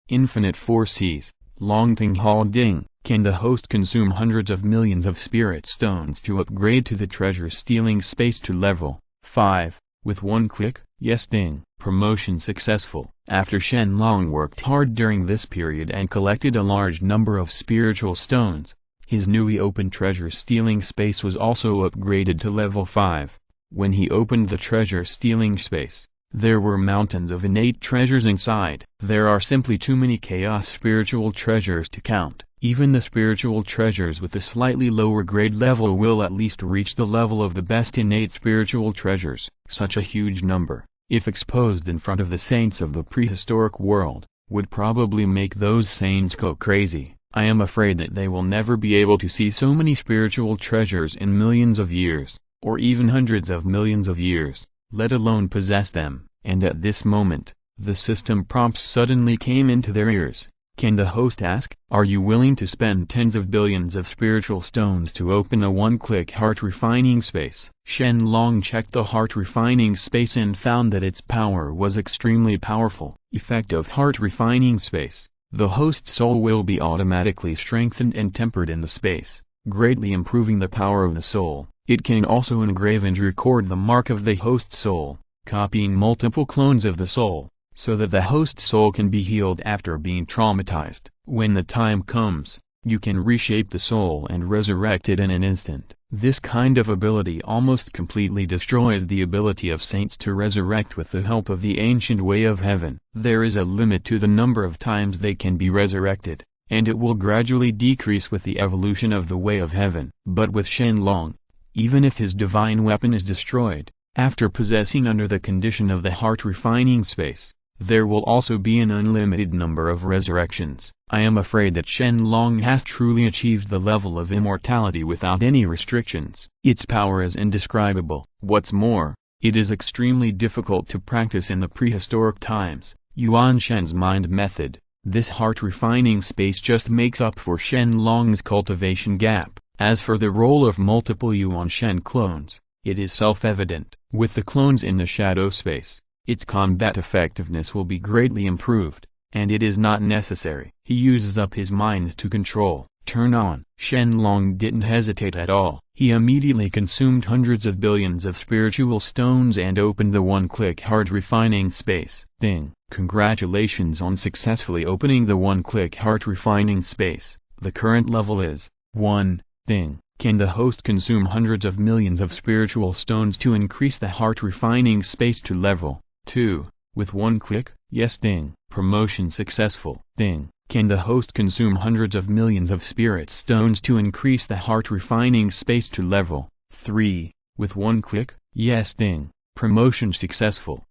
Infinite four seas, Longting Hall Ding. Can the host consume hundreds of millions of spirit stones to upgrade to the treasure-stealing space to level 5, with one click? Yes ding. Promotion successful. After Shen Long worked hard during this period and collected a large number of spiritual stones, his newly opened treasure-stealing space was also upgraded to level 5. When he opened the treasure-stealing space, there were mountains of innate treasures inside. There are simply too many chaos spiritual treasures to count. Even the spiritual treasures with a slightly lower grade level will at least reach the level of the best innate spiritual treasures. Such a huge number, if exposed in front of the saints of the prehistoric world, would probably make those saints go crazy. I am afraid that they will never be able to see so many spiritual treasures in millions of years, or even hundreds of millions of years, let alone possess them. And at this moment, the system prompts suddenly came into their ears. Can the host ask, are you willing to spend tens of billions of spiritual stones to open a one-click heart-refining space? Shen Long checked the heart-refining space and found that its power was extremely powerful. Effect of heart-refining space. The host's soul will be automatically strengthened and tempered in the space, greatly improving the power of the soul. It can also engrave and record the mark of the host's soul, copying multiple clones of the soul, so that the host soul can be healed after being traumatized. When the time comes, you can reshape the soul and resurrect it in an instant. This kind of ability almost completely destroys the ability of saints to resurrect with the help of the ancient way of heaven. There is a limit to the number of times they can be resurrected, and it will gradually decrease with the evolution of the way of heaven. But with Shen Long, even if his divine weapon is destroyed, after possessing under the condition of the heart-refining space, there will also be an unlimited number of resurrections. I am afraid that Shen Long has truly achieved the level of immortality without any restrictions. Its power is indescribable. What's more, it is extremely difficult to practice in the prehistoric times. Yuan Shen's mind method. This heart-refining space just makes up for Shen Long's cultivation gap. As for the role of multiple Yuan Shen clones, it is self-evident. With the clones in the shadow space, its combat effectiveness will be greatly improved, and it is not necessary. He uses up his mind to control, turn on. Shen Long didn't hesitate at all. He immediately consumed hundreds of billions of spiritual stones and opened the one-click heart refining space. Ding! Congratulations on successfully opening the one-click heart refining space. The current level is 1. Ding! Can the host consume hundreds of millions of spiritual stones to increase the heart refining space to level 2? With one click? Yes. Ding! Promotion successful. Ding! Can the host consume hundreds of millions of spirit stones to increase the heart refining space to level 3? With one click? Yes. Ding! Promotion successful.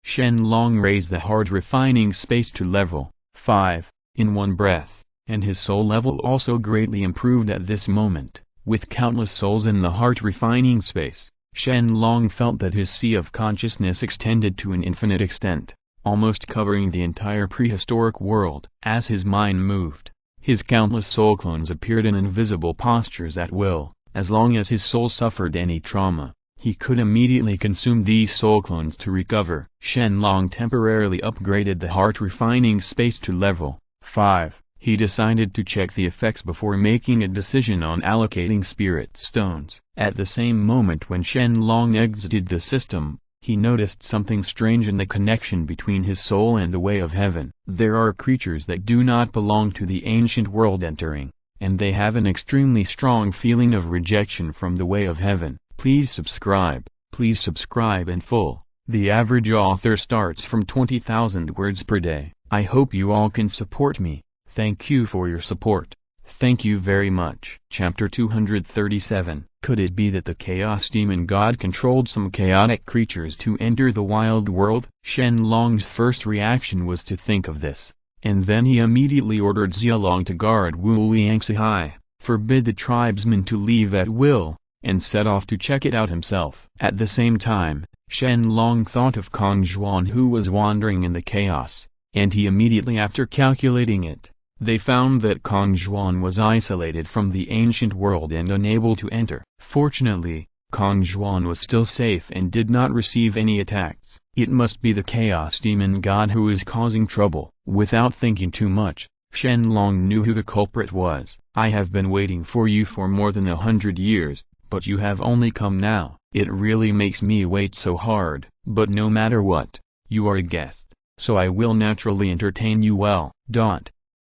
Shen Long raised the heart refining space to level 5 in one breath, and his soul level also greatly improved at this moment. With countless souls in the heart refining space, Shen Long felt that his sea of consciousness extended to an infinite extent, almost covering the entire prehistoric world. As his mind moved, his countless soul clones appeared in invisible postures at will. As long as his soul suffered any trauma, he could immediately consume these soul clones to recover. Shen Long temporarily upgraded the heart refining space to level 5. He decided to check the effects before making a decision on allocating spirit stones. At the same moment when Shen Long exited the system, he noticed something strange in the connection between his soul and the way of heaven. There are creatures that do not belong to the ancient world entering, and they have an extremely strong feeling of rejection from the way of heaven. Please subscribe in full. The average author starts from 20,000 words per day. I hope you all can support me. Thank you for your support. Thank you very much. Chapter 237. Could it be that the Chaos Demon God controlled some chaotic creatures to enter the wild world? Shen Long's first reaction was to think of this, and then he immediately ordered Xia Long to guard Wu Liangxi, forbid the tribesmen to leave at will, and set off to check it out himself. At the same time, Shen Long thought of Kong Zhuan, who was wandering in the chaos, and he immediately after calculating it, they found that Kong Zhuan was isolated from the ancient world and unable to enter. Fortunately, Kong Zhuan was still safe and did not receive any attacks. It must be the Chaos Demon God who is causing trouble. Without thinking too much, Shen Long knew who the culprit was. I have been waiting for you for more than 100 years, but you have only come now. It really makes me wait so hard, but no matter what, you are a guest, so I will naturally entertain you well.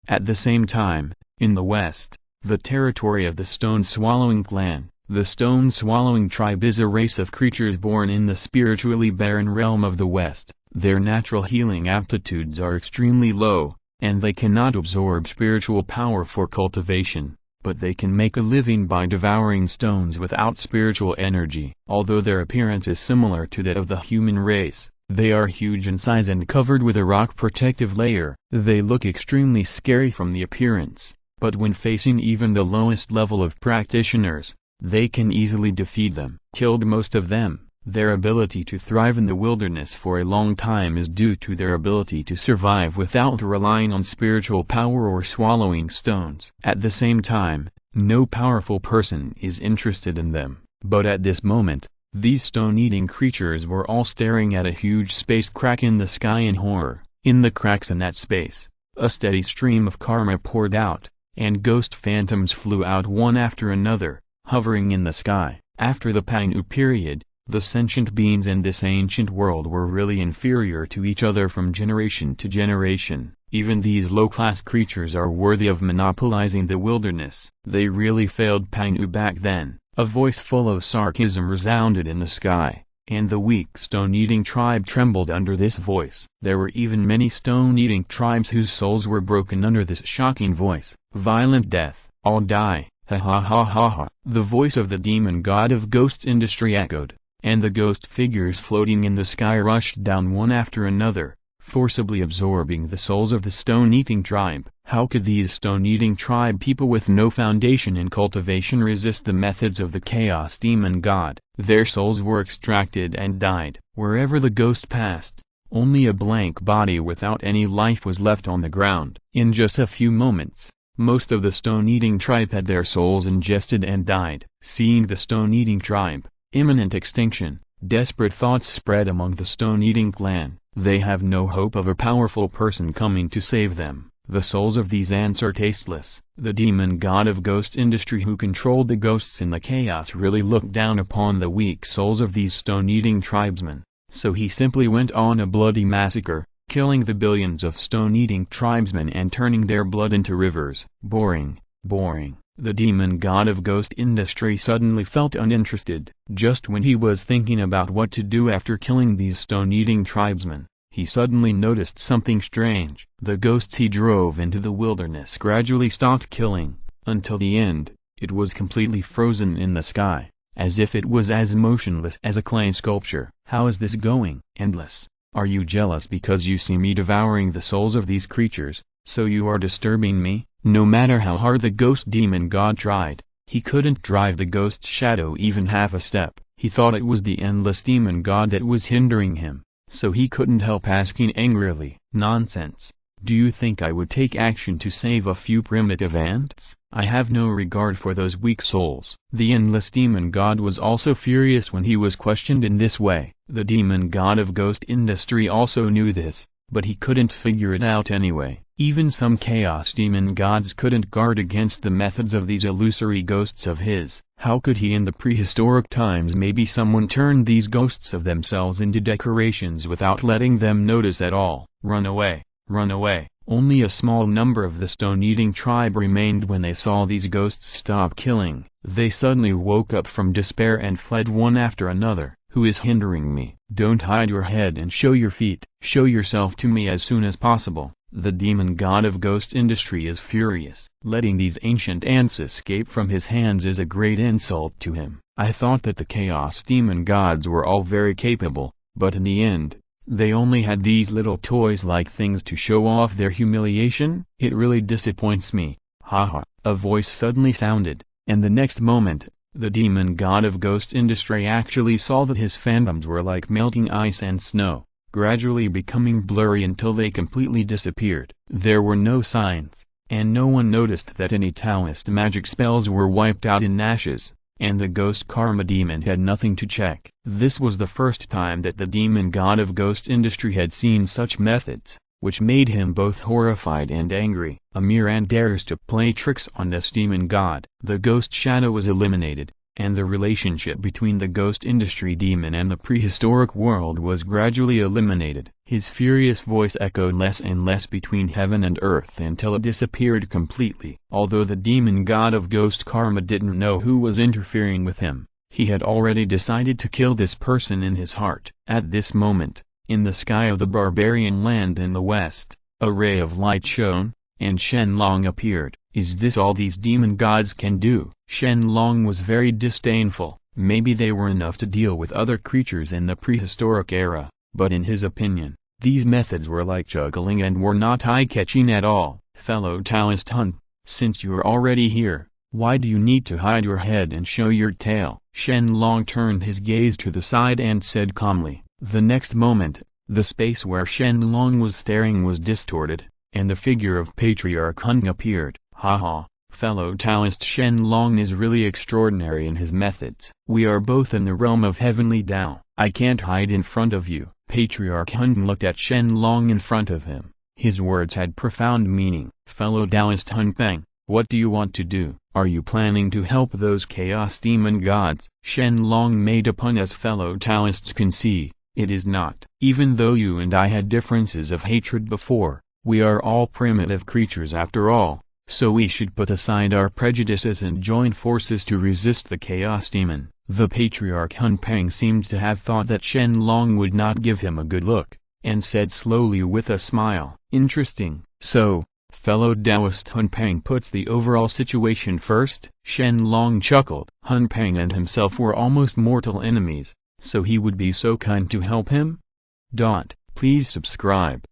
At the same time, in the west, the territory of the Stone-Swallowing clan, the Stone-Swallowing tribe is a race of creatures born in the spiritually barren realm of the west. Their natural healing aptitudes are extremely low, and they cannot absorb spiritual power for cultivation, but they can make a living by devouring stones without spiritual energy. Although their appearance is similar to that of the human race, they are huge in size and covered with a rock protective layer. They look extremely scary from the appearance, but when facing even the lowest level of practitioners, they can easily defeat them. Killed most of them, their ability to thrive in the wilderness for a long time is due to their ability to survive without relying on spiritual power or swallowing stones. At the same time, no powerful person is interested in them, but at this moment, these stone-eating creatures were all staring at a huge space crack in the sky in horror. In the cracks in that space, a steady stream of karma poured out, and ghost phantoms flew out one after another, hovering in the sky. After the Painu period, the sentient beings in this ancient world were really inferior to each other from generation to generation. Even these low-class creatures are worthy of monopolizing the wilderness. They really failed Painu back then. A voice full of sarcasm resounded in the sky, and the weak stone-eating tribe trembled under this voice. There were even many stone-eating tribes whose souls were broken under this shocking voice. Violent death, all die, ha ha ha ha ha. The voice of the demon god of ghost industry echoed, and the ghost figures floating in the sky rushed down one after another, forcibly absorbing the souls of the stone-eating tribe. How could these stone-eating tribe people with no foundation in cultivation resist the methods of the Chaos Demon God? Their souls were extracted and died. Wherever the ghost passed, only a blank body without any life was left on the ground. In just a few moments, most of the stone-eating tribe had their souls ingested and died. Seeing the stone-eating tribe, imminent extinction, desperate thoughts spread among the stone-eating clan. They have no hope of a powerful person coming to save them. The souls of these ants are tasteless. The demon god of ghost industry who controlled the ghosts in the chaos really looked down upon the weak souls of these stone-eating tribesmen, so he simply went on a bloody massacre, killing the billions of stone-eating tribesmen and turning their blood into rivers. Boring, boring. The demon god of ghost industry suddenly felt uninterested. Just when he was thinking about what to do after killing these stone-eating tribesmen, he suddenly noticed something strange. The ghosts he drove into the wilderness gradually stopped killing, until the end, it was completely frozen in the sky, as if it was as motionless as a clay sculpture. How is this going? Endless. Are you jealous because you see me devouring the souls of these creatures, so you are disturbing me? No matter how hard the ghost demon god tried, he couldn't drive the ghost shadow even half a step. He thought it was the endless demon god that was hindering him, so he couldn't help asking angrily, "Nonsense. Do you think I would take action to save a few primitive ants? I have no regard for those weak souls." The endless demon god was also furious when he was questioned in this way. The demon god of ghost industry also knew this, but he couldn't figure it out anyway. Even some chaos demon gods couldn't guard against the methods of these illusory ghosts of his. How could he in the prehistoric times? Maybe someone turned these ghosts of themselves into decorations without letting them notice at all. Run away, run away. Only a small number of the stone-eating tribe remained when they saw these ghosts stop killing. They suddenly woke up from despair and fled one after another. Who is hindering me? Don't hide your head and show your feet. Show yourself to me as soon as possible. The demon god of ghost industry is furious. Letting these ancient ants escape from his hands is a great insult to him. I thought that the chaos demon gods were all very capable, but in the end, they only had these little toys-like things to show off their humiliation. It really disappoints me. Haha. A voice suddenly sounded, and the next moment, the demon god of ghost industry actually saw that his phantoms were like melting ice and snow, gradually becoming blurry until they completely disappeared. There were no signs, and no one noticed that any Taoist magic spells were wiped out in ashes, and the ghost karma demon had nothing to check. This was the first time that the demon god of ghost industry had seen such methods, which made him both horrified and angry. A mere ant dares to play tricks on this demon god. The ghost shadow was eliminated, and the relationship between the ghost industry demon and the prehistoric world was gradually eliminated. His furious voice echoed less and less between heaven and earth until it disappeared completely. Although the demon god of ghost karma didn't know who was interfering with him, he had already decided to kill this person in his heart. At this moment, in the sky of the barbarian land in the west, a ray of light shone, and Shen Long appeared. Is this all these demon gods can do? Shen Long was very disdainful. Maybe they were enough to deal with other creatures in the prehistoric era, but in his opinion, these methods were like juggling and were not eye-catching at all. Fellow Taoist Hun, since you're already here, why do you need to hide your head and show your tail? Shen Long turned his gaze to the side and said calmly. The next moment, the space where Shen Long was staring was distorted, and the figure of Patriarch Hun appeared. Haha, fellow Taoist Shen Long is really extraordinary in his methods. We are both in the realm of heavenly Tao. I can't hide in front of you. Patriarch Hun looked at Shen Long in front of him. His words had profound meaning. Fellow Taoist Hun Peng, what do you want to do? Are you planning to help those chaos demon gods? Shen Long made a pun as fellow Taoists can see. It is not. Even though you and I had differences of hatred before, we are all primitive creatures after all. So we should put aside our prejudices and join forces to resist the chaos demon. The Patriarch Hun Peng seemed to have thought that Shen Long would not give him a good look, and said slowly with a smile, "Interesting. So, fellow Taoist Hun Peng puts the overall situation first?" Shen Long chuckled. Hun Peng and himself were almost mortal enemies, so he would be so kind to help him? Please subscribe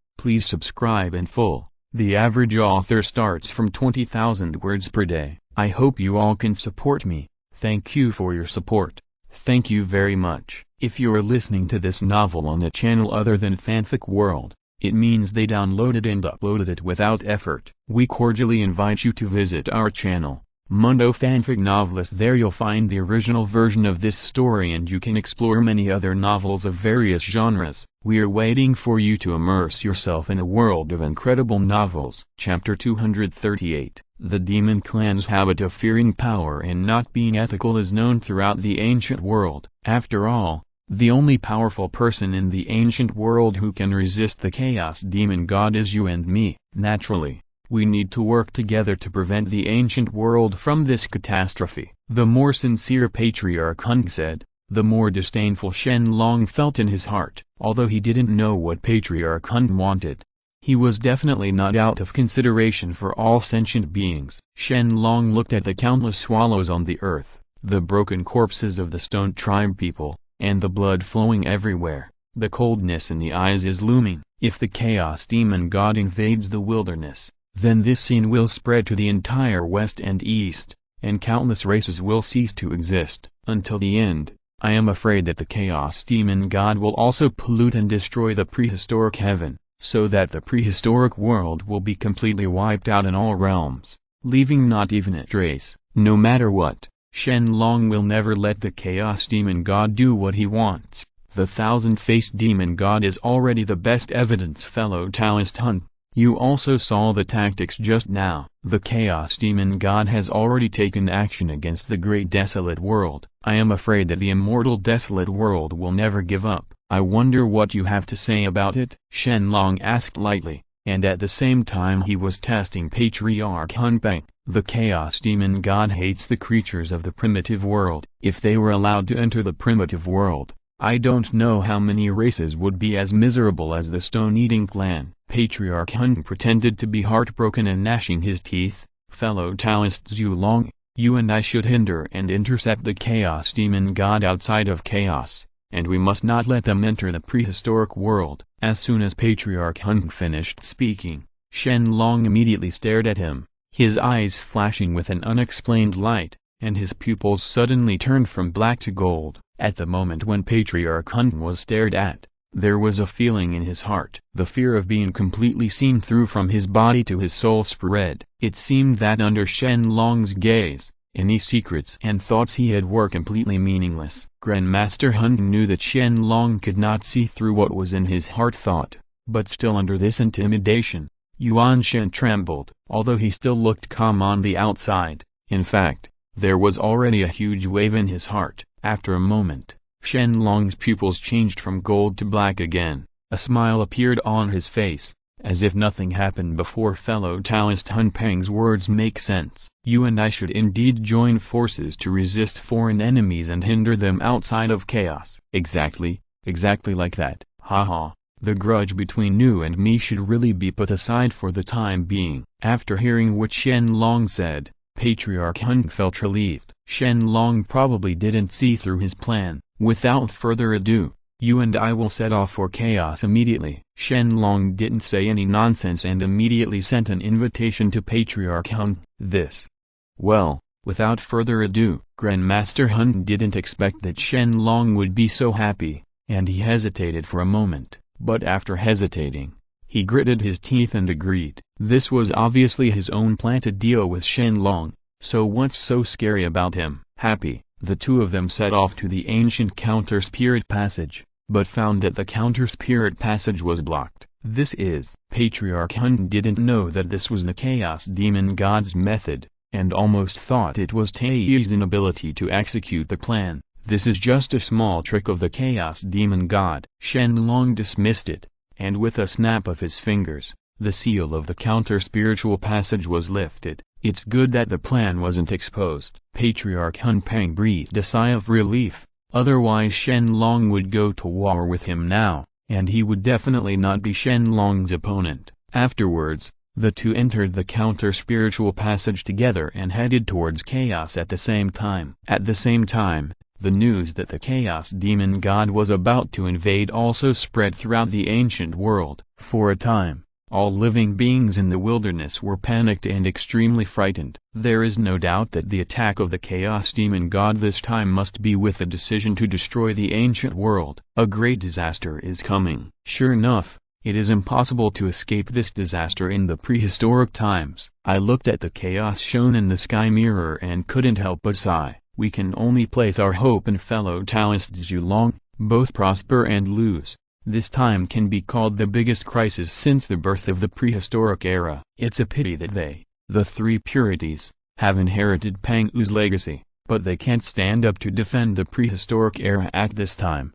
in full. The average author starts from 20,000 words per day. I hope you all can support me. Thank you for your support. Thank you very much. If you're listening to this novel on a channel other than Fanfic World, it means they downloaded and uploaded it without effort. We cordially invite you to visit our channel. Mundo Fanfic Novelist. There you'll find the original version of this story, and you can explore many other novels of various genres. We are waiting for you to immerse yourself in a world of incredible novels. Chapter 238. The demon clan's habit of fearing power and not being ethical is known throughout the ancient world. After all, the only powerful person in the ancient world who can resist the chaos demon god is you and me. Naturally, we need to work together to prevent the ancient world from this catastrophe. The more sincere Patriarch Hun said, the more disdainful Shen Long felt in his heart. Although he didn't know what Patriarch Hun wanted, he was definitely not out of consideration for all sentient beings. Shen Long looked at the countless swallows on the earth, the broken corpses of the stone tribe people, and the blood flowing everywhere. The coldness in the eyes is looming. If the chaos demon god invades the wilderness, then this scene will spread to the entire west and east, and countless races will cease to exist. Until the end, I am afraid that the chaos demon god will also pollute and destroy the prehistoric heaven, so that the prehistoric world will be completely wiped out in all realms, leaving not even a trace. No matter what, Shen Long will never let the chaos demon god do what he wants. The thousand-faced demon god is already the best evidence, fellow Taoist Hun. You also saw the tactics just now. The chaos demon god has already taken action against the great desolate world. I am afraid that the immortal desolate world will never give up. I wonder what you have to say about it? Shen Long asked lightly, and at the same time he was testing Patriarch Hun Peng. The chaos demon god hates the creatures of the primitive world. If they were allowed to enter the primitive world, I don't know how many races would be as miserable as the stone-eating clan. Patriarch Hun pretended to be heartbroken and gnashing his teeth. Fellow Taoist Zhu Long, you and I should hinder and intercept the chaos demon god outside of chaos, and we must not let them enter the prehistoric world. As soon as Patriarch Hun finished speaking, Shen Long immediately stared at him, his eyes flashing with an unexplained light, and his pupils suddenly turned from black to gold. At the moment when Patriarch Hun was stared at, there was a feeling in his heart. The fear of being completely seen through from his body to his soul spread. It seemed that under Shen Long's gaze, any secrets and thoughts he had were completely meaningless. Grandmaster Hun knew that Shen Long could not see through what was in his heart thought, but still under this intimidation, Yuan Shen trembled. Although he still looked calm on the outside, in fact, there was already a huge wave in his heart. After a moment, Shen Long's pupils changed from gold to black again. A smile appeared on his face, as if nothing happened before. Fellow Taoist Hun Peng's words make sense. You and I should indeed join forces to resist foreign enemies and hinder them outside of chaos. Exactly like that. Haha. The grudge between you and me should really be put aside for the time being. After hearing what Shen Long said, Patriarch Hun felt relieved. Shen Long probably didn't see through his plan. Without further ado, you and I will set off for chaos immediately. Shen Long didn't say any nonsense and immediately sent an invitation to Patriarch Hun. Well, without further ado, Grandmaster Hun didn't expect that Shen Long would be so happy, and he hesitated for a moment, but after hesitating, he gritted his teeth and agreed. This was obviously his own plan to deal with Shen Long, so what's so scary about him? Happy, the two of them set off to the ancient counter-spirit passage, but found that the counter-spirit passage was blocked. Patriarch Hun didn't know that this was the chaos demon god's method, and almost thought it was Taiyi's inability to execute the plan. This is just a small trick of the chaos demon god. Shen Long dismissed it, and with a snap of his fingers, the seal of the counter-spiritual passage was lifted. It's good that the plan wasn't exposed. Patriarch Hun Peng breathed a sigh of relief, otherwise Shen Long would go to war with him now, and he would definitely not be Shen Long's opponent. Afterwards, the two entered the counter-spiritual passage together and headed towards chaos at the same time. At the same time, the news that the chaos demon god was about to invade also spread throughout the ancient world. For a time, all living beings in the wilderness were panicked and extremely frightened. There is no doubt that the attack of the chaos demon god this time must be with the decision to destroy the ancient world. A great disaster is coming. Sure enough, It is impossible to escape this disaster in the prehistoric times. I looked at the chaos shown in the sky mirror and couldn't help but sigh. We can only place our hope in fellow Taoists Zhu Long, both prosper and lose. This time can be called the biggest crisis since the birth of the prehistoric era. It's a pity that they, the three purities, have inherited Pang Wu's legacy, but they can't stand up to defend the prehistoric era at this time.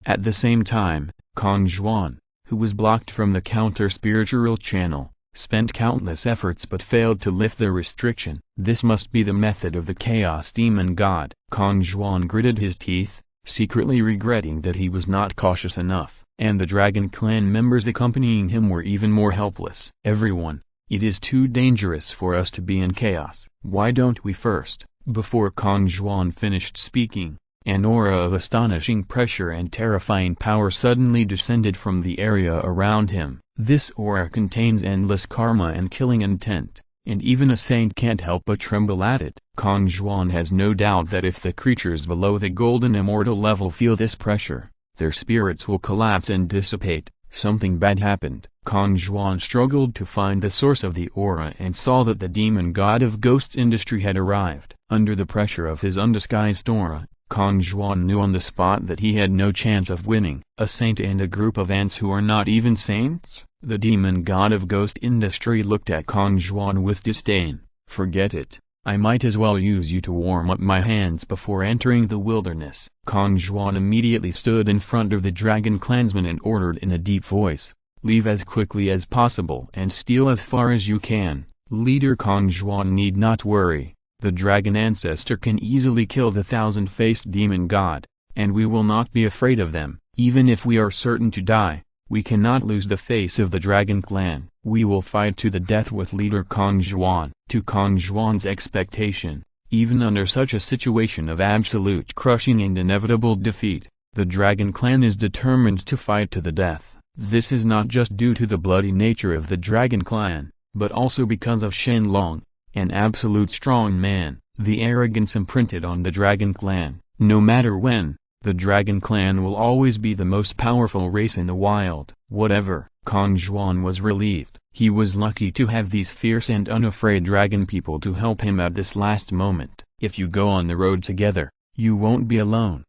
At the same time, Kong Zhuan, who was blocked from the counter-spiritual channel, spent countless efforts but failed to lift the restriction. This must be the method of the Chaos Demon God. Kong Zhuan gritted his teeth, secretly regretting that he was not cautious enough, and the Dragon Clan members accompanying him were even more helpless. Everyone, it is too dangerous for us to be in chaos. Why don't we first? Before Kong Zhuan finished speaking, an aura of astonishing pressure and terrifying power suddenly descended from the area around him. This aura contains endless karma and killing intent, and even a saint can't help but tremble at it. Kong Zhuan has no doubt that if the creatures below the golden immortal level feel this pressure, their spirits will collapse and dissipate. Something bad happened. Kong Zhuan struggled to find the source of the aura and saw that the demon god of ghost industry had arrived. Under the pressure of his undisguised aura, Kong Zhuan knew on the spot that he had no chance of winning. A saint and a group of ants who are not even saints? The demon god of ghost industry looked at Kong Zhuan with disdain. Forget it. I might as well use you to warm up my hands before entering the wilderness. Kong Zhuan immediately stood in front of the dragon clansmen and ordered in a deep voice, "Leave as quickly as possible and steal as far as you can." Leader Kong Zhuan need not worry. The Dragon Ancestor can easily kill the thousand-faced demon god, and we will not be afraid of them. Even if we are certain to die, we cannot lose the face of the Dragon Clan. We will fight to the death with leader Kong Zhuan. To Kong Zhuan's expectation, even under such a situation of absolute crushing and inevitable defeat, the Dragon Clan is determined to fight to the death. This is not just due to the bloody nature of the Dragon Clan, but also because of Shen Long, an absolute strong man. The arrogance imprinted on the Dragon Clan. No matter when, the Dragon Clan will always be the most powerful race in the wild. Whatever, Kong Zhuan was relieved. He was lucky to have these fierce and unafraid dragon people to help him at this last moment. If you go on the road together, you won't be alone.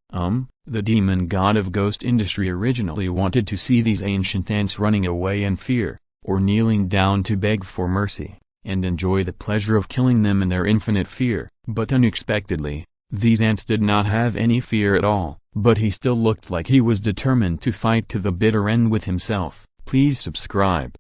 The demon god of ghost industry originally wanted to see these ancient ants running away in fear, or kneeling down to beg for mercy, and enjoy the pleasure of killing them in their infinite fear. But unexpectedly, these ants did not have any fear at all. But he still looked like he was determined to fight to the bitter end with himself. Please subscribe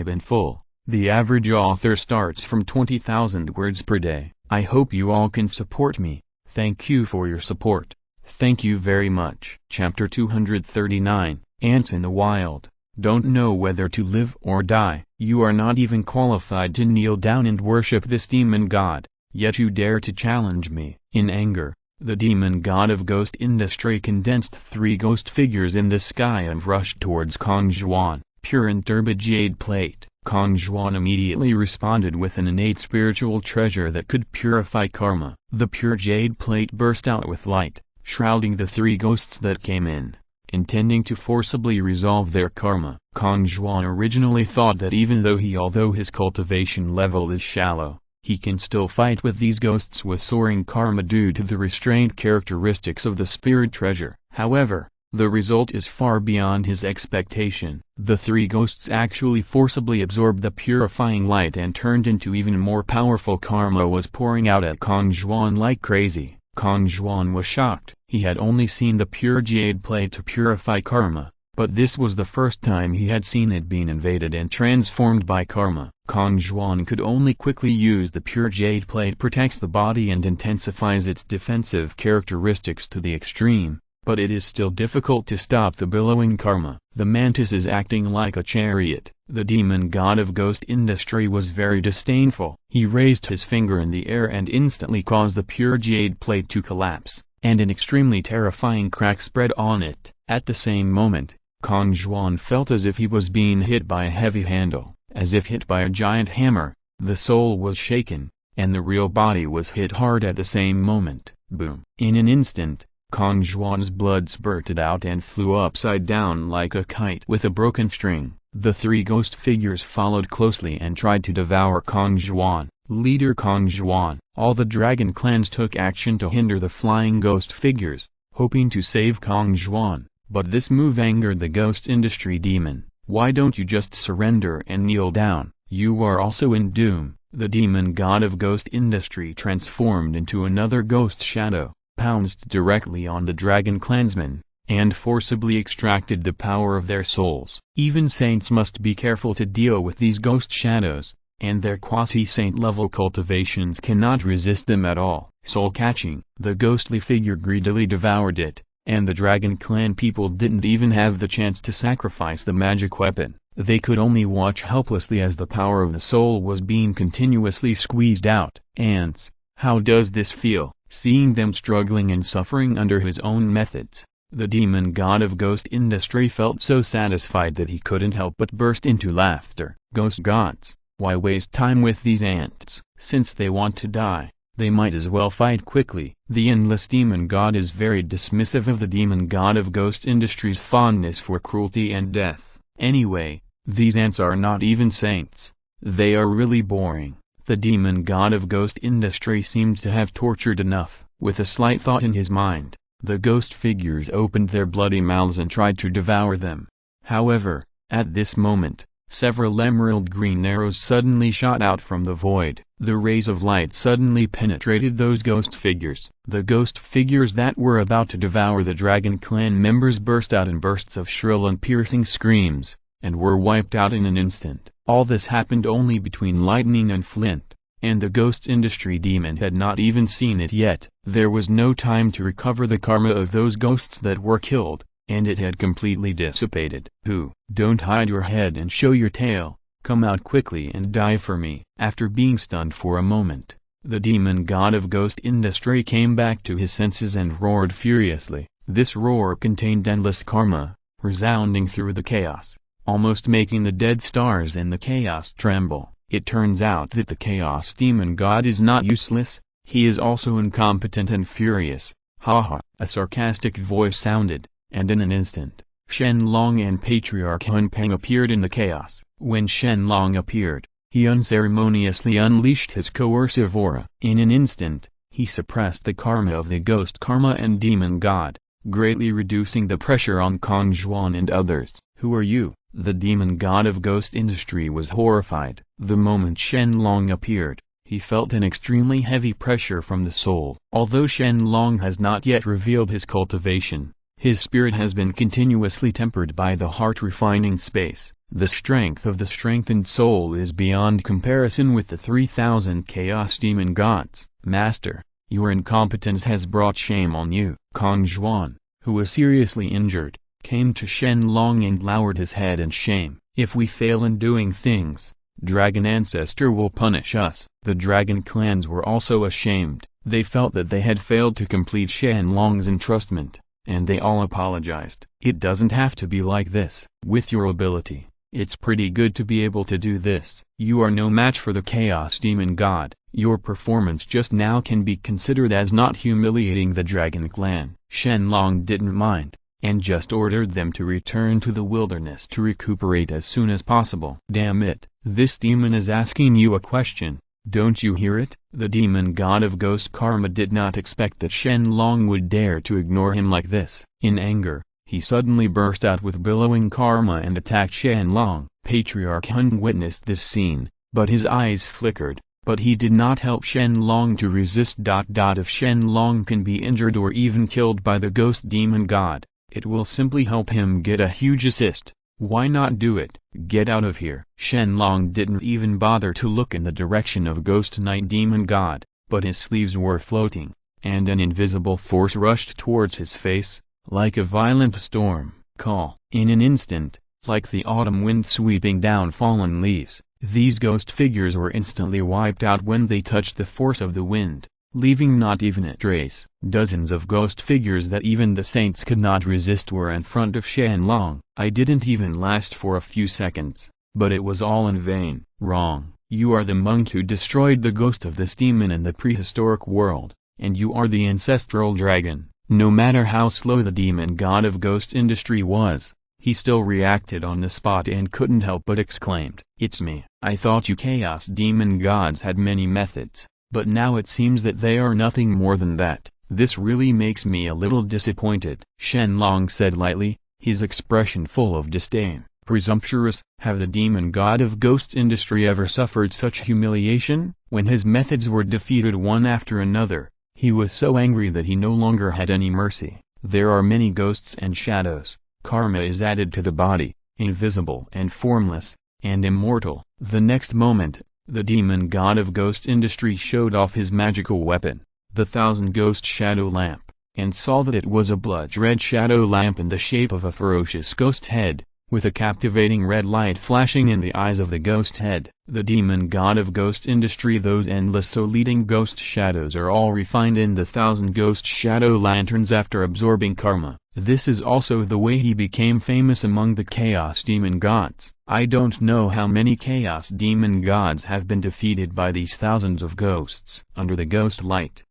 in full. The average author starts from 20,000 words per day. I hope you all can support me. Thank you for your support. Thank you very much. Chapter 239, Ants in the Wild. Don't know whether to live or die. You are not even qualified to kneel down and worship this demon god, yet you dare to challenge me. In anger, the demon god of ghost industry condensed three ghost figures in the sky and rushed towards Kong Zhuan. Pure and turbid jade plate. Kong Zhuan immediately responded with an innate spiritual treasure that could purify karma. The pure jade plate burst out with light, shrouding the three ghosts that came in, intending to forcibly resolve their karma. Kong Zhuan originally thought that even though his cultivation level is shallow, he can still fight with these ghosts with soaring karma due to the restrained characteristics of the spirit treasure. However, the result is far beyond his expectation. The three ghosts actually forcibly absorbed the purifying light and turned into even more powerful karma was pouring out at Kong Zhuan like crazy. Kong Zhuan was shocked. He had only seen the pure jade plate to purify karma, but this was the first time he had seen it being invaded and transformed by karma. Kong Zhuan could only quickly use the pure jade plate protects the body and intensifies its defensive characteristics to the extreme, but it is still difficult to stop the billowing karma. The mantis is acting like a chariot. The demon god of ghost industry was very disdainful. He raised his finger in the air and instantly caused the pure jade plate to collapse, and an extremely terrifying crack spread on it. At the same moment, Kong Zhuan felt as if he was being hit by a heavy handle, as if hit by a giant hammer. The soul was shaken, and the real body was hit hard at the same moment. Boom! In an instant, Kong Zhuan's blood spurted out and flew upside down like a kite with a broken string. The three ghost figures followed closely and tried to devour Kong Zhuan. Leader Kong Zhuan. All the dragon clans took action to hinder the flying ghost figures, hoping to save Kong Zhuan, but this move angered the ghost industry demon. Why don't you just surrender and kneel down? You are also in doom. The demon god of ghost industry transformed into another ghost shadow, pounced directly on the dragon clansmen, and forcibly extracted the power of their souls. Even saints must be careful to deal with these ghost shadows, and their quasi-saint level cultivations cannot resist them at all. Soul-catching. The ghostly figure greedily devoured it, and the dragon clan people didn't even have the chance to sacrifice the magic weapon. They could only watch helplessly as the power of the soul was being continuously squeezed out. Ants. How does this feel, seeing them struggling and suffering under his own methods? The demon god of ghost industry felt so satisfied that he couldn't help but burst into laughter. Ghost gods, why waste time with these ants? Since they want to die, they might as well fight quickly. The endless demon god is very dismissive of the demon god of ghost industry's fondness for cruelty and death. Anyway, these ants are not even saints. They are really boring. The demon god of ghost industry seemed to have tortured enough. With a slight thought in his mind, the ghost figures opened their bloody mouths and tried to devour them. However, at this moment, several emerald green arrows suddenly shot out from the void. The rays of light suddenly penetrated those ghost figures. The ghost figures that were about to devour the dragon clan members burst out in bursts of shrill and piercing screams, and were wiped out in an instant. All this happened only between lightning and flint, and the ghost industry demon had not even seen it yet. There was no time to recover the karma of those ghosts that were killed, and it had completely dissipated. Who? Don't hide your head and show your tail. Come out quickly and die for me. After being stunned for a moment, the demon god of ghost industry came back to his senses and roared furiously. This roar contained endless karma, resounding through the chaos, almost making the dead stars in the chaos tremble. It turns out that the chaos demon god is not useless, he is also incompetent and furious. Haha. A sarcastic voice sounded, and in an instant, Shen Long and Patriarch Hunpeng appeared in the chaos. When Shen Long appeared, he unceremoniously unleashed his coercive aura. In an instant, he suppressed the karma of the ghost karma and demon god, greatly reducing the pressure on Kong Zhuan and others. Who are you? The demon god of ghost industry was horrified. The moment Shen Long appeared, he felt an extremely heavy pressure from the soul. Although Shen Long has not yet revealed his cultivation, his spirit has been continuously tempered by the heart-refining space. The strength of the strengthened soul is beyond comparison with the 3,000 chaos demon gods. Master, your incompetence has brought shame on you. Kong Zhuan, who was seriously injured, came to Shen Long and lowered his head in shame. If we fail in doing things, Dragon Ancestor will punish us. The dragon clans were also ashamed. They felt that they had failed to complete Shen Long's entrustment, and they all apologized. It doesn't have to be like this. With your ability, it's pretty good to be able to do this. You are no match for the Chaos Demon God. Your performance just now can be considered as not humiliating the Dragon Clan. Shen Long didn't mind, and just ordered them to return to the wilderness to recuperate as soon as possible. Damn it, this demon is asking you a question. Don't you hear it? The demon god of ghost karma did not expect that Shen Long would dare to ignore him like this. In anger, he suddenly burst out with billowing karma and attacked Shen Long. Patriarch Hun witnessed this scene, but his eyes flickered, but he did not help Shen Long to resist. If Shen Long can be injured or even killed by the ghost demon god, it will simply help him get a huge assist. Why not do it? Get out of here. Shen Long didn't even bother to look in the direction of Ghost Knight Demon God, but his sleeves were floating, and an invisible force rushed towards his face, like a violent storm. Call. In an instant, like the autumn wind sweeping down fallen leaves, these ghost figures were instantly wiped out when they touched the force of the wind, leaving not even a trace. Dozens of ghost figures that even the saints could not resist were in front of Shen Long. I didn't even last for a few seconds, but it was all in vain. Wrong. You are the monk who destroyed the ghost of this demon in the prehistoric world, and you are the ancestral dragon. No matter how slow the demon god of ghost industry was, he still reacted on the spot and couldn't help but exclaimed, "It's me. I thought you chaos demon gods had many methods, but now it seems that they are nothing more than that. This really makes me a little disappointed," Shen Long said lightly, his expression full of disdain. "Presumptuous, have the demon god of ghost industry ever suffered such humiliation?" When his methods were defeated one after another, he was so angry that he no longer had any mercy. There are many ghosts and shadows. Karma is added to the body, invisible and formless, and immortal. The next moment, the demon god of ghost industry showed off his magical weapon, the Thousand Ghost Shadow Lamp, and saw that it was a blood-red shadow lamp in the shape of a ferocious ghost head, with a captivating red light flashing in the eyes of the ghost head. The demon god of ghost industry, those endless so leading ghost shadows are all refined in the Thousand Ghost Shadow Lanterns after absorbing karma. This is also the way he became famous among the chaos demon gods. I don't know how many chaos demon gods have been defeated by these thousands of ghosts. Under the ghost light,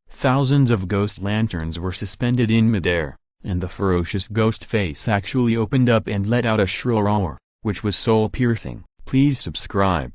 thousands of ghost lanterns were suspended in midair, and the ferocious ghost face actually opened up and let out a shrill roar, which was soul-piercing. Please subscribe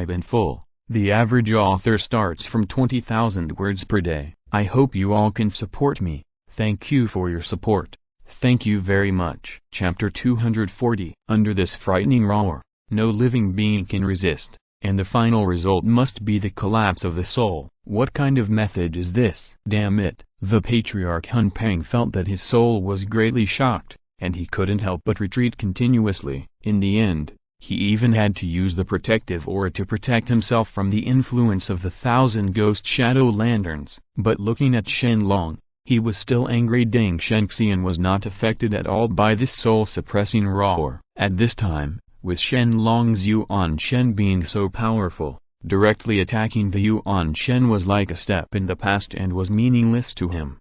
in full. The average author starts from 20,000 words per day. I hope you all can support me. Thank you for your support. Thank you very much. Chapter 240. Under this frightening roar, no living being can resist, and the final result must be the collapse of the soul. What kind of method is this? Damn it! The Patriarch Hun Peng felt that his soul was greatly shocked, and he couldn't help but retreat continuously. In the end, he even had to use the protective aura to protect himself from the influence of the Thousand Ghost Shadow Lanterns. But looking at Shen Long, he was still angry. Deng Shenxian was not affected at all by this soul-suppressing roar. At this time, with Shen Long's Yuan Shen being so powerful, directly attacking the Yuan Shen was like a step in the past and was meaningless to him.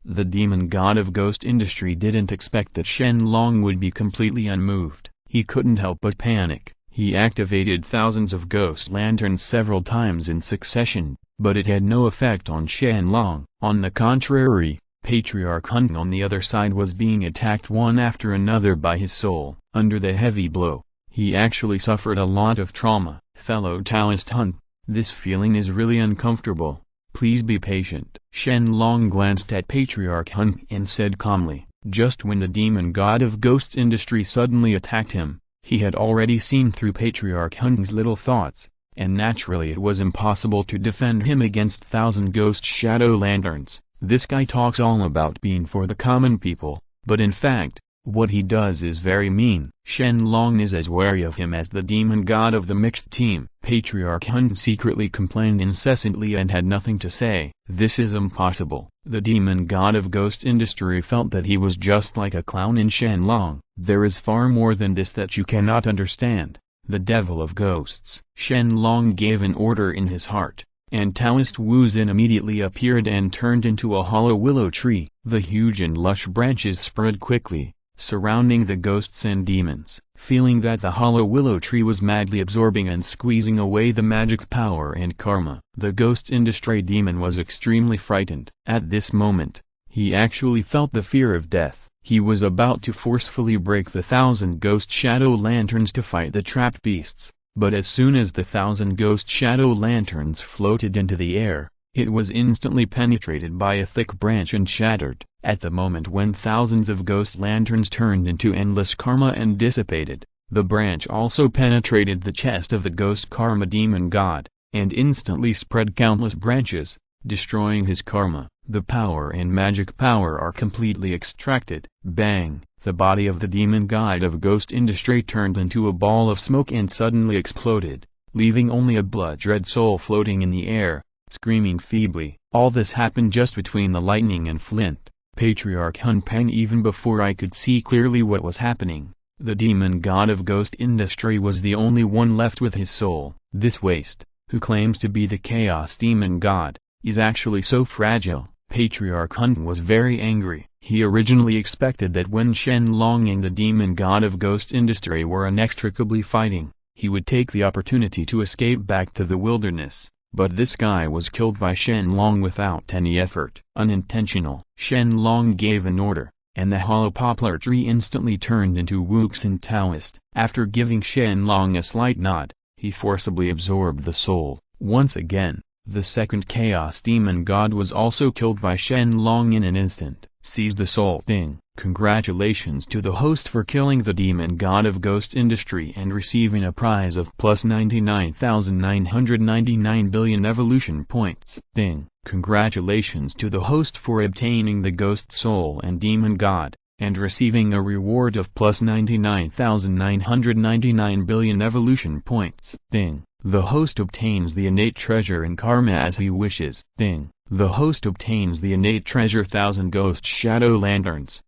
The demon god of ghost industry didn't expect that Shen Long would be completely unmoved. He couldn't help but panic. He activated thousands of ghost lanterns several times in succession, but it had no effect on Shen Long. On the contrary, Patriarch Hun on the other side was being attacked one after another by his soul. Under the heavy blow, he actually suffered a lot of trauma. Fellow Taoist Hun, this feeling is really uncomfortable. Please be patient. Shen Long glanced at Patriarch Hun and said calmly. Just when the demon god of ghost industry suddenly attacked him, he had already seen through Patriarch Hun's little thoughts, and naturally it was impossible to defend him against Thousand Ghost Shadow Lanterns. This guy talks all about being for the common people, but in fact, what he does is very mean. Shen Long is as wary of him as the demon god of the mixed team. Patriarch Hun secretly complained incessantly and had nothing to say. This is impossible. The demon god of ghost industry felt that he was just like a clown in Shen Long. There is far more than this that you cannot understand. The devil of ghosts. Shen Long gave an order in his heart, and Taoist Wu Zin immediately appeared and turned into a hollow willow tree. The huge and lush branches spread quickly, surrounding the ghosts and demons. Feeling that the hollow willow tree was madly absorbing and squeezing away the magic power and karma, the ghost industry demon was extremely frightened. At this moment, he actually felt the fear of death. He was about to forcefully break the Thousand Ghost Shadow Lanterns to fight the trapped beasts, but as soon as the Thousand Ghost Shadow Lanterns floated into the air, it was instantly penetrated by a thick branch and shattered. At the moment when thousands of ghost lanterns turned into endless karma and dissipated, the branch also penetrated the chest of the ghost karma demon god, and instantly spread countless branches, destroying his karma. The power and magic power are completely extracted. Bang! The body of the demon god of ghost industry turned into a ball of smoke and suddenly exploded, leaving only a blood-red soul floating in the air, screaming feebly. All this happened just between the lightning and flint. Patriarch Hun Peng, even before I could see clearly what was happening, the demon god of ghost industry was the only one left with his soul. This waste, who claims to be the chaos demon god, is actually so fragile. Patriarch Hun was very angry. He originally expected that when Shen Long and the demon god of ghost industry were inextricably fighting, he would take the opportunity to escape back to the wilderness. But this guy was killed by Shen Long without any effort. Unintentional. Shen Long gave an order, and the hollow poplar tree instantly turned into Wuxin Taoist. After giving Shen Long a slight nod, he forcibly absorbed the soul. Once again, the second Chaos Demon God was also killed by Shen Long in an instant. Seize the soul thing. Congratulations to the host for killing the demon god of ghost industry and receiving a prize of plus 99,999 billion evolution points. Thing. Congratulations to the host for obtaining the ghost soul and demon god, and receiving a reward of plus 99,999 billion evolution points. Thing. The host obtains the innate treasure in karma as he wishes. Thing. The host obtains the innate treasure 1000 ghost shadow lanterns.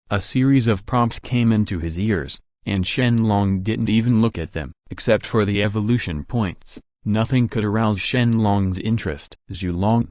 A series of prompts came into his ears, and Shen Long didn't even look at them. Except for the evolution points, nothing could arouse Shen Long's interest. Zhu Long?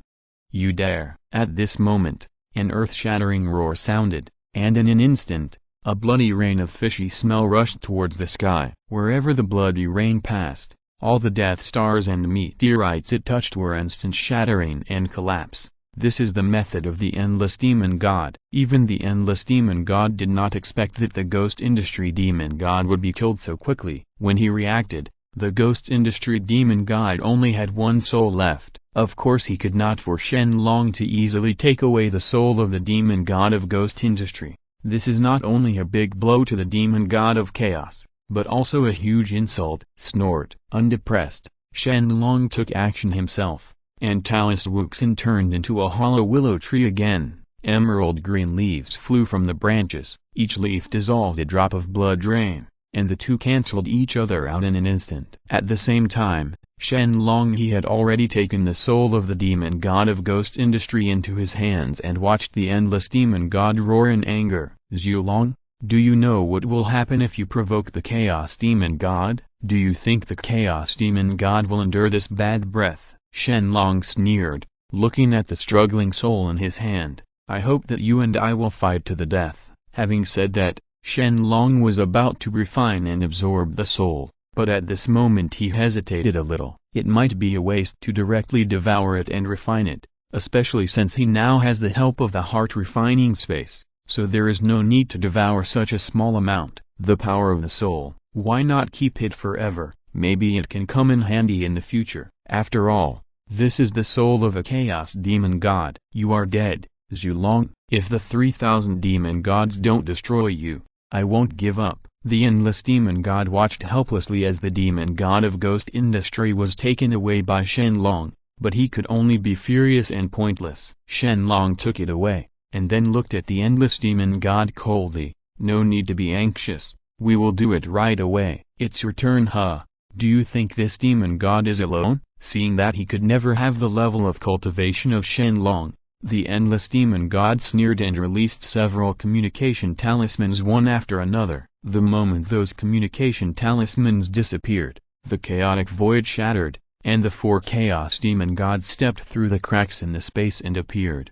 You dare! At this moment, an earth-shattering roar sounded, and in an instant, a bloody rain of fishy smell rushed towards the sky. Wherever the bloody rain passed, all the Death Stars and meteorites it touched were instant shattering and collapse. This is the method of the Endless Demon God. Even the Endless Demon God did not expect that the Ghost Industry Demon God would be killed so quickly. When he reacted, the Ghost Industry Demon God only had one soul left. Of course he could not force Shen Long to easily take away the soul of the Demon God of Ghost Industry. This is not only a big blow to the Demon God of Chaos, but also a huge insult. Snort. Undepressed, Shen Long took action himself, and Taoist Wuxin turned into a hollow willow tree again. Emerald green leaves flew from the branches, each leaf dissolved a drop of blood rain, and the two cancelled each other out in an instant. At the same time, Shen Long he had already taken the soul of the demon god of ghost industry into his hands and watched the endless demon god roar in anger. Zhu Long, do you know what will happen if you provoke the chaos demon god? Do you think the chaos demon god will endure this bad breath? Shen Long sneered, looking at the struggling soul in his hand. I hope that you and I will fight to the death. Having said that, Shen Long was about to refine and absorb the soul, but at this moment he hesitated a little. It might be a waste to directly devour it and refine it, especially since he now has the help of the heart refining space, so there is no need to devour such a small amount. The power of the soul, why not keep it forever? Maybe it can come in handy in the future. After all, this is the soul of a chaos demon god. You are dead, Zhu Long. If the 3000 demon gods don't destroy you, I won't give up. The endless demon god watched helplessly as the demon god of ghost industry was taken away by Shen Long, but he could only be furious and pointless. Shen Long took it away, and then looked at the endless demon god coldly. No need to be anxious, we will do it right away. It's your turn, huh? Do you think this demon god is alone? Seeing that he could never have the level of cultivation of Shen Long, the endless demon god sneered and released several communication talismans one after another. The moment those communication talismans disappeared, the chaotic void shattered, and the four chaos demon gods stepped through the cracks in the space and appeared.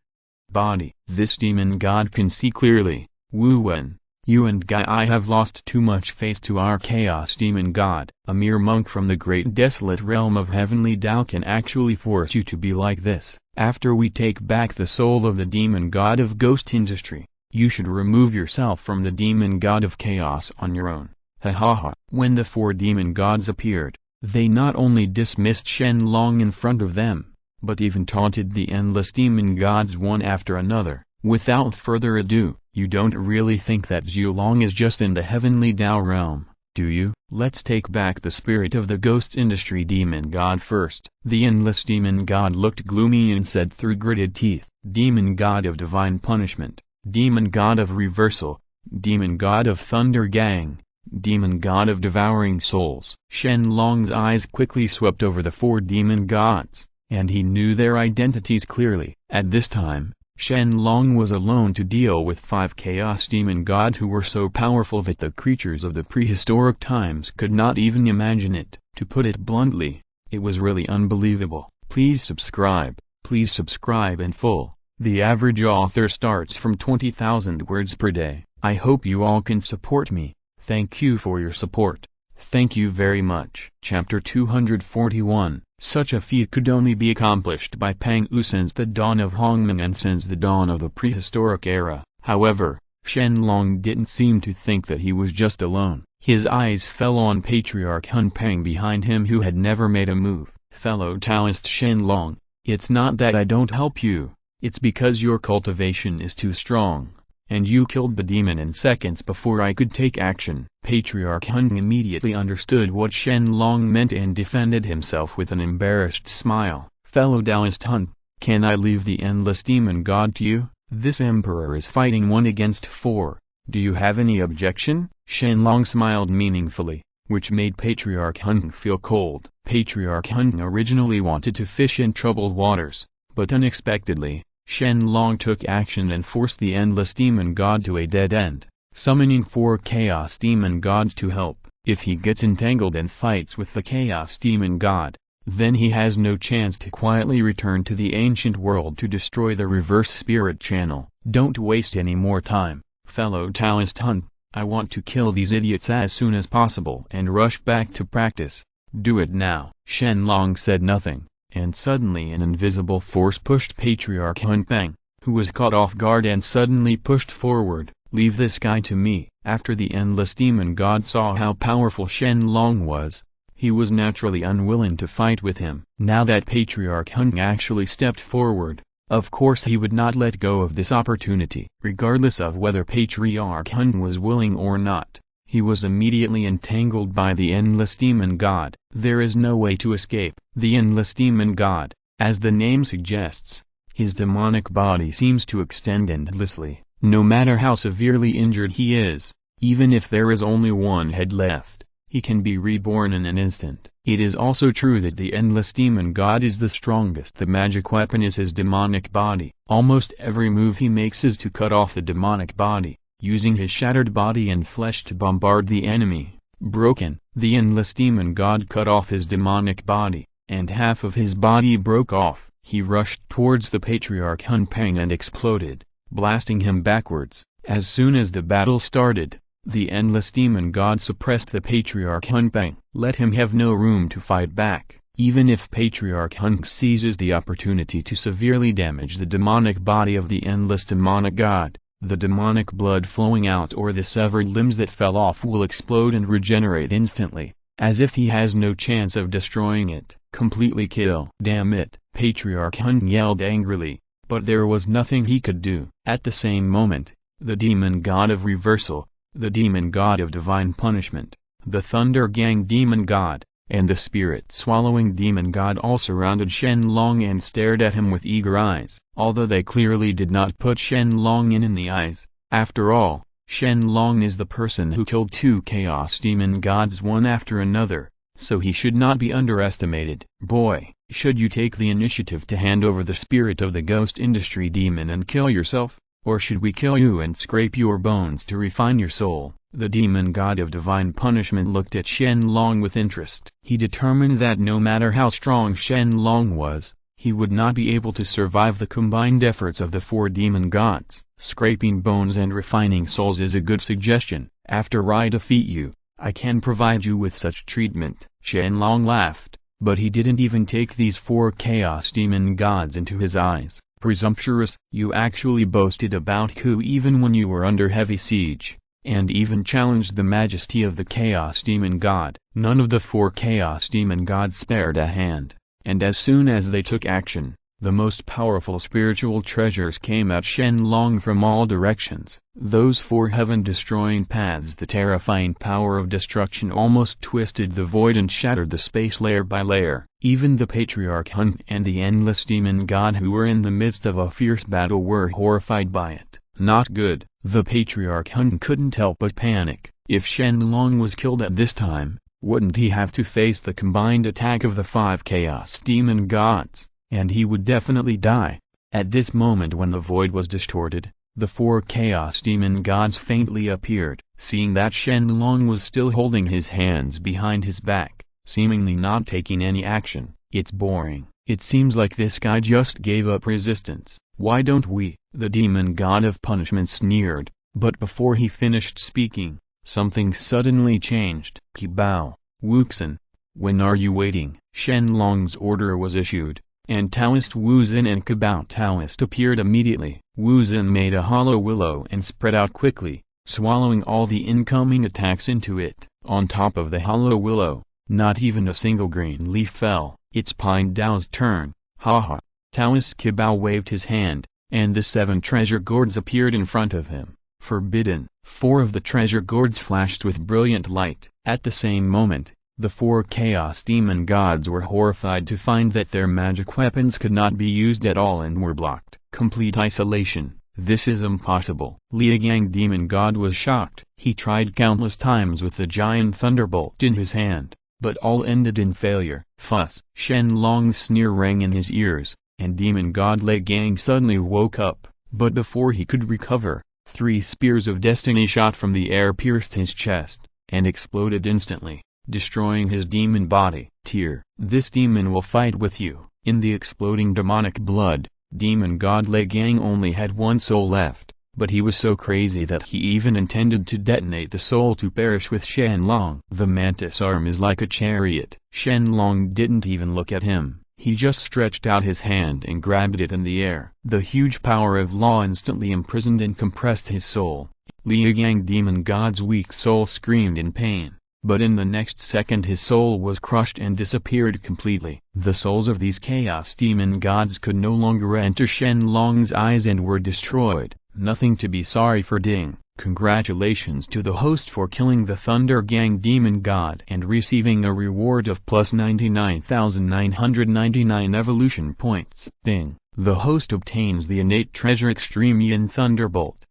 Body. This demon god can see clearly. Wu Wen, you and I have lost too much faith to our chaos demon god. A mere monk from the great desolate realm of heavenly Tao can actually force you to be like this. After we take back the soul of the demon god of ghost industry, you should remove yourself from the demon god of chaos on your own. Ha ha ha. When the four demon gods appeared, they not only dismissed Shen Long in front of them, but even taunted the endless demon gods one after another. Without further ado, you don't really think that Zhu Long is just in the heavenly Tao realm, do you? Let's take back the spirit of the ghost industry demon god first. The endless demon god looked gloomy and said through gritted teeth, demon god of divine punishment, demon god of reversal, demon god of thunder gang, demon god of devouring souls. Shen Long's eyes quickly swept over the four demon gods, and he knew their identities clearly. At this time, Shen Long was alone to deal with 5 chaos demon gods who were so powerful that the creatures of the prehistoric times could not even imagine it. To put it bluntly, it was really unbelievable. Please subscribe in full. The average author starts from 20,000 words per day. I hope you all can support me. Thank you for your support. Thank you very much. Chapter 241. Such a feat could only be accomplished by Pang Wu since the dawn of Hongming and since the dawn of the prehistoric era. However, Shen Long didn't seem to think that he was just alone. His eyes fell on Patriarch Hun Peng behind him, who had never made a move. Fellow Taoist Shen Long, it's not that I don't help you, it's because your cultivation is too strong, and you killed the demon in seconds before I could take action. Patriarch Hun immediately understood what Shen Long meant and defended himself with an embarrassed smile. Fellow Taoist Hun, can I leave the endless demon god to you? This emperor is fighting 1 against 4. Do you have any objection? Shen Long smiled meaningfully, which made Patriarch Hun feel cold. Patriarch Hun originally wanted to fish in troubled waters, but unexpectedly, Shen Long took action and forced the endless demon god to a dead end, summoning 4 chaos demon gods to help. If he gets entangled and fights with the chaos demon god, then he has no chance to quietly return to the ancient world to destroy the reverse spirit channel. Don't waste any more time, fellow Taoist Hun. I want to kill these idiots as soon as possible and rush back to practice. Do it now. Shen Long said nothing, and suddenly an invisible force pushed Patriarch Hun Peng, who was caught off guard and suddenly pushed forward. Leave this guy to me. After the endless demon god saw how powerful Shen Long was, he was naturally unwilling to fight with him. Now that Patriarch Hun actually stepped forward, of course he would not let go of this opportunity. Regardless of whether Patriarch Hun was willing or not, he was immediately entangled by the endless demon god. There is no way to escape. The endless demon god, as the name suggests, his demonic body seems to extend endlessly. No matter how severely injured he is, even if there is only one head left, he can be reborn in an instant. It is also true that the endless demon god is the strongest. The magic weapon is his demonic body. Almost every move he makes is to cut off the demonic body, using his shattered body and flesh to bombard the enemy. Broken, the endless demon god cut off his demonic body, and half of his body broke off. He rushed towards the Patriarch Hun Peng and exploded, blasting him backwards. As soon as the battle started, the endless demon god suppressed the Patriarch Hun Peng. Let him have no room to fight back. Even if Patriarch Hun seizes the opportunity to severely damage the demonic body of the endless demonic god, the demonic blood flowing out or the severed limbs that fell off will explode and regenerate instantly, as if he has no chance of destroying it. Completely kill. Damn it, Patriarch Hun yelled angrily, but there was nothing he could do. At the same moment, the demon god of reversal, the demon god of divine punishment, the Thunder Gang demon god, and the spirit-swallowing demon god all surrounded Shen Long and stared at him with eager eyes. Although they clearly did not put Shen Long in the eyes, after all, Shen Long is the person who killed 2 chaos demon gods one after another, so he should not be underestimated. Boy, should you take the initiative to hand over the spirit of the ghost industry demon and kill yourself? Or should we kill you and scrape your bones to refine your soul? The demon god of divine punishment looked at Shen Long with interest. He determined that no matter how strong Shen Long was, he would not be able to survive the combined efforts of the 4 demon gods. Scraping bones and refining souls is a good suggestion. After I defeat you, I can provide you with such treatment. Shen Long laughed, but he didn't even take these 4 chaos demon gods into his eyes. Presumptuous, you actually boasted about Ku even when you were under heavy siege, and even challenged the majesty of the Chaos Demon God. None of the 4 Chaos Demon gods spared a hand, and as soon as they took action, the most powerful spiritual treasures came at Shen Long from all directions. Those 4 heaven-destroying paths, the terrifying power of destruction almost twisted the void and shattered the space layer by layer. Even the Patriarch Hun and the endless demon god who were in the midst of a fierce battle were horrified by it. Not good. The Patriarch Hun couldn't help but panic. If Shen Long was killed at this time, wouldn't he have to face the combined attack of the 5 chaos demon gods? And he would definitely die. At this moment when the void was distorted, the 4 chaos demon gods faintly appeared. Seeing that Shen Long was still holding his hands behind his back, seemingly not taking any action, it's boring. It seems like this guy just gave up resistance. Why don't we? The demon god of punishment sneered, but before he finished speaking, something suddenly changed. Qibao, Wuxin, when are you waiting? Shen Long's order was issued, and Taoist Wu Xin and Qibao Taoist appeared immediately. Wu Xin made a hollow willow and spread out quickly, swallowing all the incoming attacks into it. On top of the hollow willow, not even a single green leaf fell. It's Pine Dao's turn. Haha. Taoist Qibao waved his hand, and the 7 treasure gourds appeared in front of him. Forbidden. 4 of the treasure gourds flashed with brilliant light. At the same moment, the 4 chaos demon gods were horrified to find that their magic weapons could not be used at all and were blocked. Complete isolation. This is impossible. Liagang demon god was shocked. He tried countless times with the giant thunderbolt in his hand, but all ended in failure. Fuss. Shen Long's sneer rang in his ears, and demon god Liagang suddenly woke up, but before he could recover, 3 spears of destiny shot from the air pierced his chest, and exploded instantly, destroying his demon body. Tear. This demon will fight with you. In the exploding demonic blood, demon god Liagang only had 1 soul left, but he was so crazy that he even intended to detonate the soul to perish with Shen Long. The mantis arm is like a chariot. Shen Long didn't even look at him. He just stretched out his hand and grabbed it in the air. The huge power of law instantly imprisoned and compressed his soul. Liagang demon god's weak soul screamed in pain, but in the next second his soul was crushed and disappeared completely. The souls of these chaos demon gods could no longer enter Shen Long's eyes and were destroyed. Nothing to be sorry for. Ding. Congratulations to the host for killing the Thunder Gang demon god and receiving a reward of plus 99,999 evolution points. Ding. The host obtains the innate treasure Extreme Yin Thunderbolt.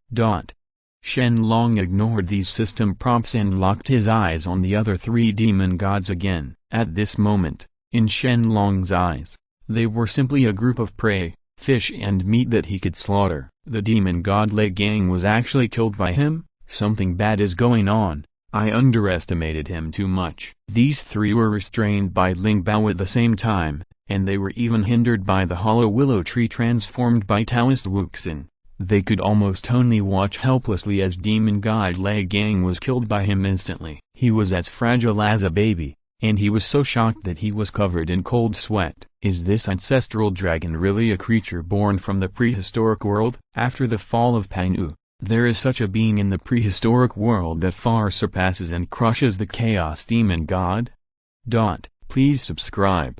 Shen Long ignored these system prompts and locked his eyes on the other 3 demon gods again. At this moment, in Shen Long's eyes, they were simply a group of prey, fish and meat that he could slaughter. The demon god Liagang was actually killed by him? Something bad is going on. I underestimated him too much. These 3 were restrained by Ling Bao at the same time, and they were even hindered by the hollow willow tree transformed by Taoist Wuxin. They could almost only watch helplessly as demon god Liagang was killed by him instantly. He was as fragile as a baby, and he was so shocked that he was covered in cold sweat. Is this ancestral dragon really a creature born from the prehistoric world? After the fall of Panu, there is such a being in the prehistoric world that far surpasses and crushes the chaos demon god? Please subscribe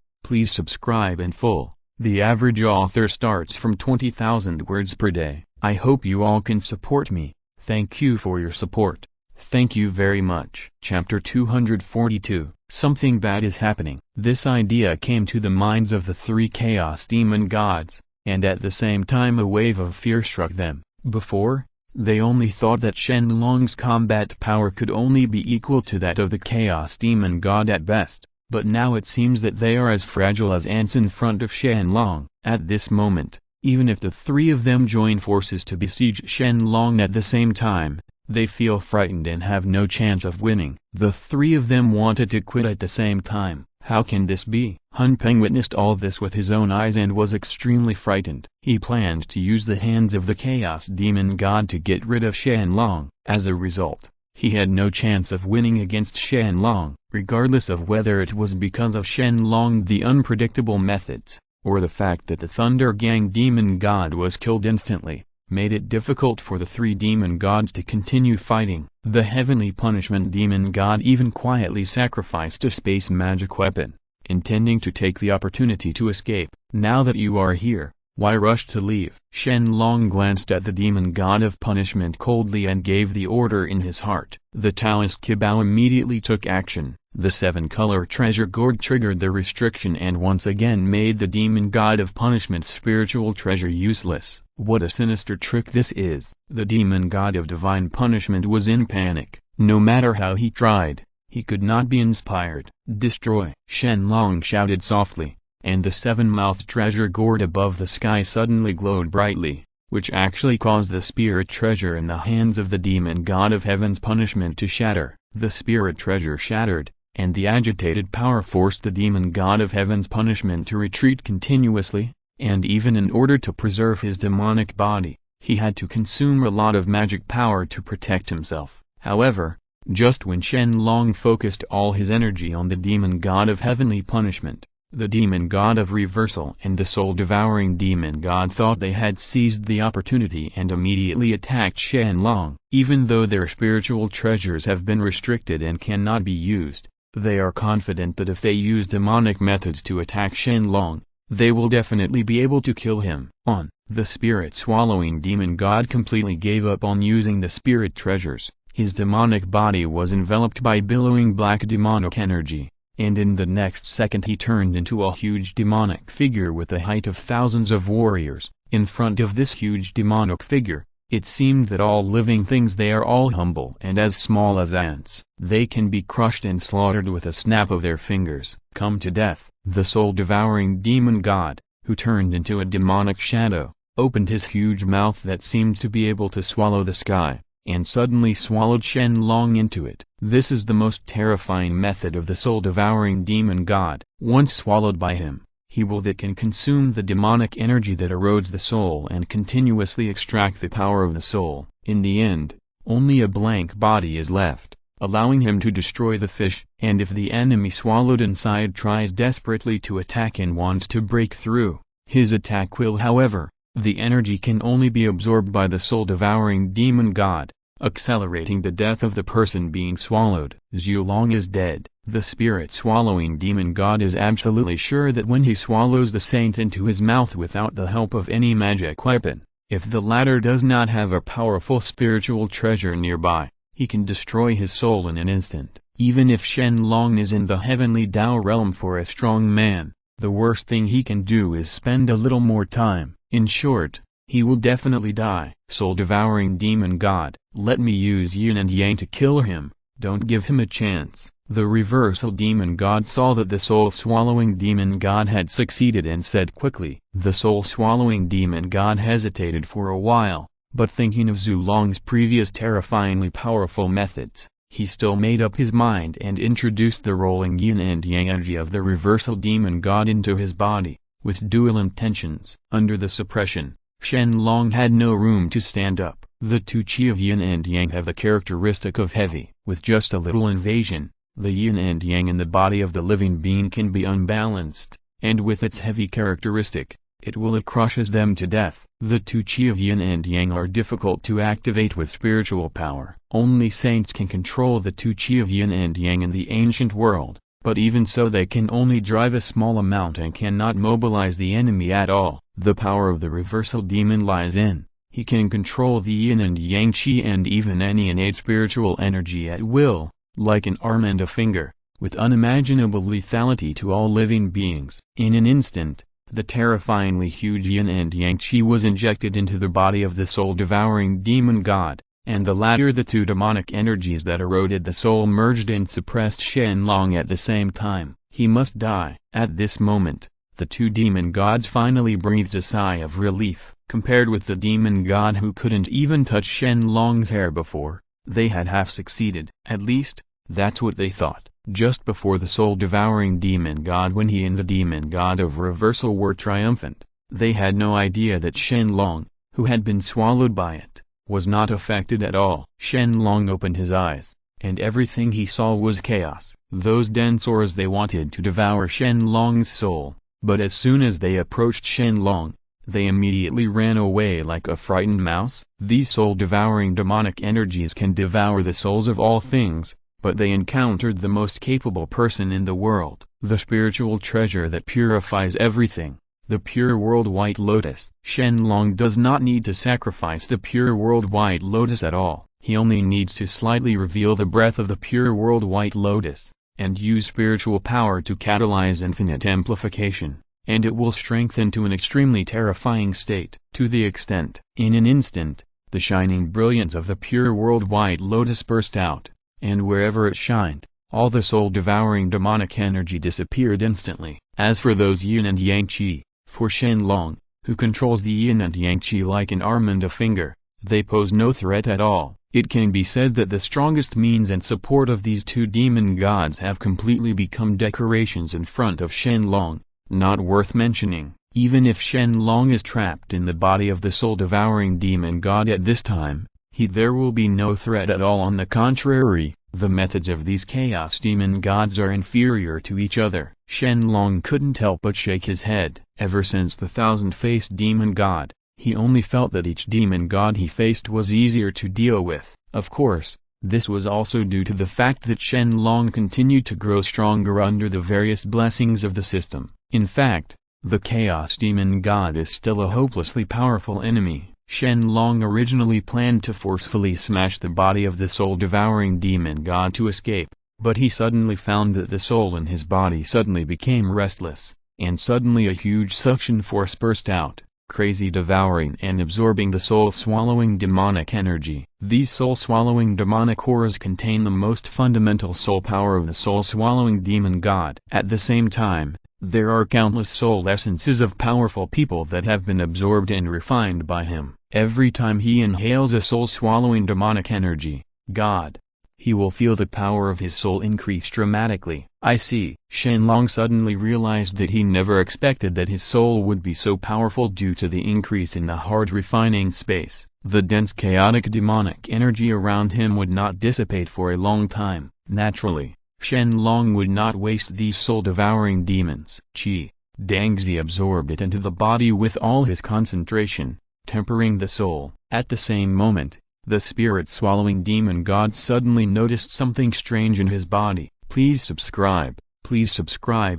in full. The average author starts from 20,000 words per day. I hope you all can support me. Thank you for your support. Thank you very much. Chapter 242. Something bad is happening. This idea came to the minds of the 3 chaos demon gods, and at the same time a wave of fear struck them. Before, they only thought that Shen Long's combat power could only be equal to that of the chaos demon god at best, but now it seems that they are as fragile as ants in front of Shen Long. At this moment, even if the 3 of them join forces to besiege Shen Long at the same time, they feel frightened and have no chance of winning. The 3 of them wanted to quit at the same time. How can this be? Hun Peng witnessed all this with his own eyes and was extremely frightened. He planned to use the hands of the chaos demon god to get rid of Shen Long. As a result, he had no chance of winning against Shen Long, regardless of whether it was because of Shen Long the unpredictable methods, or the fact that the Thunder Gang demon god was killed instantly, made it difficult for the 3 demon gods to continue fighting. The heavenly punishment demon god even quietly sacrificed a space magic weapon, intending to take the opportunity to escape. Now that you are here, why rush to leave? Shen Long glanced at the demon god of punishment coldly and gave the order in his heart. The Taoist Qibao immediately took action. The 7-color treasure gourd triggered the restriction and once again made the demon god of punishment's spiritual treasure useless. What a sinister trick this is! The demon god of divine punishment was in panic. No matter how he tried, he could not be inspired. Destroy! Shen Long shouted softly, and the 7-mouthed treasure gourd above the sky suddenly glowed brightly, which actually caused the spirit treasure in the hands of the demon god of heaven's punishment to shatter. The spirit treasure shattered, and the agitated power forced the demon god of heaven's punishment to retreat continuously, and even in order to preserve his demonic body, he had to consume a lot of magic power to protect himself. However, Just when Shen Long focused all his energy on the demon god of heavenly punishment, the demon god of reversal and the soul-devouring demon god thought they had seized the opportunity and immediately attacked Shen Long. Even though their spiritual treasures have been restricted and cannot be used, they are confident that if they use demonic methods to attack Shen Long, they will definitely be able to kill him. The spirit-swallowing demon god completely gave up on using the spirit treasures. His demonic body was enveloped by billowing black demonic energy, and in the next second he turned into a huge demonic figure with a height of thousands of warriors. In front of this huge demonic figure, it seemed that all living things they are all humble and as small as ants. They can be crushed and slaughtered with a snap of their fingers. Come to death. The soul-devouring demon god, who turned into a demonic shadow, opened his huge mouth that seemed to be able to swallow the sky, and suddenly swallowed Shen Long into it. This is the most terrifying method of the soul-devouring demon god. Once swallowed by him, he will that can consume the demonic energy that erodes the soul and continuously extract the power of the soul. In the end, only a blank body is left, allowing him to destroy the fish. And if the enemy swallowed inside tries desperately to attack and wants to break through, his attack will, however, the energy can only be absorbed by the soul-devouring demon god, accelerating the death of the person being swallowed. Zhu Long is dead. The spirit-swallowing demon god is absolutely sure that when he swallows the saint into his mouth without the help of any magic weapon, if the latter does not have a powerful spiritual treasure nearby, he can destroy his soul in an instant. Even if Shen Long is in the heavenly Tao realm for a strong man, the worst thing he can do is spend a little more time. In short, he will definitely die. Soul-devouring demon god, let me use yin and yang to kill him, don't give him a chance. The reversal demon god saw that the soul-swallowing demon god had succeeded and said quickly. The soul-swallowing demon god hesitated for a while, but thinking of Zhu Long's previous terrifyingly powerful methods, he still made up his mind and introduced the rolling yin and yang energy of the reversal demon god into his body, with dual intentions. Under the suppression, Shen Long had no room to stand up. The two chi of yin and yang have the characteristic of heavy. With just a little invasion, the yin and yang in the body of the living being can be unbalanced, and with its heavy characteristic, it crushes them to death. The two chi of yin and yang are difficult to activate with spiritual power. Only saints can control the two chi of yin and yang in the ancient world, but even so they can only drive a small amount and cannot mobilize the enemy at all. The power of the reversal demon lies in, he can control the yin and yang chi and even any innate spiritual energy at will, like an arm and a finger, with unimaginable lethality to all living beings. In an instant, the terrifyingly huge yin and yang chi was injected into the body of the soul-devouring demon god, and the latter, the two demonic energies that eroded the soul, merged and suppressed Shen Long at the same time. He must die. At this moment, the two demon gods finally breathed a sigh of relief. Compared with the demon god who couldn't even touch Shen Long's hair before, they had half succeeded. At least, that's what they thought. Just before the soul-devouring demon god, when he and the demon god of reversal were triumphant, they had no idea that Shen Long, who had been swallowed by it, was not affected at all. Shen Long opened his eyes, and everything he saw was chaos. Those dinosaurs, they wanted to devour Shen Long's soul, but as soon as they approached Shen Long, they immediately ran away like a frightened mouse. These soul-devouring demonic energies can devour the souls of all things, but they encountered the most capable person in the world, the spiritual treasure that purifies everything, the pure world white lotus. Shen Long does not need to sacrifice the pure world white lotus at all. He only needs to slightly reveal the breath of the pure world white lotus, and use spiritual power to catalyze infinite amplification, and it will strengthen to an extremely terrifying state. To the extent, in an instant, the shining brilliance of the pure world white lotus burst out, and wherever it shined, all the soul-devouring demonic energy disappeared instantly. As for those yin and yang chi, for Shen Long, who controls the yin and yang chi like an arm and a finger, they pose no threat at all. It can be said that the strongest means and support of these two demon gods have completely become decorations in front of Shen Long, not worth mentioning. Even if Shen Long is trapped in the body of the soul-devouring demon god at this time, there will be no threat at all. On the contrary, The methods of these chaos demon gods are inferior to each other. Shen Long couldn't help but shake his head. Ever since the thousand-faced demon god, he only felt that each demon god he faced was easier to deal with. Of course, this was also due to the fact that Shen Long continued to grow stronger under the various blessings of the system. In fact, the Chaos Demon God is still a hopelessly powerful enemy. Shen Long originally planned to forcefully smash the body of the soul-devouring demon god to escape, but he suddenly found that the soul in his body suddenly became restless, and suddenly a huge suction force burst out, crazy devouring and absorbing the soul-swallowing demonic energy. These soul-swallowing demonic auras contain the most fundamental soul power of the soul-swallowing demon god. At the same time, there are countless soul essences of powerful people that have been absorbed and refined by him. Every time he inhales a soul-swallowing demonic energy, god, he will feel the power of his soul increase dramatically. I see. Shen Long suddenly realized that he never expected that his soul would be so powerful due to the increase in the hard refining space. The dense chaotic demonic energy around him would not dissipate for a long time. Naturally, Shen Long would not waste these soul-devouring demons. Qi, Dangzi absorbed it into the body with all his concentration, tempering the soul. At the same moment, the spirit-swallowing demon god suddenly noticed something strange in his body. Please subscribe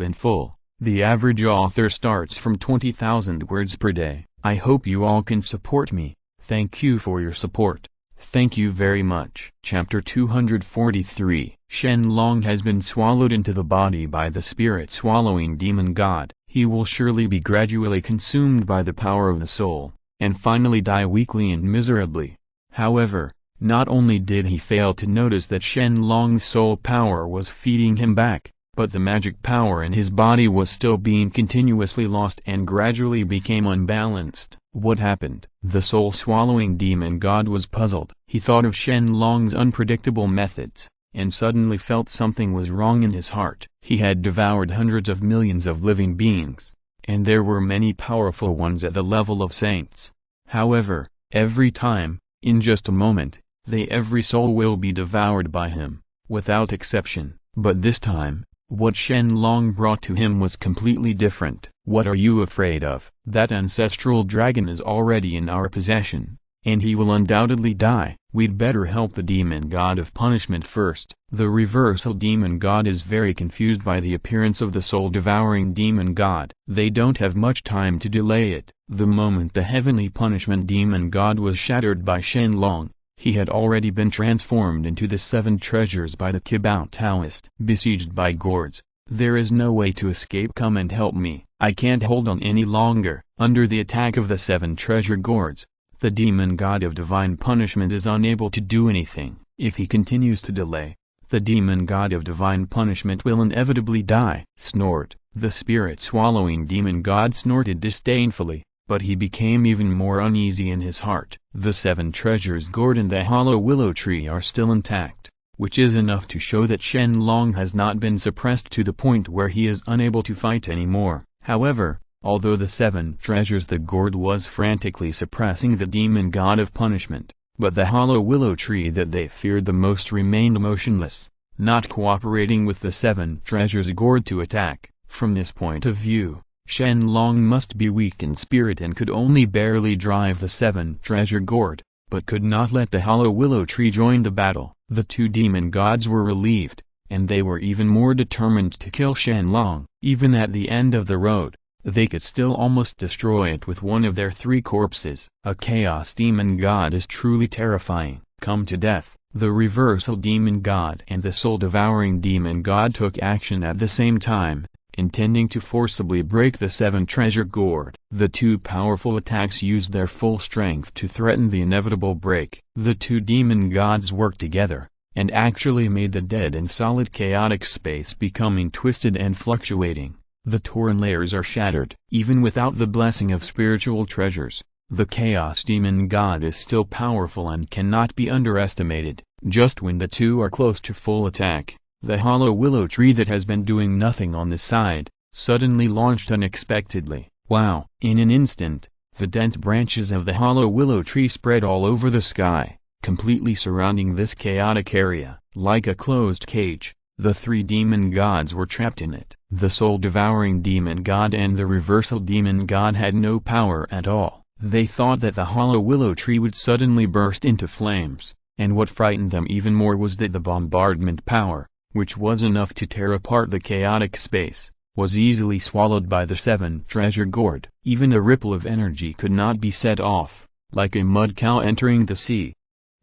in full. The average author starts from 20,000 words per day. I hope you all can support me. Thank you for your support. Thank you very much. Chapter 243. Shen Long has been swallowed into the body by the spirit-swallowing demon god. He will surely be gradually consumed by the power of the soul, and finally die weakly and miserably. However, not only did he fail to notice that Shen Long's soul power was feeding him back, but the magic power in his body was still being continuously lost and gradually became unbalanced. What happened? The soul-swallowing demon god was puzzled. He thought of Shen Long's unpredictable methods, and suddenly felt something was wrong in his heart. He had devoured hundreds of millions of living beings, and there were many powerful ones at the level of saints. However, every time, in just a moment, every soul will be devoured by him, without exception. But this time, what Shen Long brought to him was completely different. What are you afraid of? That ancestral dragon is already in our possession, and he will undoubtedly die. We'd better help the demon god of punishment first. The reversal demon god is very confused by the appearance of the soul-devouring demon god. They don't have much time to delay it. The moment the heavenly punishment demon god was shattered by Shen Long, he had already been transformed into the Seven Treasures by the Kibao Taoist. Besieged by gourds, there is no way to escape. Come and help me. I can't hold on any longer. Under the attack of the Seven Treasure Gourds, the demon god of divine punishment is unable to do anything. If he continues to delay, the demon god of divine punishment will inevitably die. Snort. The spirit-swallowing demon god snorted disdainfully, but he became even more uneasy in his heart. The Seven Treasures Gourd and the hollow willow tree are still intact, which is enough to show that Shen Long has not been suppressed to the point where he is unable to fight anymore. However, although the Seven Treasures the Gourd was frantically suppressing the demon god of punishment, but the hollow willow tree that they feared the most remained motionless, not cooperating with the Seven Treasures Gourd to attack. From this point of view, Shen Long must be weak in spirit and could only barely drive the Seven Treasure Gourd, but could not let the hollow willow tree join the battle. The two demon gods were relieved, and they were even more determined to kill Shen Long. Even at the end of the road, they could still almost destroy it with one of their three corpses. A chaos demon god is truly terrifying. Come to death. The reversal demon god and the soul-devouring demon god took action at the same time, intending to forcibly break the Seven Treasure Gourd. The two powerful attacks used their full strength to threaten the inevitable break. The two demon gods worked together, and actually made the dead and solid chaotic space becoming twisted and fluctuating. The torn layers are shattered. Even without the blessing of spiritual treasures, the chaos demon god is still powerful and cannot be underestimated. Just when the two are close to full attack, the hollow willow tree that has been doing nothing on the side, suddenly launched unexpectedly. Wow! In an instant, the dense branches of the hollow willow tree spread all over the sky, completely surrounding this chaotic area. Like a closed cage, the three demon gods were trapped in it. The soul-devouring demon god and the reversal demon god had no power at all. They thought that the hollow willow tree would suddenly burst into flames, and what frightened them even more was that the bombardment power, which was enough to tear apart the chaotic space, was easily swallowed by the Seven Treasure Gourd. Even a ripple of energy could not be set off, like a mud cow entering the sea.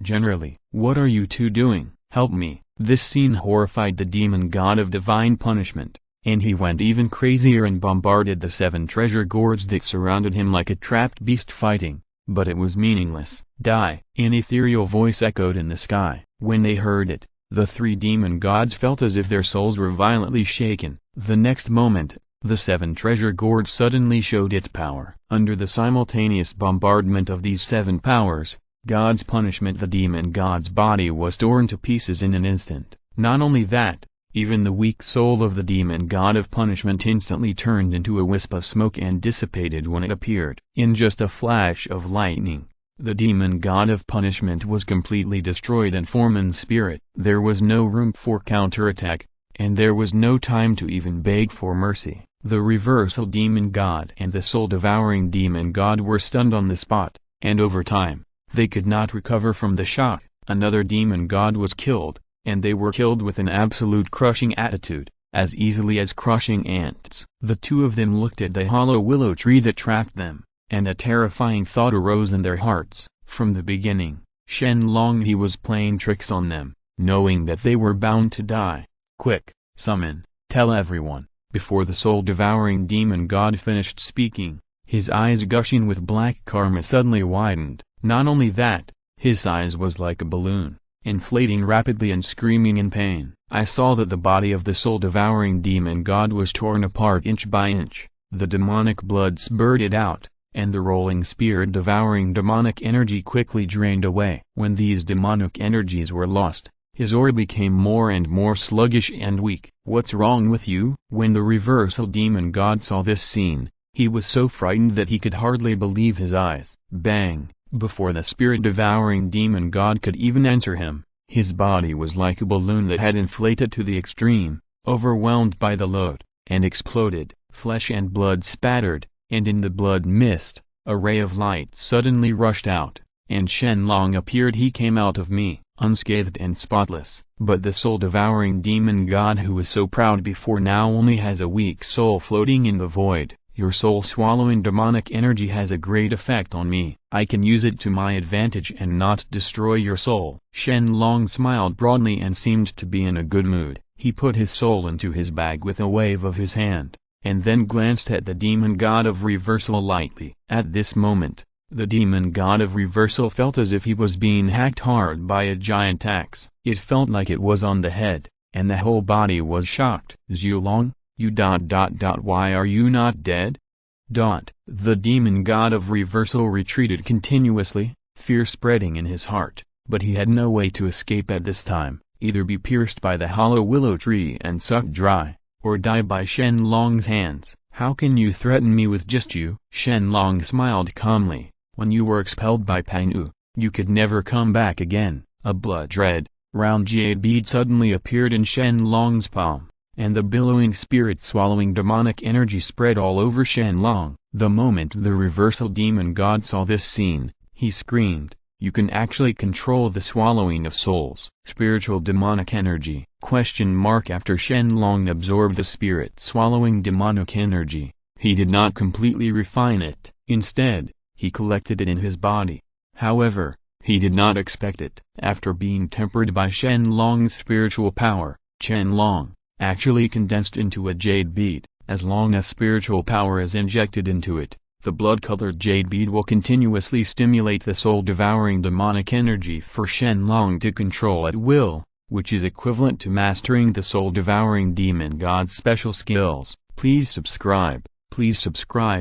Generally, "What are you two doing? Help me." This scene horrified the demon god of divine punishment, and he went even crazier and bombarded the seven treasure gourds that surrounded him like a trapped beast fighting, but it was meaningless. "Die!" An ethereal voice echoed in the sky. When they heard it, the three demon gods felt as if their souls were violently shaken. The next moment, the seven treasure gourd suddenly showed its power. Under the simultaneous bombardment of these seven powers, God's punishment, the demon god's body was torn to pieces in an instant. Not only that, even the weak soul of the demon god of punishment instantly turned into a wisp of smoke and dissipated when it appeared. In just a flash of lightning, the demon god of punishment was completely destroyed in form and spirit. There was no room for counterattack, and there was no time to even beg for mercy. The reversal demon god and the soul-devouring demon god were stunned on the spot, and over time, they could not recover from the shock. Another demon god was killed, and they were killed with an absolute crushing attitude, as easily as crushing ants. The two of them looked at the hollow willow tree that trapped them, and a terrifying thought arose in their hearts. From the beginning, Shen Long he was playing tricks on them, knowing that they were bound to die. "Quick, summon, tell everyone." Before the soul-devouring demon god finished speaking, his eyes gushing with black karma suddenly widened. Not only that, his size was like a balloon, inflating rapidly and screaming in pain. I saw that the body of the soul-devouring demon god was torn apart inch by inch, the demonic blood spurted out, and the rolling spirit-devouring demonic energy quickly drained away. When these demonic energies were lost, his aura became more and more sluggish and weak. "What's wrong with you?" When the reversal demon god saw this scene, he was so frightened that he could hardly believe his eyes. Bang! Before the spirit-devouring demon god could even answer him, his body was like a balloon that had inflated to the extreme, overwhelmed by the load, and exploded. Flesh and blood spattered, and in the blood mist, a ray of light suddenly rushed out, and Shen Long appeared. He came out of me, unscathed and spotless. But the soul-devouring demon god who was so proud before now only has a weak soul floating in the void. Your soul-swallowing demonic energy has a great effect on me. I can use it to my advantage and not destroy your soul." Shen Long smiled broadly and seemed to be in a good mood. He put his soul into his bag with a wave of his hand, and then glanced at the demon god of reversal lightly. At this moment, the demon god of reversal felt as if he was being hacked hard by a giant axe. It felt like it was on the head, and the whole body was shocked. "Zhulong, you ... why are you not dead?" The demon god of reversal retreated continuously, fear spreading in his heart, but he had no way to escape at this time, either be pierced by the hollow willow tree and sucked dry, or die by Shen Long's hands. "How can you threaten me with just you?" Shen Long smiled calmly. "When you were expelled by Panu, you could never come back again." A blood-red, round jade bead suddenly appeared in Shen Long's palm, and the billowing spirit-swallowing demonic energy spread all over Shen Long. The moment the reversal demon god saw this scene, he screamed, "You can actually control the swallowing of souls." Spiritual demonic energy? After Shen Long absorbed the spirit-swallowing demonic energy, he did not completely refine it. Instead, he collected it in his body. However, he did not expect it. After being tempered by Shen Long's spiritual power, Shen Long actually condensed into a jade bead. As long as spiritual power is injected into it, the blood-colored jade bead will continuously stimulate the soul-devouring demonic energy for Shen Long to control at will, which is equivalent to mastering the soul-devouring demon god's special skills. Please subscribe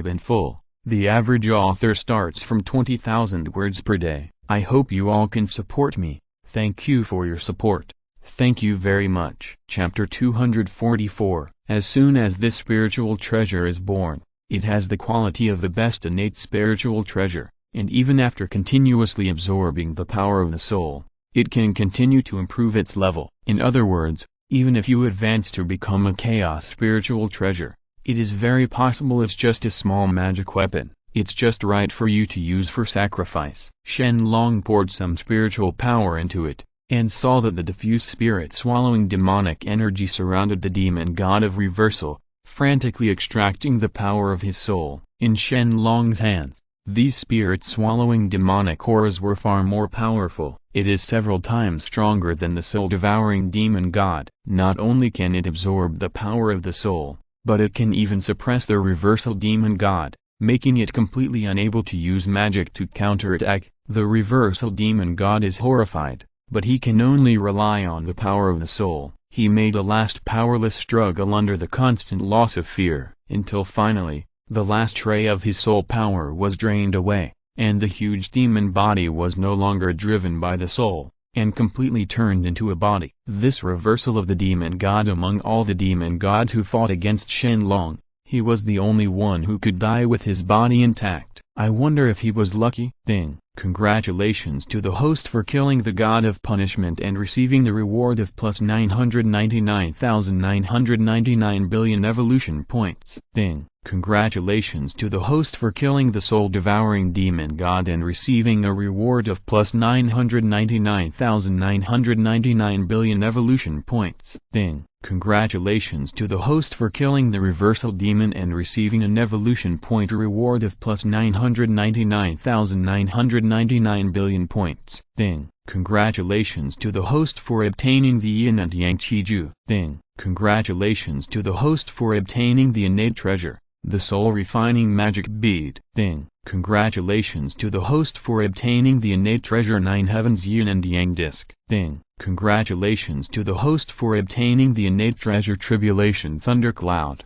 in full. The average author starts from 20,000 words per day. I hope you all can support me. Thank you for your support. Thank you very much. Chapter 244. As soon as this spiritual treasure is born, it has the quality of the best innate spiritual treasure. and even after continuously absorbing the power of the soul, it can continue to improve its level. In other words, even if you advance to become a chaos spiritual treasure, it is very possible it's just a small magic weapon. It's just right for you to use for sacrifice. Shen Long poured some spiritual power into it, and saw that the diffuse spirit swallowing demonic energy surrounded the demon god of reversal, frantically extracting the power of his soul. In Shen Long's hands, these spirit-swallowing demonic auras were far more powerful. It is several times stronger than the soul-devouring demon god. Not only can it absorb the power of the soul, but it can even suppress the reversal demon god, making it completely unable to use magic to counterattack. The reversal demon god is horrified, but he can only rely on the power of the soul. He made a last powerless struggle under the constant loss of fear, until finally, the last ray of his soul power was drained away, and the huge demon body was no longer driven by the soul, and completely turned into a body. This reversal of the demon gods among all the demon gods who fought against Shen Long, he was the only one who could die with his body intact. I wonder if he was lucky. Ding. Congratulations to the host for killing the god of punishment and receiving the reward of plus 999,999 billion evolution points. Ding. Congratulations to the host for killing the soul-devouring demon god and receiving a reward of plus 999,999 billion evolution points. Ding. Congratulations to the host for killing the reversal demon and receiving an evolution point reward of plus 999,999 billion points. Ding. Congratulations to the host for obtaining the yin and yang qiju. Ding. Congratulations to the host for obtaining the innate treasure, the soul refining magic bead. Ding. Congratulations to the host for obtaining the innate treasure 9 heavens yin and yang disc. Ding. Congratulations to the host for obtaining the innate treasure tribulation thundercloud.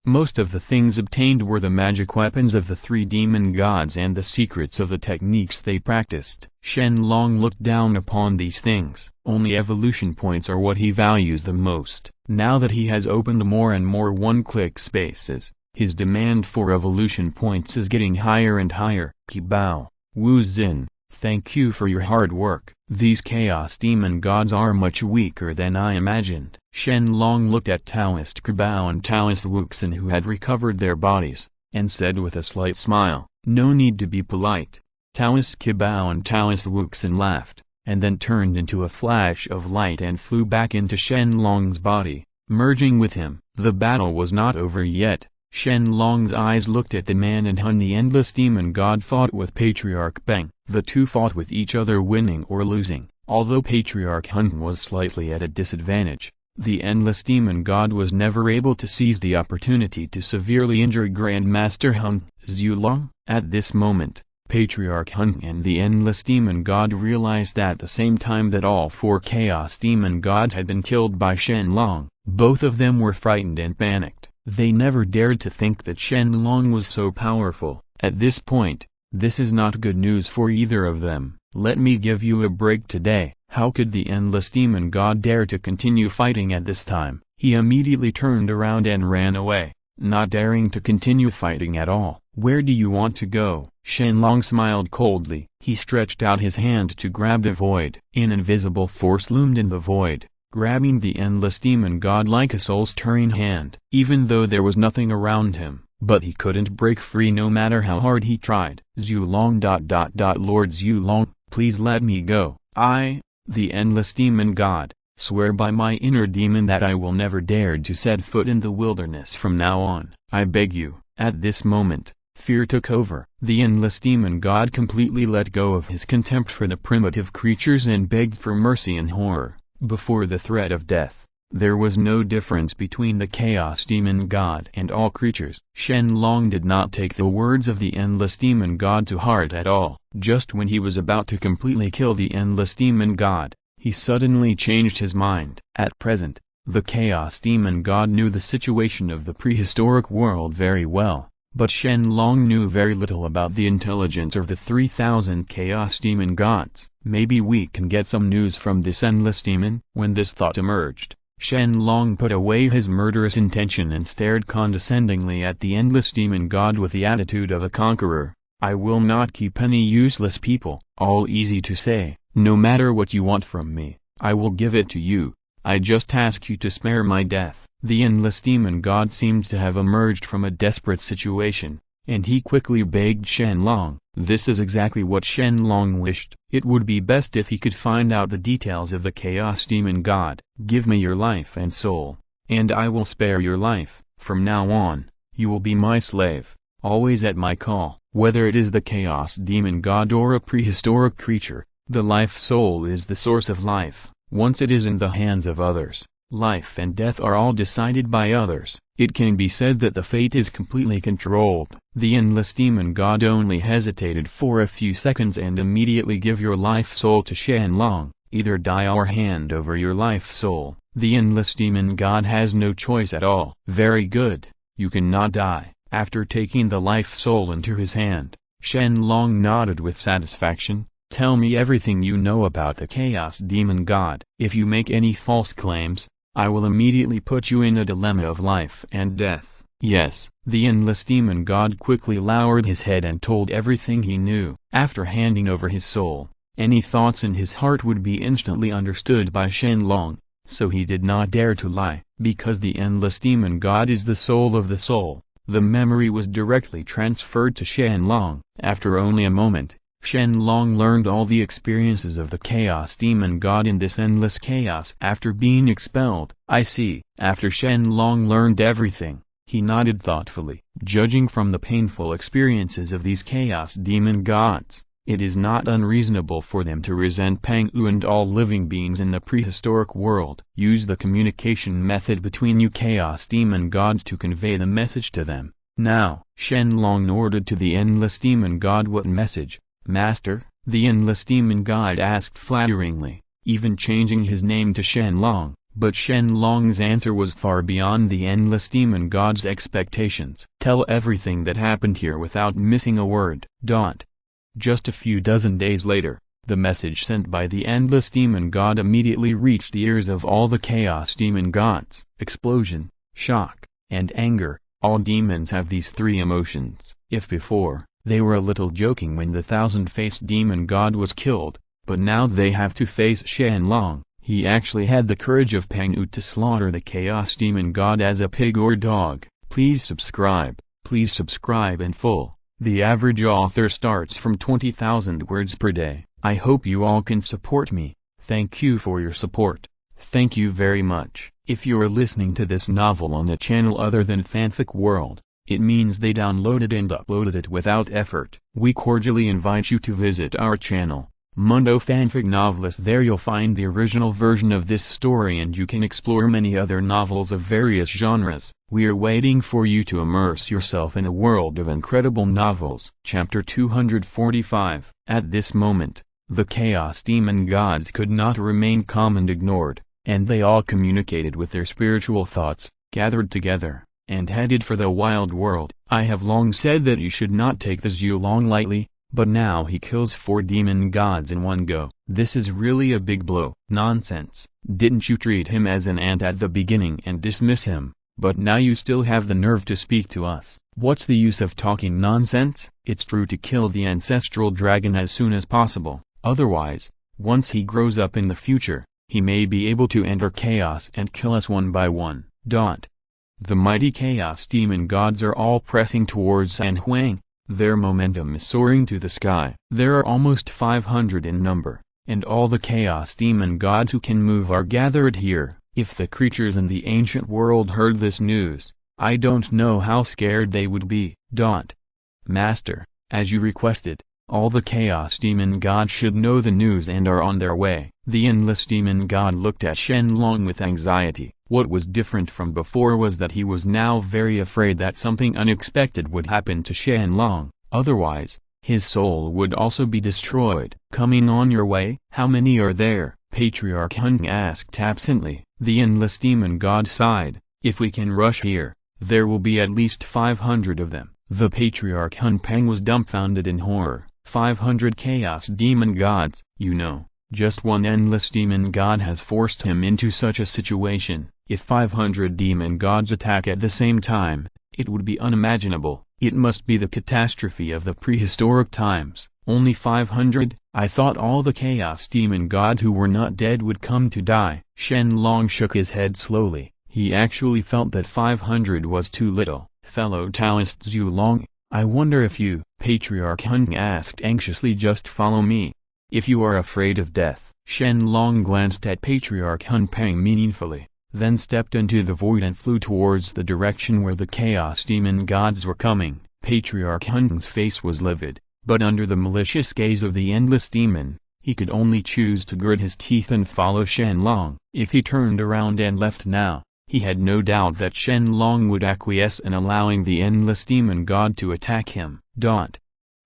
Most of the things obtained were the magic weapons of the three demon gods and the secrets of the techniques they practiced. Shen Long looked down upon these things. Only evolution points are what he values the most. Now that he has opened more and more one-click spaces, his demand for evolution points is getting higher and higher. Qibao, Wu Xin, thank you for your hard work. These chaos demon gods are much weaker than I imagined. Shen Long looked at Taoist Qibao and Taoist Wuxin who had recovered their bodies, and said with a slight smile, "No need to be polite." Taoist Qibao and Taoist Wuxin laughed, and then turned into a flash of light and flew back into Shen Long's body, merging with him. The battle was not over yet. Shen Long's eyes looked at the man and Hun. The endless demon god fought with Patriarch Beng. The two fought with each other, winning or losing. Although Patriarch Hun was slightly at a disadvantage, the endless demon god was never able to seize the opportunity to severely injure Grandmaster Hun Zhulong. At this moment, Patriarch Hun and the endless demon god realized at the same time that all four chaos demon gods had been killed by Shen Long. Both of them were frightened and panicked. They never dared to think that Shen Long was so powerful. At this point, this is not good news for either of them. Let me give you a break today. How could the endless demon god dare to continue fighting at this time? He immediately turned around and ran away, not daring to continue fighting at all. Where do you want to go? Shen Long smiled coldly. He stretched out his hand to grab the void. An invisible force loomed in the void, grabbing the endless demon god like a soul-stirring hand. Even though there was nothing around him, but he couldn't break free no matter how hard he tried. Zhulong ... Lord Zhulong, please let me go. I, the endless demon god, swear by my inner demon that I will never dare to set foot in the wilderness from now on. I beg you. At this moment, fear took over. The endless demon god completely let go of his contempt for the primitive creatures and begged for mercy in horror. Before the threat of death, there was no difference between the chaos demon god and all creatures. Shen Long did not take the words of the endless demon god to heart at all. Just when he was about to completely kill the endless demon god, he suddenly changed his mind. At present, the chaos demon god knew the situation of the prehistoric world very well, but Shen Long knew very little about the intelligence of the 3,000 chaos demon gods. Maybe we can get some news from this endless demon? When this thought emerged, Shen Long put away his murderous intention and stared condescendingly at the endless demon god with the attitude of a conqueror. I will not keep any useless people. All easy to say. No matter what you want from me, I will give it to you. I just ask you to spare my death. The endless demon god seemed to have emerged from a desperate situation, and he quickly begged Shen Long. This is exactly what Shen Long wished. It would be best if he could find out the details of the chaos demon god. Give me your life and soul, and I will spare your life. From now on, you will be my slave, always at my call. Whether it is the chaos demon god or a prehistoric creature, the life soul is the source of life. Once it is in the hands of others, life and death are all decided by others. It can be said that the fate is completely controlled. The endless demon god only hesitated for a few seconds and immediately give your life soul to Shen Long. Either die or hand over your life soul. The endless demon god has no choice at all. Very good, you cannot die. After taking the life soul into his hand, Shen Long nodded with satisfaction. Tell me everything you know about the chaos demon god. If you make any false claims, I will immediately put you in a dilemma of life and death. Yes. The endless demon god quickly lowered his head and told everything he knew. After handing over his soul, any thoughts in his heart would be instantly understood by Shen Long, so he did not dare to lie. Because the endless demon god is the soul of the soul, the memory was directly transferred to Shen Long. After only a moment, Shen Long learned all the experiences of the chaos demon god in this endless chaos after being expelled. I see. After Shen Long learned everything, he nodded thoughtfully. Judging from the painful experiences of these chaos demon gods, it is not unreasonable for them to resent Pang-u and all living beings in the prehistoric world. Use the communication method between you chaos demon gods to convey the message to them. Now, Shen Long ordered to the endless demon god. What message, Master? The endless demon god asked flatteringly, even changing his name to Shen Long. But Shen Long's answer was far beyond the endless demon god's expectations. Tell everything that happened here without missing a word. Just a few dozen days later, the message sent by the endless demon god immediately reached the ears of all the chaos demon gods. Explosion, shock, and anger. All demons have these three emotions. If before, they were a little joking when the thousand-faced demon god was killed, but now they have to face Shen Long. He actually had the courage of Pang-u to slaughter the chaos demon god as a pig or dog. Please subscribe in full. The average author starts from 20,000 words per day. I hope you all can support me. Thank you for your support. Thank you very much. If you're listening to this novel on a channel other than Fanfic World, it means they downloaded and uploaded it without effort. We cordially invite you to visit our channel, Mundo Fanfic Novelist. There you'll find the original version of this story and you can explore many other novels of various genres. We're waiting for you to immerse yourself in a world of incredible novels. Chapter 245. At this moment, the chaos demon gods could not remain calm and ignored, and they all communicated with their spiritual thoughts, gathered together, and headed for the wild world. I have long said that you should not take this Zhu Long lightly, but now he kills 4 demon gods in one go. This is really a big blow. Nonsense. Didn't you treat him as an ant at the beginning and dismiss him, but now you still have the nerve to speak to us? What's the use of talking nonsense? It's true to kill the ancestral dragon as soon as possible, otherwise, once he grows up in the future, he may be able to enter chaos and kill us one by one. The mighty chaos demon gods are all pressing towards San Huang. Their momentum is soaring to the sky. There are almost 500 in number, and all the chaos demon gods who can move are gathered here. If the creatures in the ancient world heard this news, I don't know how scared they would be. Master, as you requested, all the chaos demon gods should know the news and are on their way. The endless demon god looked at Shen Long with anxiety. What was different from before was that he was now very afraid that something unexpected would happen to Shen Long, otherwise, his soul would also be destroyed. Coming on your way? How many are there? Patriarch Hun asked absently. The endless demon god sighed. If we can rush here, there will be at least 500 of them. The Patriarch Hun Peng was dumbfounded in horror. 500 chaos demon gods. You know, just one endless demon god has forced him into such a situation. If 500 demon gods attack at the same time, it would be unimaginable. It must be the catastrophe of the prehistoric times. Only 500? I thought all the chaos demon gods who were not dead would come to die. Shen Long shook his head slowly. He actually felt that 500 was too little. Fellow Taoist Zhu Long, I wonder if you, Patriarch Hun asked anxiously, just follow me. If you are afraid of death. Shen Long glanced at Patriarch Hun Peng meaningfully, then stepped into the void and flew towards the direction where the chaos demon gods were coming. Patriarch Hun's face was livid, but under the malicious gaze of the endless demon, he could only choose to grit his teeth and follow Shen Long. If he turned around and left now, he had no doubt that Shen Long would acquiesce in allowing the endless demon god to attack him.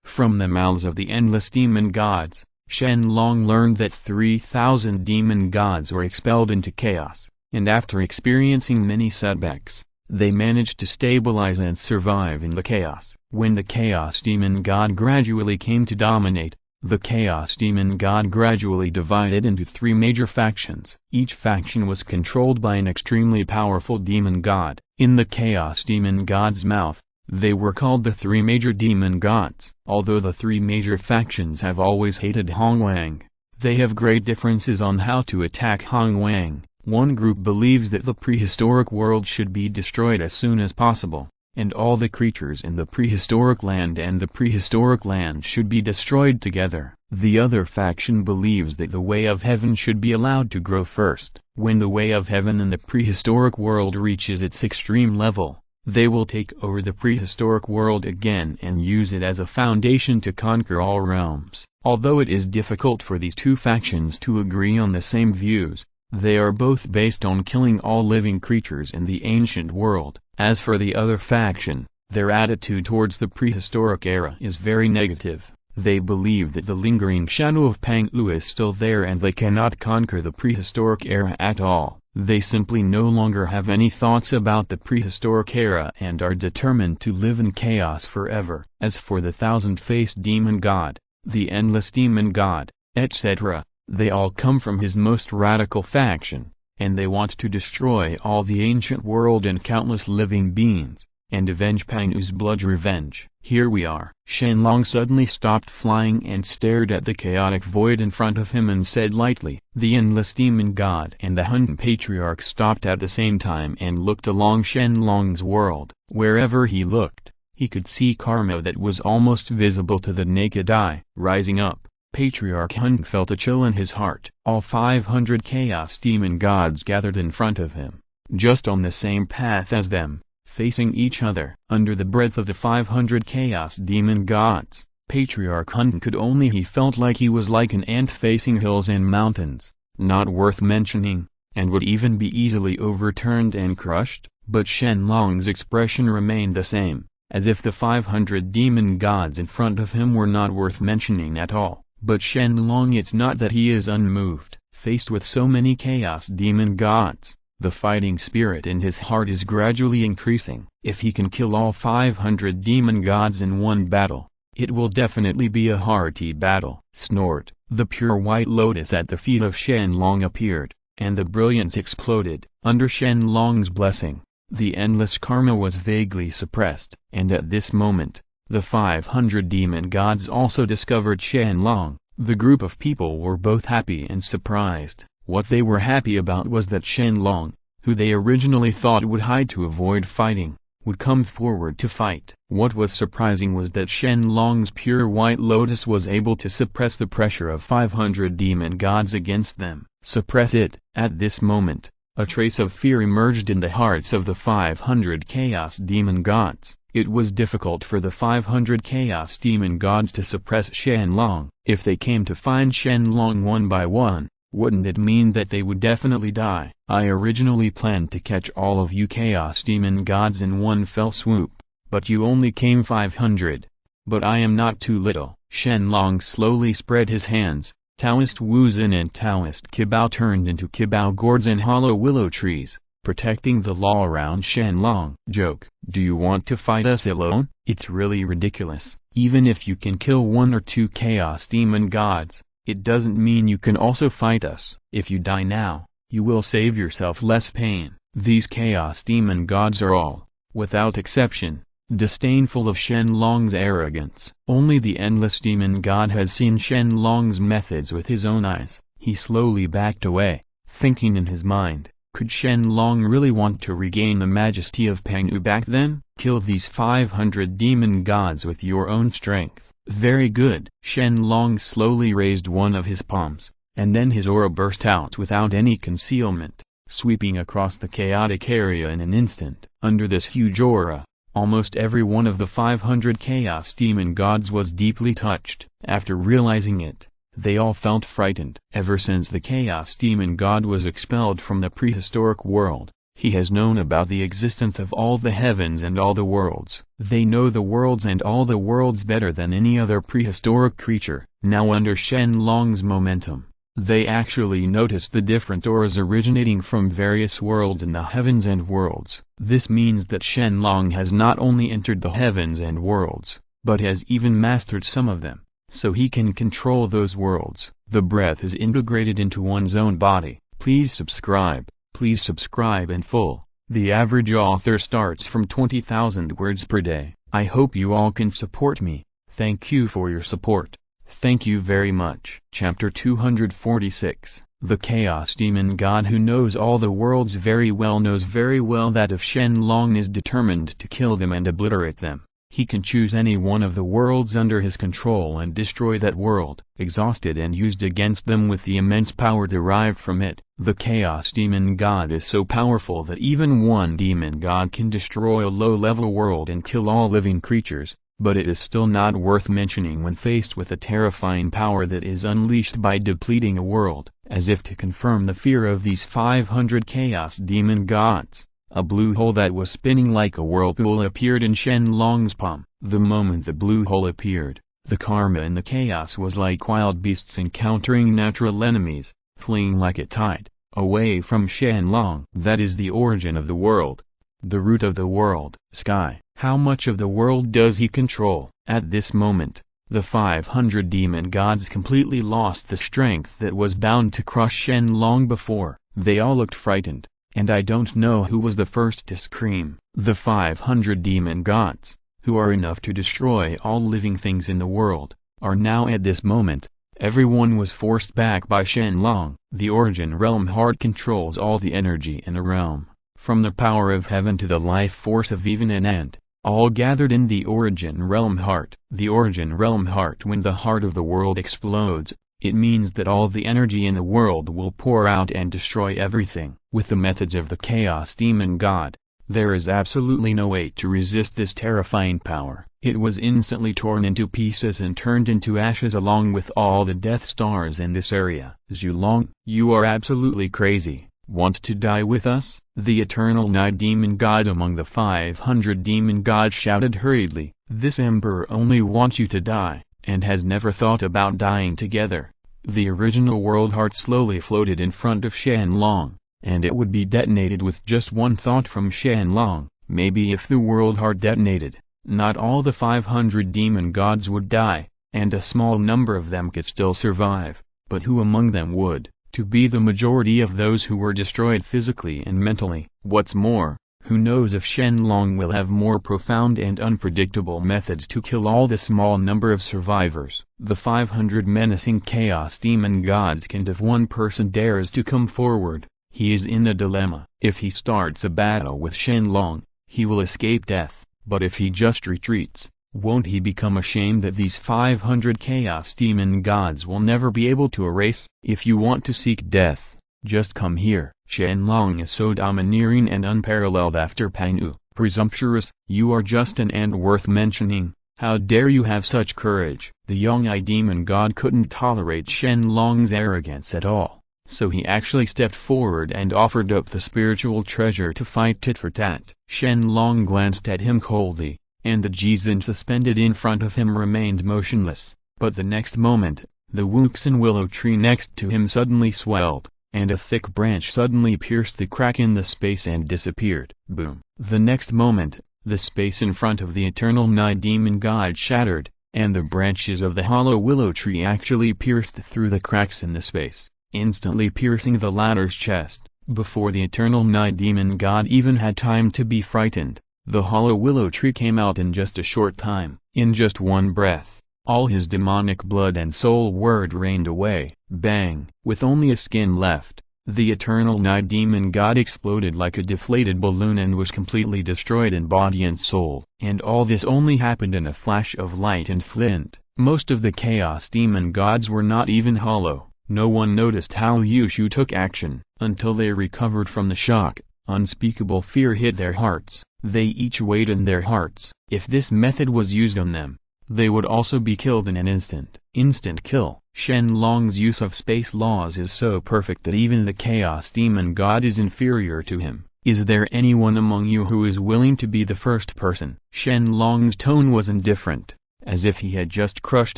From the mouths of the endless demon gods, Shen Long learned that 3,000 demon gods were expelled into chaos, and after experiencing many setbacks, they managed to stabilize and survive in the chaos. When the chaos demon god gradually came to dominate, the chaos demon god gradually divided into 3 major factions. Each faction was controlled by an extremely powerful demon god. In the chaos demon god's mouth, they were called the 3 major demon gods. Although the 3 major factions have always hated Hong Wang, they have great differences on how to attack Hong Wang. One group believes that the prehistoric world should be destroyed as soon as possible, and all the creatures in the prehistoric land and the prehistoric land should be destroyed together. The other faction believes that the way of heaven should be allowed to grow first. When the way of heaven in the prehistoric world reaches its extreme level, they will take over the prehistoric world again and use it as a foundation to conquer all realms. Although it is difficult for these 2 factions to agree on the same views, they are both based on killing all living creatures in the ancient world. As for the other faction, their attitude towards the prehistoric era is very negative. They believe that the lingering shadow of Pangwu is still there and they cannot conquer the prehistoric era at all. They simply no longer have any thoughts about the prehistoric era and are determined to live in chaos forever. As for the thousand-faced demon god, the endless demon god, etc., they all come from his most radical faction, and they want to destroy all the ancient world and countless living beings, and avenge Pangwu's blood revenge. Here we are. Shen Long suddenly stopped flying and stared at the chaotic void in front of him and said lightly. The endless demon god and the Hun patriarch stopped at the same time and looked along Shen Long's world. Wherever he looked, he could see karma that was almost visible to the naked eye. Rising up, Patriarch Hun felt a chill in his heart. All 500 chaos demon gods gathered in front of him, just on the same path as them, facing each other. Under the breath of the 500 chaos demon gods, Patriarch Hun could only he felt like he was like an ant facing hills and mountains, not worth mentioning, and would even be easily overturned and crushed. But Shen Long's expression remained the same, as if the 500 demon gods in front of him were not worth mentioning at all. But Shen Long, it's not that he is unmoved. Faced with so many chaos demon gods, the fighting spirit in his heart is gradually increasing. If he can kill all 500 demon gods in one battle, it will definitely be a hearty battle. Snort! The pure white lotus at the feet of Shen Long appeared, and the brilliance exploded. Under Shen Long's blessing, the endless karma was vaguely suppressed. And at this moment, the 500 demon gods also discovered Shen Long. The group of people were both happy and surprised. What they were happy about was that Shen Long, who they originally thought would hide to avoid fighting, would come forward to fight. What was surprising was that Shen Long's pure white lotus was able to suppress the pressure of 500 demon gods against them. Suppress it. At this moment, a trace of fear emerged in the hearts of the 500 chaos demon gods. It was difficult for the 500 chaos demon gods to suppress Shen Long. If they came to find Shen Long one by one, wouldn't it mean that they would definitely die? I originally planned to catch all of you chaos demon gods in one fell swoop, but you only came 500. But I am not too little. Shen Long slowly spread his hands. Taoist Wu Zin and Taoist Kibao turned into Kibao gourds and hollow willow trees, protecting the law around Shen Long. Joke. Do you want to fight us alone? It's really ridiculous. Even if you can kill 1 or 2 chaos demon gods, it doesn't mean you can also fight us. If you die now, you will save yourself less pain. These chaos demon gods are all, without exception, disdainful of Shen Long's arrogance. Only the endless demon god has seen Shen Long's methods with his own eyes. He slowly backed away, thinking in his mind, could Shen Long really want to regain the majesty of Pangwu back then? Kill these 500 demon gods with your own strength. Very good. Shen Long slowly raised one of his palms, and then his aura burst out without any concealment, sweeping across the chaotic area in an instant. Under this huge aura, almost every one of the 500 chaos demon gods was deeply touched. After realizing it, they all felt frightened. Ever since the chaos demon god was expelled from the prehistoric world, he has known about the existence of all the heavens and all the worlds. They know the worlds and all the worlds better than any other prehistoric creature. Now under Shen Long's momentum, they actually noticed the different auras originating from various worlds in the heavens and worlds. This means that Shen Long has not only entered the heavens and worlds, but has even mastered some of them, so he can control those worlds. The breath is integrated into one's own body. Please subscribe in full. The average author starts from 20,000 words per day. I hope you all can support me. Thank you for your support. Thank you very much. Chapter 246. The Chaos Demon God who knows all the worlds very well knows very well that if Shen Long is determined to kill them and obliterate them, he can choose any one of the worlds under his control and destroy that world. Exhausted and used against them with the immense power derived from it, the Chaos Demon God is so powerful that even one demon god can destroy a low-level world and kill all living creatures, but it is still not worth mentioning when faced with a terrifying power that is unleashed by depleting a world. As if to confirm the fear of these 500 Chaos Demon gods, a blue hole that was spinning like a whirlpool appeared in Shen Long's palm. The moment the blue hole appeared, the karma and the chaos was like wild beasts encountering natural enemies, fleeing like a tide, away from Shen Long. That is the origin of the world, the root of the world. Sky. How much of the world does he control? At this moment, the 500 demon gods completely lost the strength that was bound to crush Shen Long before. They all looked frightened, and I don't know who was the first to scream. The 500 demon gods, who are enough to destroy all living things in the world, are now at this moment. Everyone was forced back by Shen Long. The origin realm heart controls all the energy in a realm, from the power of heaven to the life force of even an ant, all gathered in the origin realm heart. The origin realm heart, when the heart of the world explodes, it means that all the energy in the world will pour out and destroy everything. With the methods of the Chaos Demon God, there is absolutely no way to resist this terrifying power. It was instantly torn into pieces and turned into ashes along with all the Death Stars in this area. Zhu Long, you are absolutely crazy. Want to die with us? The Eternal Night Demon God among the 500 demon gods shouted hurriedly. This emperor only wants you to die, and has never thought about dying together. The original world heart slowly floated in front of Shen Long, and it would be detonated with just one thought from Shen Long. Maybe if the world heart detonated, not all the 500 demon gods would die, and a small number of them could still survive, but who among them would? To be the majority of those who were destroyed physically and mentally. What's more, who knows if Shen Long will have more profound and unpredictable methods to kill all the small number of survivors. The 500 menacing Chaos Demon gods can. If one person dares to come forward, he is in a dilemma. If he starts a battle with Shen Long, he will escape death, but if he just retreats, won't he become ashamed that these 500 Chaos Demon gods will never be able to erase? If you want to seek death, just come here. Shen Long is so domineering and unparalleled after Pangwu. Presumptuous, you are just an ant worth mentioning. How dare you have such courage? The young demon god couldn't tolerate Shen Long's arrogance at all, so he actually stepped forward and offered up the spiritual treasure to fight tit for tat. Shen Long glanced at him coldly, and the Jizan suspended in front of him remained motionless, but the next moment, the wuxin willow tree next to him suddenly swelled, and a thick branch suddenly pierced the crack in the space and disappeared. Boom! The next moment, the space in front of the Eternal Night Demon God shattered, and the branches of the hollow willow tree actually pierced through the cracks in the space, instantly piercing the latter's chest. Before the eternal night demon god even had time to be frightened, the hollow willow tree came out in just a short time. In just one breath, all his demonic blood and soul were drained away. Bang! With only a skin left, the eternal night demon god exploded like a deflated balloon and was completely destroyed in body and soul. And all this only happened in a flash of light and flint. Most of the chaos demon gods were not even hollow. No one noticed how Luo Hu took action, until they recovered from the shock. Unspeakable fear hit their hearts. They each weighed in their hearts. If this method was used on them, they would also be killed in an instant. Instant kill. Shen Long's use of space laws is so perfect that even the chaos demon god is inferior to him. Is there anyone among you who is willing to be the first person? Shen Long's tone was indifferent, as if he had just crushed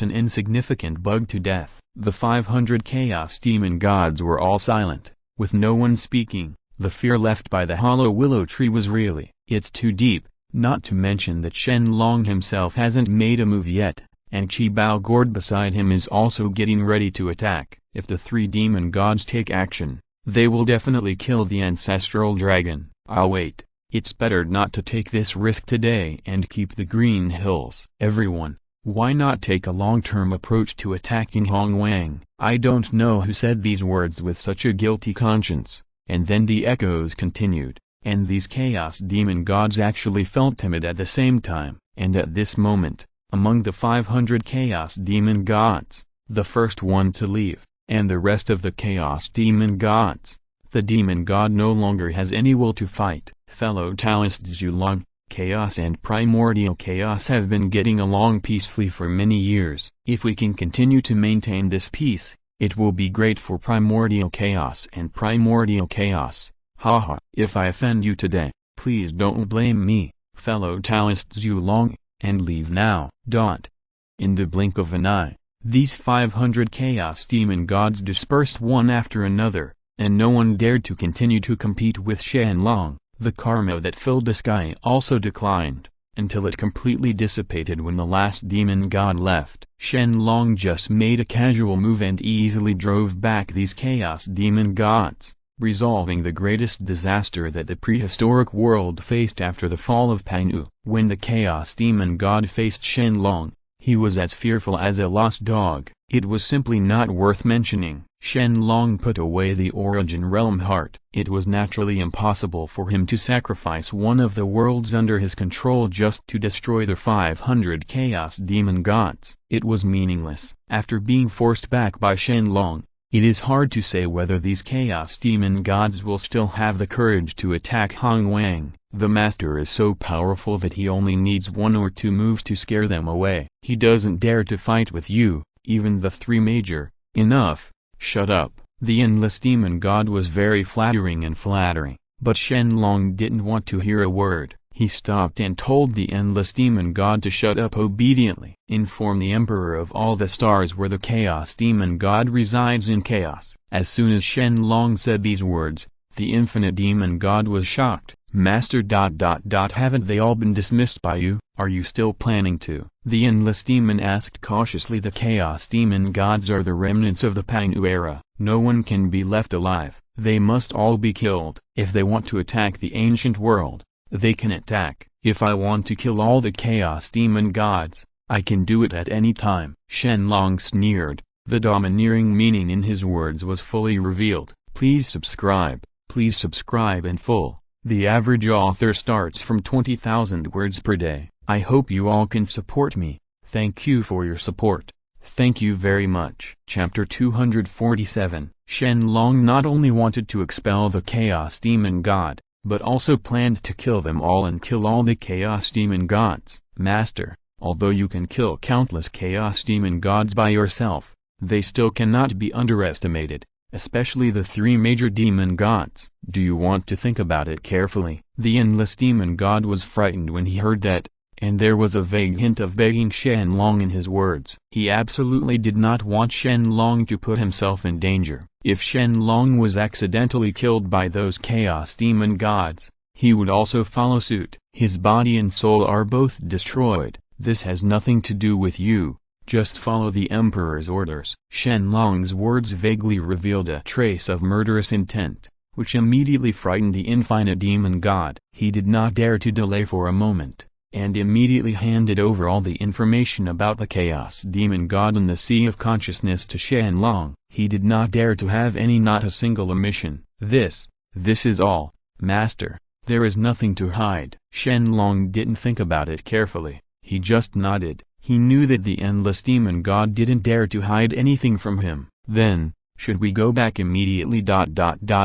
an insignificant bug to death. The 500 chaos demon gods were all silent, with no one speaking. The fear left by the hollow willow tree was really, it's too deep, not to mention that Shen Long himself hasn't made a move yet, and Qibao Gourd beside him is also getting ready to attack. If the three demon gods take action, they will definitely kill the ancestral dragon. I'll wait. It's better not to take this risk today and keep the green hills. Everyone, why not take a long-term approach to attacking Hong Wang? I don't know who said these words with such a guilty conscience. And then the echoes continued, and these chaos demon gods actually felt timid at the same time. And at this moment, among the 500 chaos demon gods, the first one to leave, and the rest of the chaos demon gods, the demon god no longer has any will to fight. Fellow Taoists, Zhulong, chaos and primordial chaos have been getting along peacefully for many years. If we can continue to maintain this peace, it will be great for primordial chaos and primordial chaos. Haha. If I offend you today, please don't blame me, fellow Taoists Zhulong, and leave now. In the blink of an eye, these 500 chaos demon gods dispersed one after another, and no one dared to continue to compete with Shen Long. The karma that filled the sky also declined, until it completely dissipated when the last demon god left. Shen Long just made a casual move and easily drove back these chaos demon gods, resolving the greatest disaster that the prehistoric world faced after the fall of Panu. When the chaos demon god faced Shen Long, he was as fearful as a lost dog. It was simply not worth mentioning. Shen Long put away the Origin Realm heart. It was naturally impossible for him to sacrifice one of the worlds under his control just to destroy the 500 chaos demon gods. It was meaningless. After being forced back by Shen Long, it is hard to say whether these chaos demon gods will still have the courage to attack Hong Wang. The master is so powerful that he only needs one or two moves to scare them away. He doesn't dare to fight with you, even the three major. Enough. Shut up. The endless demon god was very flattering and flattering, but Shen Long didn't want to hear a word. He stopped and told the endless demon god to shut up obediently. Inform the emperor of all the stars where the chaos demon god resides in chaos. As soon as Shen Long said these words, the infinite demon god was shocked. Master ... haven't they all been dismissed by you? Are you still planning to? The endless demon asked cautiously. The chaos demon gods are the remnants of the Panu era. No one can be left alive. They must all be killed. If they want to attack the ancient world, they can attack. If I want to kill all the chaos demon gods, I can do it at any time. Shen Long sneered. The domineering meaning in his words was fully revealed. Please subscribe in full. The average author starts from 20,000 words per day. I hope you all can support me. Thank you for your support. Thank you very much. Chapter 247. Shen Long not only wanted to expel the chaos demon god, but also planned to kill them all and kill all the chaos demon gods. Master, although you can kill countless chaos demon gods by yourself, they still cannot be underestimated, especially the three major demon gods. Do you want to think about it carefully? The endless demon god was frightened when he heard that, and there was a vague hint of begging Shen Long in his words. He absolutely did not want Shen Long to put himself in danger. If Shen Long was accidentally killed by those chaos demon gods, he would also follow suit. His body and soul are both destroyed. This has nothing to do with you. Just follow the emperor's orders. Shen Long's words vaguely revealed a trace of murderous intent, which immediately frightened the infinite demon god. He did not dare to delay for a moment, and immediately handed over all the information about the chaos demon god and the sea of consciousness to Shen Long. He did not dare to have not a single omission. This is all, master. There is nothing to hide. Shen Long didn't think about it carefully, he just nodded. He knew that the endless demon god didn't dare to hide anything from him. Then, should we go back immediately?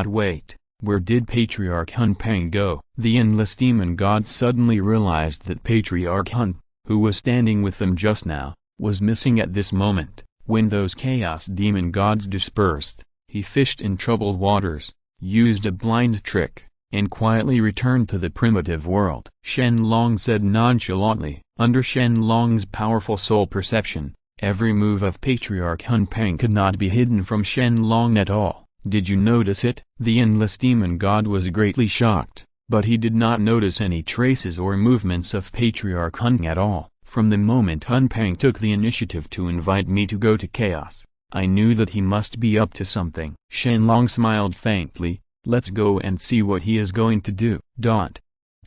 Wait, where did Patriarch Hun Peng go? The endless demon god suddenly realized that Patriarch Hun, who was standing with them just now, was missing at this moment. When those chaos demon gods dispersed, he fished in troubled waters, used a blind trick, and quietly returned to the primitive world. Shen Long said nonchalantly. Under Shen Long's powerful soul perception, every move of Patriarch Hun Peng could not be hidden from Shen Long at all. Did you notice it? The endless demon god was greatly shocked, but he did not notice any traces or movements of Patriarch Hun at all. From the moment Hun Peng took the initiative to invite me to go to chaos, I knew that he must be up to something. Shen Long smiled faintly. Let's go and see what he is going to do.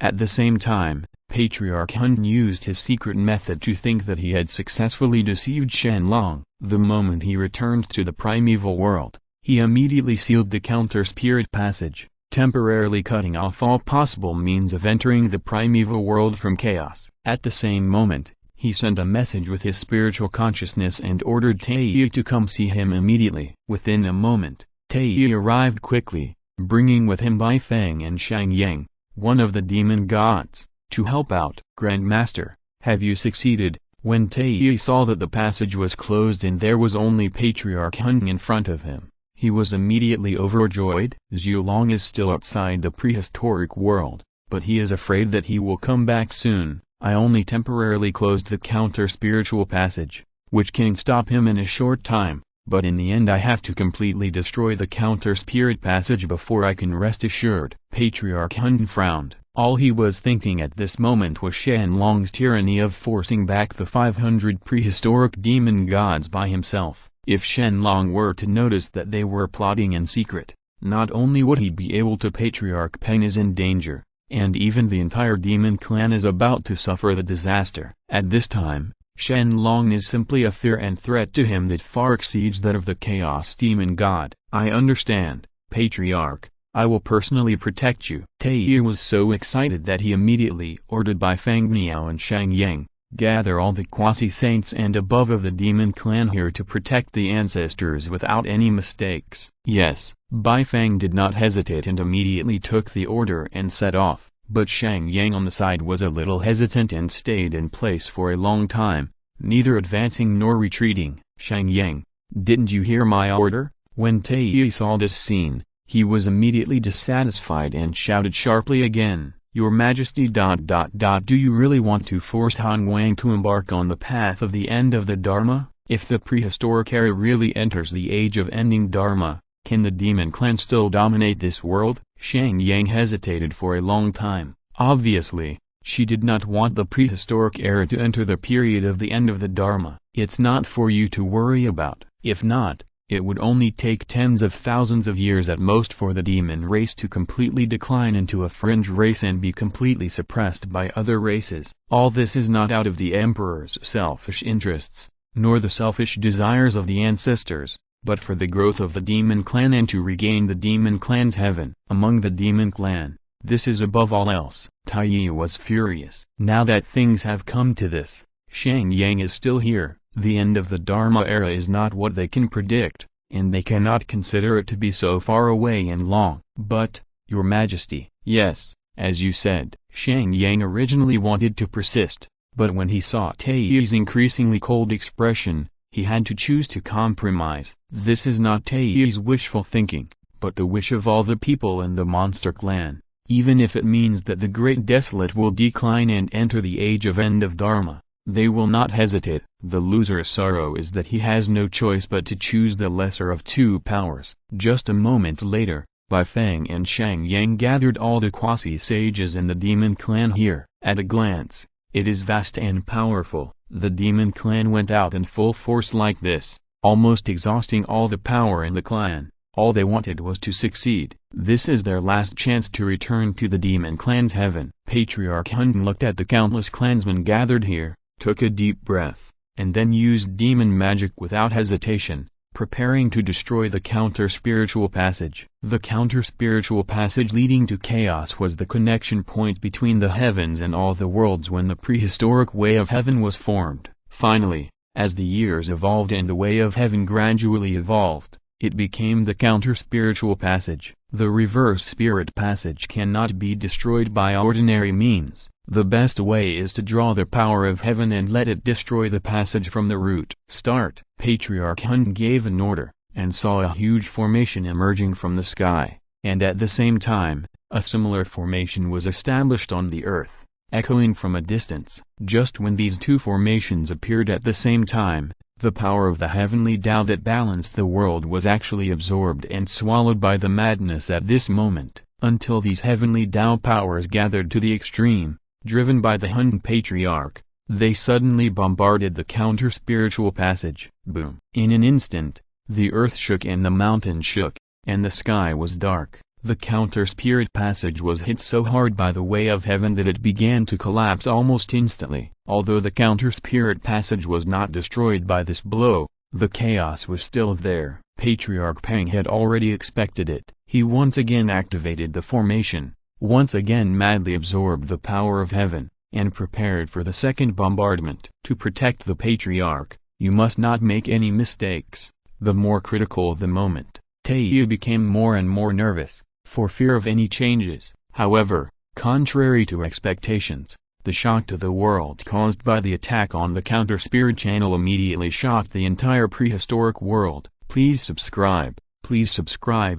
At the same time, Patriarch Hun used his secret method to think that he had successfully deceived Shen Long. The moment he returned to the primeval world, he immediately sealed the counter-spirit passage, temporarily cutting off all possible means of entering the primeval world from chaos. At the same moment, he sent a message with his spiritual consciousness and ordered Taiyi to come see him immediately. Within a moment, Taiyi arrived quickly, bringing with him Bai Feng and Shang Yang, one of the demon gods, to help out. Grandmaster, have you succeeded? When Taiyi saw that the passage was closed and there was only Patriarch Hun in front of him, he was immediately overjoyed. Zhu Long is still outside the prehistoric world, but he is afraid that he will come back soon. I only temporarily closed the counter-spiritual passage, which can stop him in a short time, but in the end I have to completely destroy the counter-spirit passage before I can rest assured. Patriarch Hun frowned. All he was thinking at this moment was Shen Long's tyranny of forcing back the 500 prehistoric demon gods by himself. If Shen Long were to notice that they were plotting in secret, not only would he be able to, Patriarch Peng is in danger, and even the entire demon clan is about to suffer the disaster. At this time, Shen Long is simply a fear and threat to him that far exceeds that of the chaos demon god. I understand, Patriarch. I will personally protect you. Taiyi was so excited that he immediately ordered Bai Feng Miao and Shang Yang, gather all the quasi-saints and above of the demon clan here to protect the ancestors without any mistakes. Yes, Bai Feng did not hesitate and immediately took the order and set off, but Shang Yang on the side was a little hesitant and stayed in place for a long time, neither advancing nor retreating. Shang Yang, didn't you hear my order? When Taiyi saw this scene, he was immediately dissatisfied and shouted sharply again, Your Majesty. Do you really want to force Han Wang to embark on the path of the end of the Dharma? If the prehistoric era really enters the age of ending Dharma, can the demon clan still dominate this world? Shang Yang hesitated for a long time. Obviously, she did not want the prehistoric era to enter the period of the end of the Dharma. It's not for you to worry about. If not, it would only take tens of thousands of years at most for the demon race to completely decline into a fringe race and be completely suppressed by other races. All this is not out of the emperor's selfish interests, nor the selfish desires of the ancestors, but for the growth of the demon clan and to regain the demon clan's heaven. Among the demon clan, this is above all else. Taiyi was furious. Now that things have come to this, Shang Yang is still here. The end of the Dharma era is not what they can predict, and they cannot consider it to be so far away and long. But, Your Majesty, yes, as you said, Shang Yang originally wanted to persist, but when he saw Taiyi's increasingly cold expression, he had to choose to compromise. This is not Taiyi's wishful thinking, but the wish of all the people in the monster clan, even if it means that the Great Desolate will decline and enter the age of end of Dharma. They will not hesitate. The loser's sorrow is that he has no choice but to choose the lesser of two powers. Just a moment later, Bai Feng and Shang Yang gathered all the quasi-sages in the demon clan here. At a glance, it is vast and powerful. The demon clan went out in full force like this, almost exhausting all the power in the clan. All they wanted was to succeed. This is their last chance to return to the demon clan's heaven. Patriarch Hun looked at the countless clansmen gathered here, took a deep breath, and then used demon magic without hesitation, preparing to destroy the counter-spiritual passage. The counter-spiritual passage leading to chaos was the connection point between the heavens and all the worlds when the prehistoric way of heaven was formed. Finally, as the years evolved and the way of heaven gradually evolved, it became the counter-spiritual passage. The reverse spirit passage cannot be destroyed by ordinary means. The best way is to draw the power of heaven and let it destroy the passage from the root. Start. Patriarch Hun gave an order, and saw a huge formation emerging from the sky, and at the same time, a similar formation was established on the earth, echoing from a distance. Just when these two formations appeared at the same time, the power of the heavenly Tao that balanced the world was actually absorbed and swallowed by the madness at this moment, until these heavenly Tao powers gathered to the extreme, driven by the Hun Patriarch. They suddenly bombarded the counter-spiritual passage. Boom! In an instant, the earth shook and the mountain shook, and the sky was dark. The counter-spirit passage was hit so hard by the way of heaven that it began to collapse almost instantly. Although the counter-spirit passage was not destroyed by this blow, the chaos was still there. Patriarch Pang had already expected it. He once again activated the formation, once again madly absorbed the power of heaven, and prepared for the second bombardment. To protect the Patriarch, you must not make any mistakes. The more critical the moment, Taiyu became more and more nervous, for fear of any changes. However, contrary to expectations, the shock to the world caused by the attack on the counter-spirit channel immediately shocked the entire prehistoric world. Please subscribe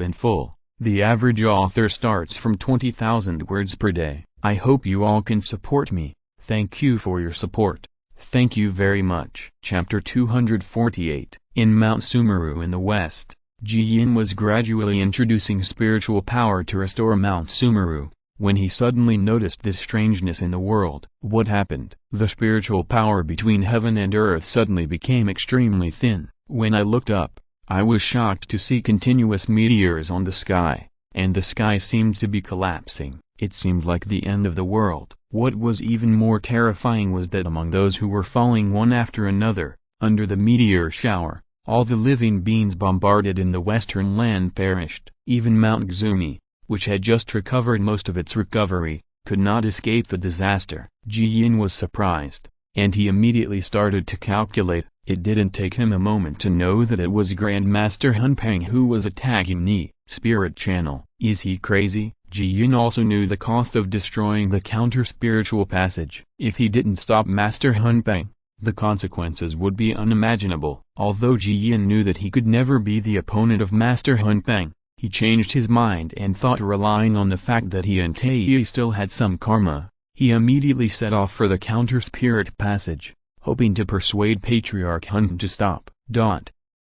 in full. The average author starts from 20,000 words per day. I hope you all can support me. Thank you for your support. Thank you very much. Chapter 248. In Mount Sumeru in the west, Ji Yin was gradually introducing spiritual power to restore Mount Sumeru, when he suddenly noticed this strangeness in the world. What happened? The spiritual power between heaven and earth suddenly became extremely thin. When I looked up, I was shocked to see continuous meteors on the sky, and the sky seemed to be collapsing. It seemed like the end of the world. What was even more terrifying was that among those who were falling one after another, under the meteor shower, all the living beings bombarded in the western land perished. Even Mount Xumi, which had just recovered most of its recovery, could not escape the disaster. Ji Yin was surprised, and he immediately started to calculate. It didn't take him a moment to know that it was Grandmaster Hun Peng who was attacking the spirit channel. Is he crazy? Ji Yin also knew the cost of destroying the counter-spiritual passage. If he didn't stop Master Hun Peng, the consequences would be unimaginable. Although Ji Yin knew that he could never be the opponent of Master Hun Peng, he changed his mind and thought, relying on the fact that he and Taiyi still had some karma, he immediately set off for the counter-spirit passage, hoping to persuade Patriarch Hun to stop.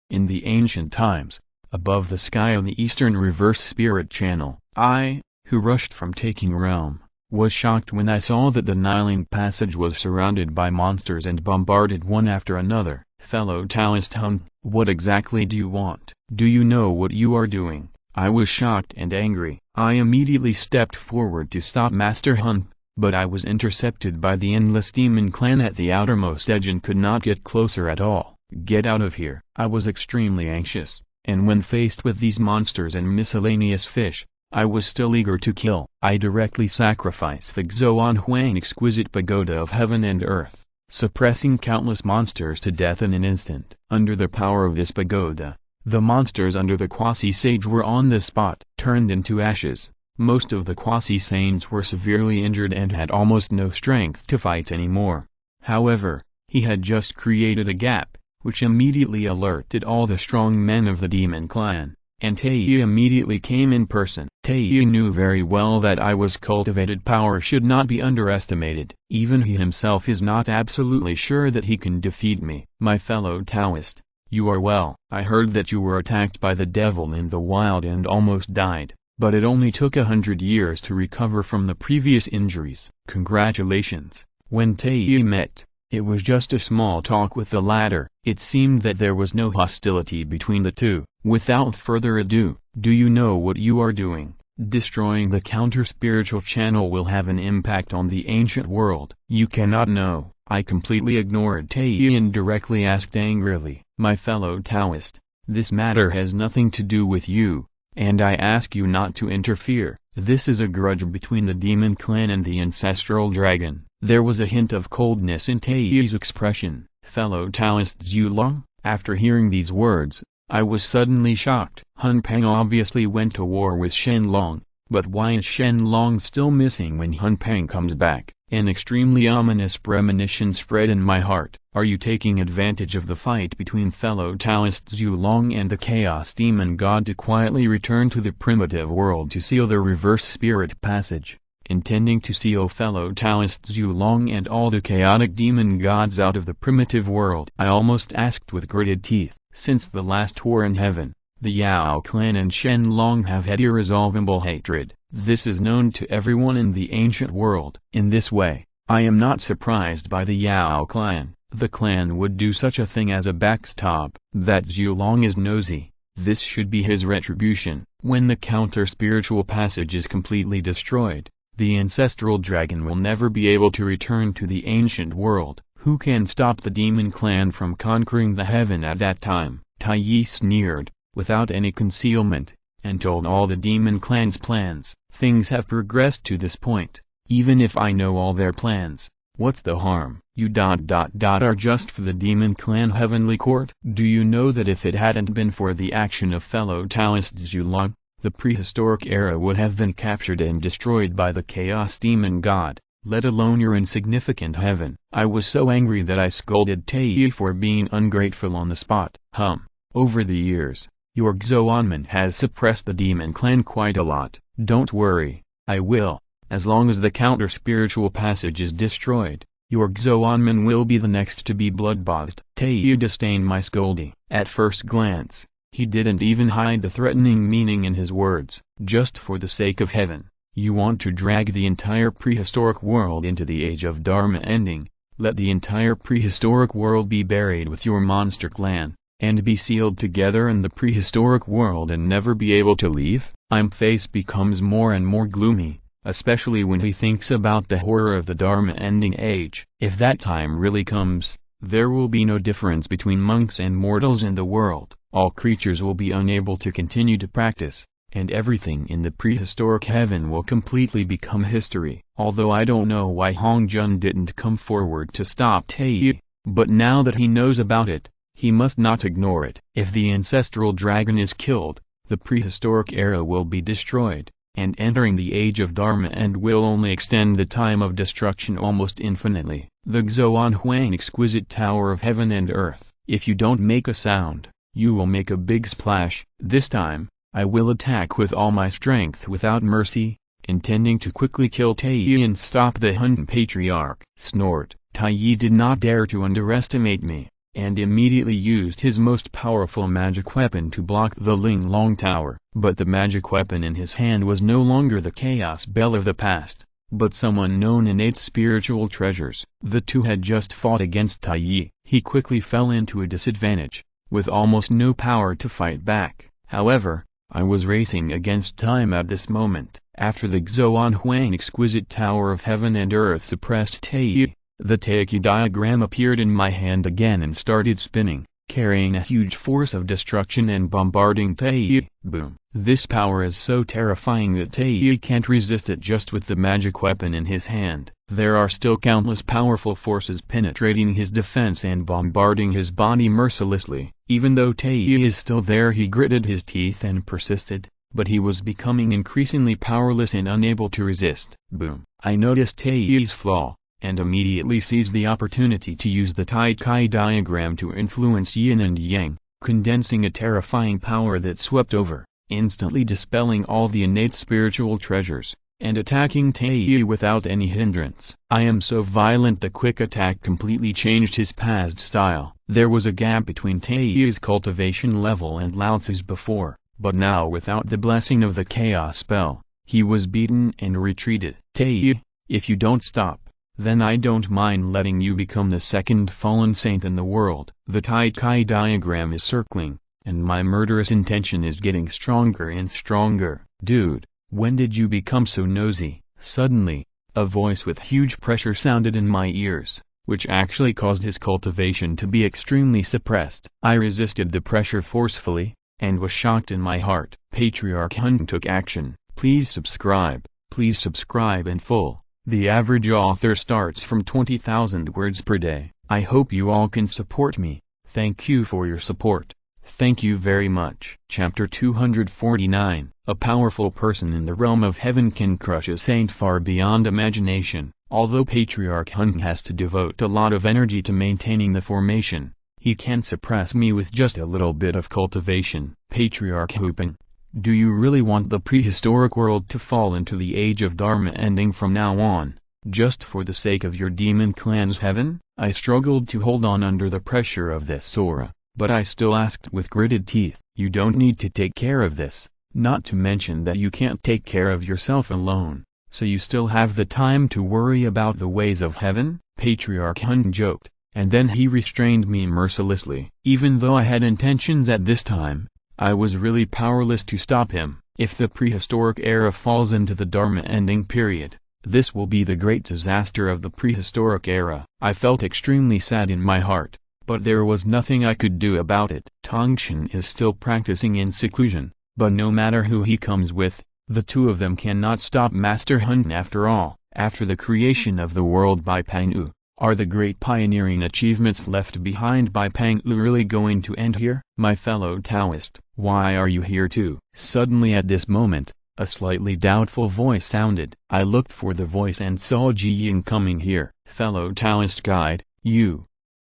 In the ancient times, above the sky on the eastern reverse spirit channel, I, who rushed from taking realm, was shocked when I saw that the Niling passage was surrounded by monsters and bombarded one after another. Fellow Taoist Hun, what exactly do you want? Do you know what you are doing? I was shocked and angry. I immediately stepped forward to stop Master Hun, but I was intercepted by the endless demon clan at the outermost edge and could not get closer at all. Get out of here. I was extremely anxious, and when faced with these monsters and miscellaneous fish, I was still eager to kill. I directly sacrificed the Xuan Huang exquisite pagoda of heaven and earth, suppressing countless monsters to death in an instant. Under the power of this pagoda, the monsters under the quasi-sage were on the spot, turned into ashes. Most of the quasi-saints were severely injured and had almost no strength to fight anymore. However, he had just created a gap, which immediately alerted all the strong men of the demon clan, and Taiyi immediately came in person. Taiyi knew very well that I's cultivated power should not be underestimated. Even he himself is not absolutely sure that he can defeat me. My fellow Taoist, you are well. I heard that you were attacked by the devil in the wild and almost died, but it only took 100 years to recover from the previous injuries. Congratulations. When Taiyi met, it was just a small talk with the latter. It seemed that there was no hostility between the two. Without further ado, do you know what you are doing? Destroying the counter-spiritual channel will have an impact on the ancient world. You cannot know. I completely ignored Taiyi and directly asked angrily, my fellow Taoist, this matter has nothing to do with you, and I ask you not to interfere. This is a grudge between the demon clan and the ancestral dragon. There was a hint of coldness in Taiyi's expression. Fellow Taoist Zhu Long? After hearing these words, I was suddenly shocked. Hun Peng obviously went to war with Shen Long, but why is Shen Long still missing when Hun Peng comes back? An extremely ominous premonition spread in my heart. Are you taking advantage of the fight between fellow Taoist Zhu Long and the Chaos Demon God to quietly return to the primitive world to seal the reverse spirit passage, intending to seal fellow Taoist Zhu Long and all the chaotic demon gods out of the primitive world? I almost asked with gritted teeth. Since the last war in heaven, the Yao clan and Shen Long have had irresolvable hatred. This is known to everyone in the ancient world. In this way, I am not surprised by the Yao clan. The clan would do such a thing as a backstop. That Zhu Long is nosy. This should be his retribution. When the counter-spiritual passage is completely destroyed, the ancestral dragon will never be able to return to the ancient world. Who can stop the demon clan from conquering the heaven at that time? Taiyi sneered, without any concealment, and told all the demon clan's plans. Things have progressed to this point. Even if I know all their plans, what's the harm? You are just for the demon clan heavenly court? Do you know that if it hadn't been for the action of fellow Taoist Zhu Long, the prehistoric era would have been captured and destroyed by the chaos demon god, let alone your insignificant heaven? I was so angry that I scolded Taiyi for being ungrateful on the spot. Over the years, your Xuanmen has suppressed the demon clan quite a lot. Don't worry, I will. As long as the counter-spiritual passage is destroyed, your Xuanmen will be the next to be bloodbath. Taiyi disdained my scolding. At first glance, he didn't even hide the threatening meaning in his words. Just for the sake of heaven, you want to drag the entire prehistoric world into the age of Dharma ending, let the entire prehistoric world be buried with your monster clan, and be sealed together in the prehistoric world and never be able to leave? My face becomes more and more gloomy, especially when he thinks about the horror of the Dharma ending age. If that time really comes, there will be no difference between monks and mortals in the world. All creatures will be unable to continue to practice, and everything in the prehistoric heaven will completely become history. Although I don't know why Hong Jun didn't come forward to stop Taiyi, but now that he knows about it, he must not ignore it. If the ancestral dragon is killed, the prehistoric era will be destroyed, and entering the age of Dharma end will only extend the time of destruction almost infinitely. The Xuan Huang exquisite tower of heaven and earth. If you don't make a sound, you will make a big splash. This time, I will attack with all my strength without mercy, intending to quickly kill Taiyi and stop the Hun Patriarch. Snort. Taiyi did not dare to underestimate me, and immediately used his most powerful magic weapon to block the Ling Long Tower. But the magic weapon in his hand was no longer the chaos bell of the past, but some unknown innate spiritual treasures. The two had just fought against Taiyi. He quickly fell into a disadvantage, with almost no power to fight back. However, I was racing against time at this moment. After the Xuan Huang exquisite tower of heaven and earth suppressed Taiyi, the Taiki diagram appeared in my hand again and started spinning, carrying a huge force of destruction and bombarding Taiyi. Boom. This power is so terrifying that Taiyi can't resist it just with the magic weapon in his hand. There are still countless powerful forces penetrating his defense and bombarding his body mercilessly. Even though Taiyi is still there, he gritted his teeth and persisted, but he was becoming increasingly powerless and unable to resist. Boom. I noticed Taiyi's flaw, and immediately seized the opportunity to use the Tai Chi diagram to influence yin and yang, condensing a terrifying power that swept over, instantly dispelling all the innate spiritual treasures, and attacking Taiyi without any hindrance. I am so violent the quick attack completely changed his past style. There was a gap between Taiyi's cultivation level and Lao Tzu's before, but now without the blessing of the chaos spell, he was beaten and retreated. Taiyi, if you don't stop, then I don't mind letting you become the second fallen saint in the world. The Tai Chi diagram is circling, and my murderous intention is getting stronger and stronger. Dude, when did you become so nosy? Suddenly, a voice with huge pressure sounded in my ears, which actually caused his cultivation to be extremely suppressed. I resisted the pressure forcefully, and was shocked in my heart. Patriarch Hun took action. Please subscribe in full. The average author starts from 20,000 words per day. I hope you all can support me. Thank you for your support. Thank you very much. Chapter 249. A powerful person in the realm of heaven can crush a saint far beyond imagination. Although Patriarch Hun has to devote a lot of energy to maintaining the formation, he can suppress me with just a little bit of cultivation. Patriarch Huping, do you really want the prehistoric world to fall into the age of Dharma ending from now on, just for the sake of your demon clan's heaven? I struggled to hold on under the pressure of this Sora, but I still asked with gritted teeth, you don't need to take care of this, not to mention that you can't take care of yourself alone, so you still have the time to worry about the ways of heaven? Patriarch Hun joked, and then he restrained me mercilessly. Even though I had intentions at this time, I was really powerless to stop him. If the prehistoric era falls into the Dharma ending period, this will be the great disaster of the prehistoric era. I felt extremely sad in my heart, but there was nothing I could do about it. Tongshan is still practicing in seclusion, but no matter who he comes with, the two of them cannot stop Master Hun. After all, after the creation of the world by Pang-u, are the great pioneering achievements left behind by Pang-u really going to end here? My fellow Taoist, why are you here too? Suddenly at this moment, a slightly doubtful voice sounded. I looked for the voice and saw Ji Yin coming here. Fellow Taoist guide, you.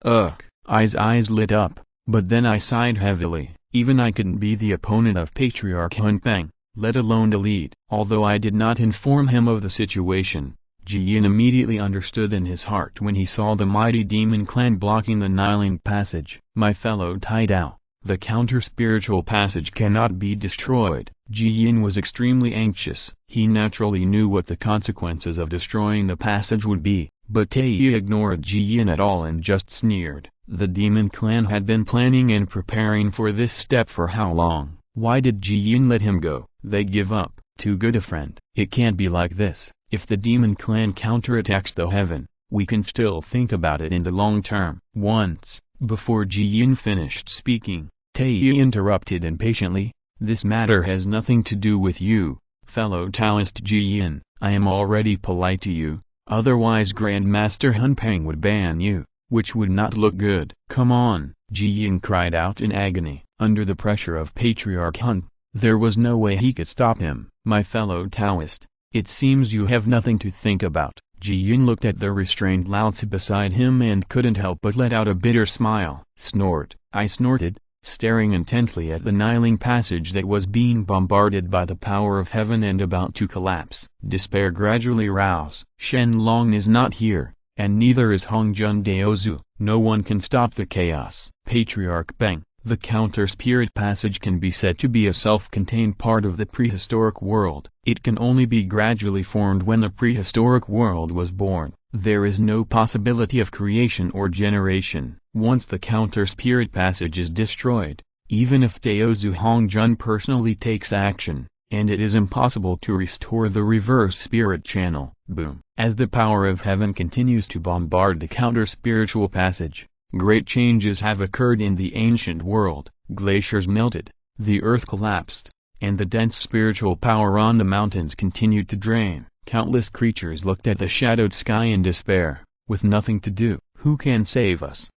Ugh. Eyes lit up, but then I sighed heavily. Even I couldn't be the opponent of Patriarch Hun Peng, let alone the lead. Although I did not inform him of the situation, Ji Yin immediately understood in his heart when he saw the mighty demon clan blocking the Niling passage. My fellow Tai Dao, the counter-spiritual passage cannot be destroyed. Ji Yin was extremely anxious. He naturally knew what the consequences of destroying the passage would be, but Tai ignored Ji Yin at all and just sneered. The demon clan had been planning and preparing for this step for how long? Why did Ji Yin let him go? They give up. Too good a friend. It can't be like this. If the demon clan counterattacks the heaven, we can still think about it in the long term. Once, before Ji Yin finished speaking, Tai interrupted impatiently, this matter has nothing to do with you, fellow Taoist Ji Yin. I am already polite to you, otherwise Grandmaster Hun Peng would ban you, which would not look good. Come on, Ji Yin cried out in agony. Under the pressure of Patriarch Hun, there was no way he could stop him. My fellow Taoist, it seems you have nothing to think about. Ji Yin looked at the restrained Lao Tzu beside him and couldn't help but let out a bitter smile. Snort. I snorted, staring intently at the Niling passage that was being bombarded by the power of heaven and about to collapse. Despair gradually rose. Shen Long is not here, and neither is Hongjun Daozu. No one can stop the chaos. Patriarch Peng, the counter-spirit passage can be said to be a self-contained part of the prehistoric world. It can only be gradually formed when the prehistoric world was born. There is no possibility of creation or generation. Once the counter-spirit passage is destroyed, even if Daozu Hongjun personally takes action, and it is impossible to restore the reverse spirit channel. Boom. As the power of heaven continues to bombard the counter-spiritual passage, great changes have occurred in the ancient world. Glaciers melted, the earth collapsed, and the dense spiritual power on the mountains continued to drain. Countless creatures looked at the shadowed sky in despair, with nothing to do. Who can save us?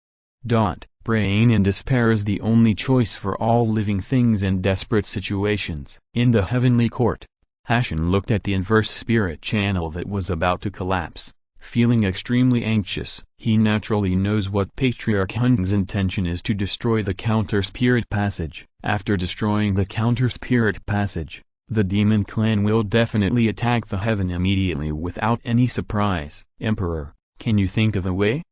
Praying in despair is the only choice for all living things in desperate situations. In the heavenly court, Hashan looked at the inverse spirit channel that was about to collapse, feeling extremely anxious. He naturally knows what Patriarch Hun's intention is, to destroy the counter-spirit passage. After destroying the counter-spirit passage, the demon clan will definitely attack the heaven immediately without any surprise. Emperor, can you think of a way?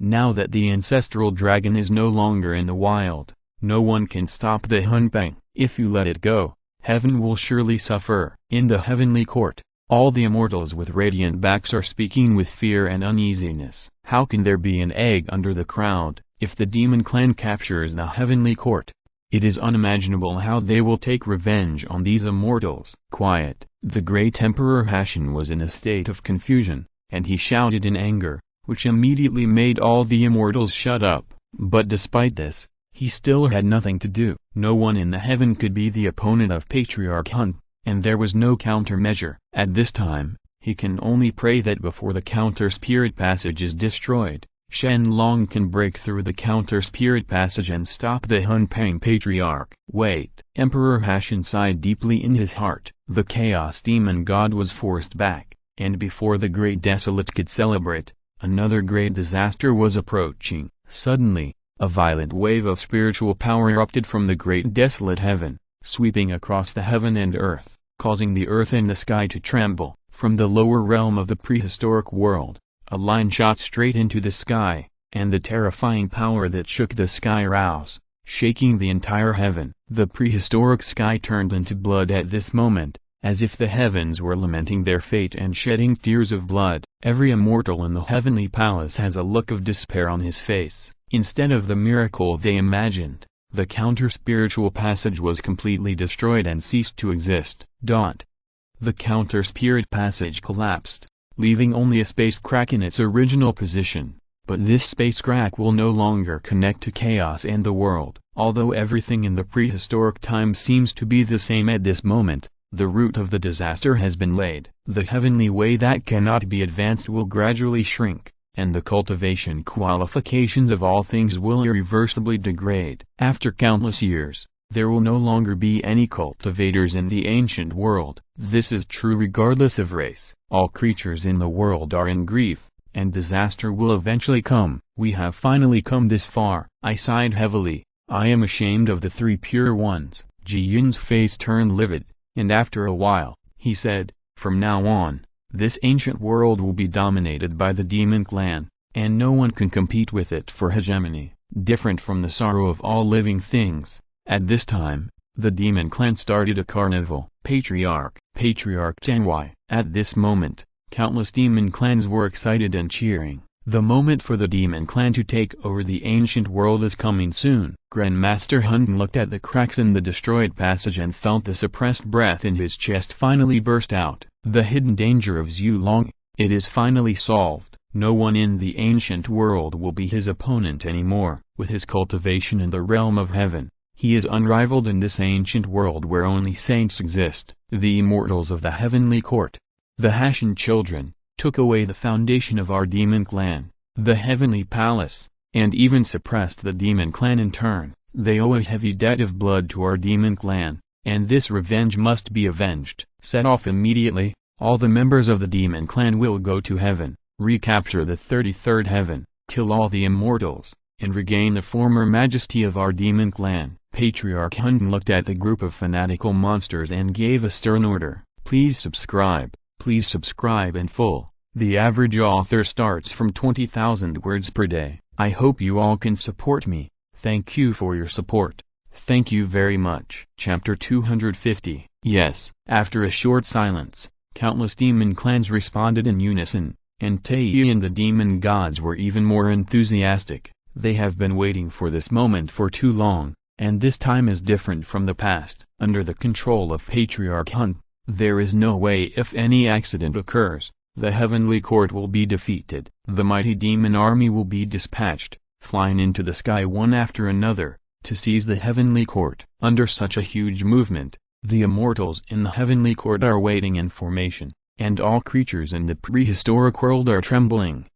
Now that the ancestral dragon is no longer in the wild, no one can stop the Hunpeng. If you let it go, heaven will surely suffer. In the heavenly court, all the immortals with radiant backs are speaking with fear and uneasiness. How can there be an egg under the crowd, if the demon clan captures the heavenly court? It is unimaginable how they will take revenge on these immortals. Quiet. The great Emperor Hashan was in a state of confusion, and he shouted in anger, which immediately made all the immortals shut up. But despite this, he still had nothing to do. No one in the heaven could be the opponent of Patriarch Hun, and there was no countermeasure. At this time, he can only pray that before the counter-spirit passage is destroyed, Shen Long can break through the counter-spirit passage and stop the Hunpeng Patriarch. Wait. Emperor Hashan sighed deeply in his heart. The Chaos Demon God was forced back, and before the Great Desolate could celebrate, another great disaster was approaching. Suddenly, a violent wave of spiritual power erupted from the Great Desolate Heaven, sweeping across the heaven and earth, causing the earth and the sky to tremble. From the lower realm of the prehistoric world, a line shot straight into the sky, and the terrifying power that shook the sky rose, shaking the entire heaven. The prehistoric sky turned into blood at this moment, as if the heavens were lamenting their fate and shedding tears of blood. Every immortal in the heavenly palace has a look of despair on his face. Instead of the miracle they imagined, the counter-spiritual passage was completely destroyed and ceased to exist. The counter-spirit passage collapsed, leaving only a space crack in its original position. But this space crack will no longer connect to chaos and the world. Although everything in the prehistoric time seems to be the same at this moment, the root of the disaster has been laid. The heavenly way that cannot be advanced will gradually shrink, and the cultivation qualifications of all things will irreversibly degrade. After countless years, there will no longer be any cultivators in the ancient world. This is true regardless of race. All creatures in the world are in grief, and disaster will eventually come. We have finally come this far. I sighed heavily. I am ashamed of the three pure ones. Ji Yun's face turned livid, and after a while, he said, from now on, this ancient world will be dominated by the demon clan, and no one can compete with it for hegemony. Different from the sorrow of all living things, at this time, the demon clan started a carnival. Patriarch Tenwai. At this moment, countless demon clans were excited and cheering. The moment for the demon clan to take over the ancient world is coming soon. Grandmaster Hun looked at the cracks in the destroyed passage and felt the suppressed breath in his chest finally burst out. The hidden danger of Zhu Long, it is finally solved. No one in the ancient world will be his opponent anymore. With his cultivation in the realm of heaven, he is unrivaled in this ancient world where only saints exist. The immortals of the heavenly court, the Hashan children, took away the foundation of our demon clan, the heavenly palace, and even suppressed the demon clan in turn. They owe a heavy debt of blood to our demon clan, and this revenge must be avenged. Set off immediately, all the members of the demon clan will go to heaven, recapture the 33rd heaven, kill all the immortals, and regain the former majesty of our demon clan. Patriarch Hun looked at the group of fanatical monsters and gave a stern order. Please subscribe in full. The average author starts from 20,000 words per day. I hope you all can support me. Thank you for your support. Thank you very much. Chapter 250. Yes. After a short silence, countless demon clans responded in unison, and Tei and the demon gods were even more enthusiastic. They have been waiting for this moment for too long, and this time is different from the past. Under the control of Patriarch Hun, there is no way if any accident occurs, the heavenly court will be defeated. The mighty demon army will be dispatched, flying into the sky one after another, to seize the heavenly court. Under such a huge movement, the immortals in the heavenly court are waiting in formation, and all creatures in the prehistoric world are trembling.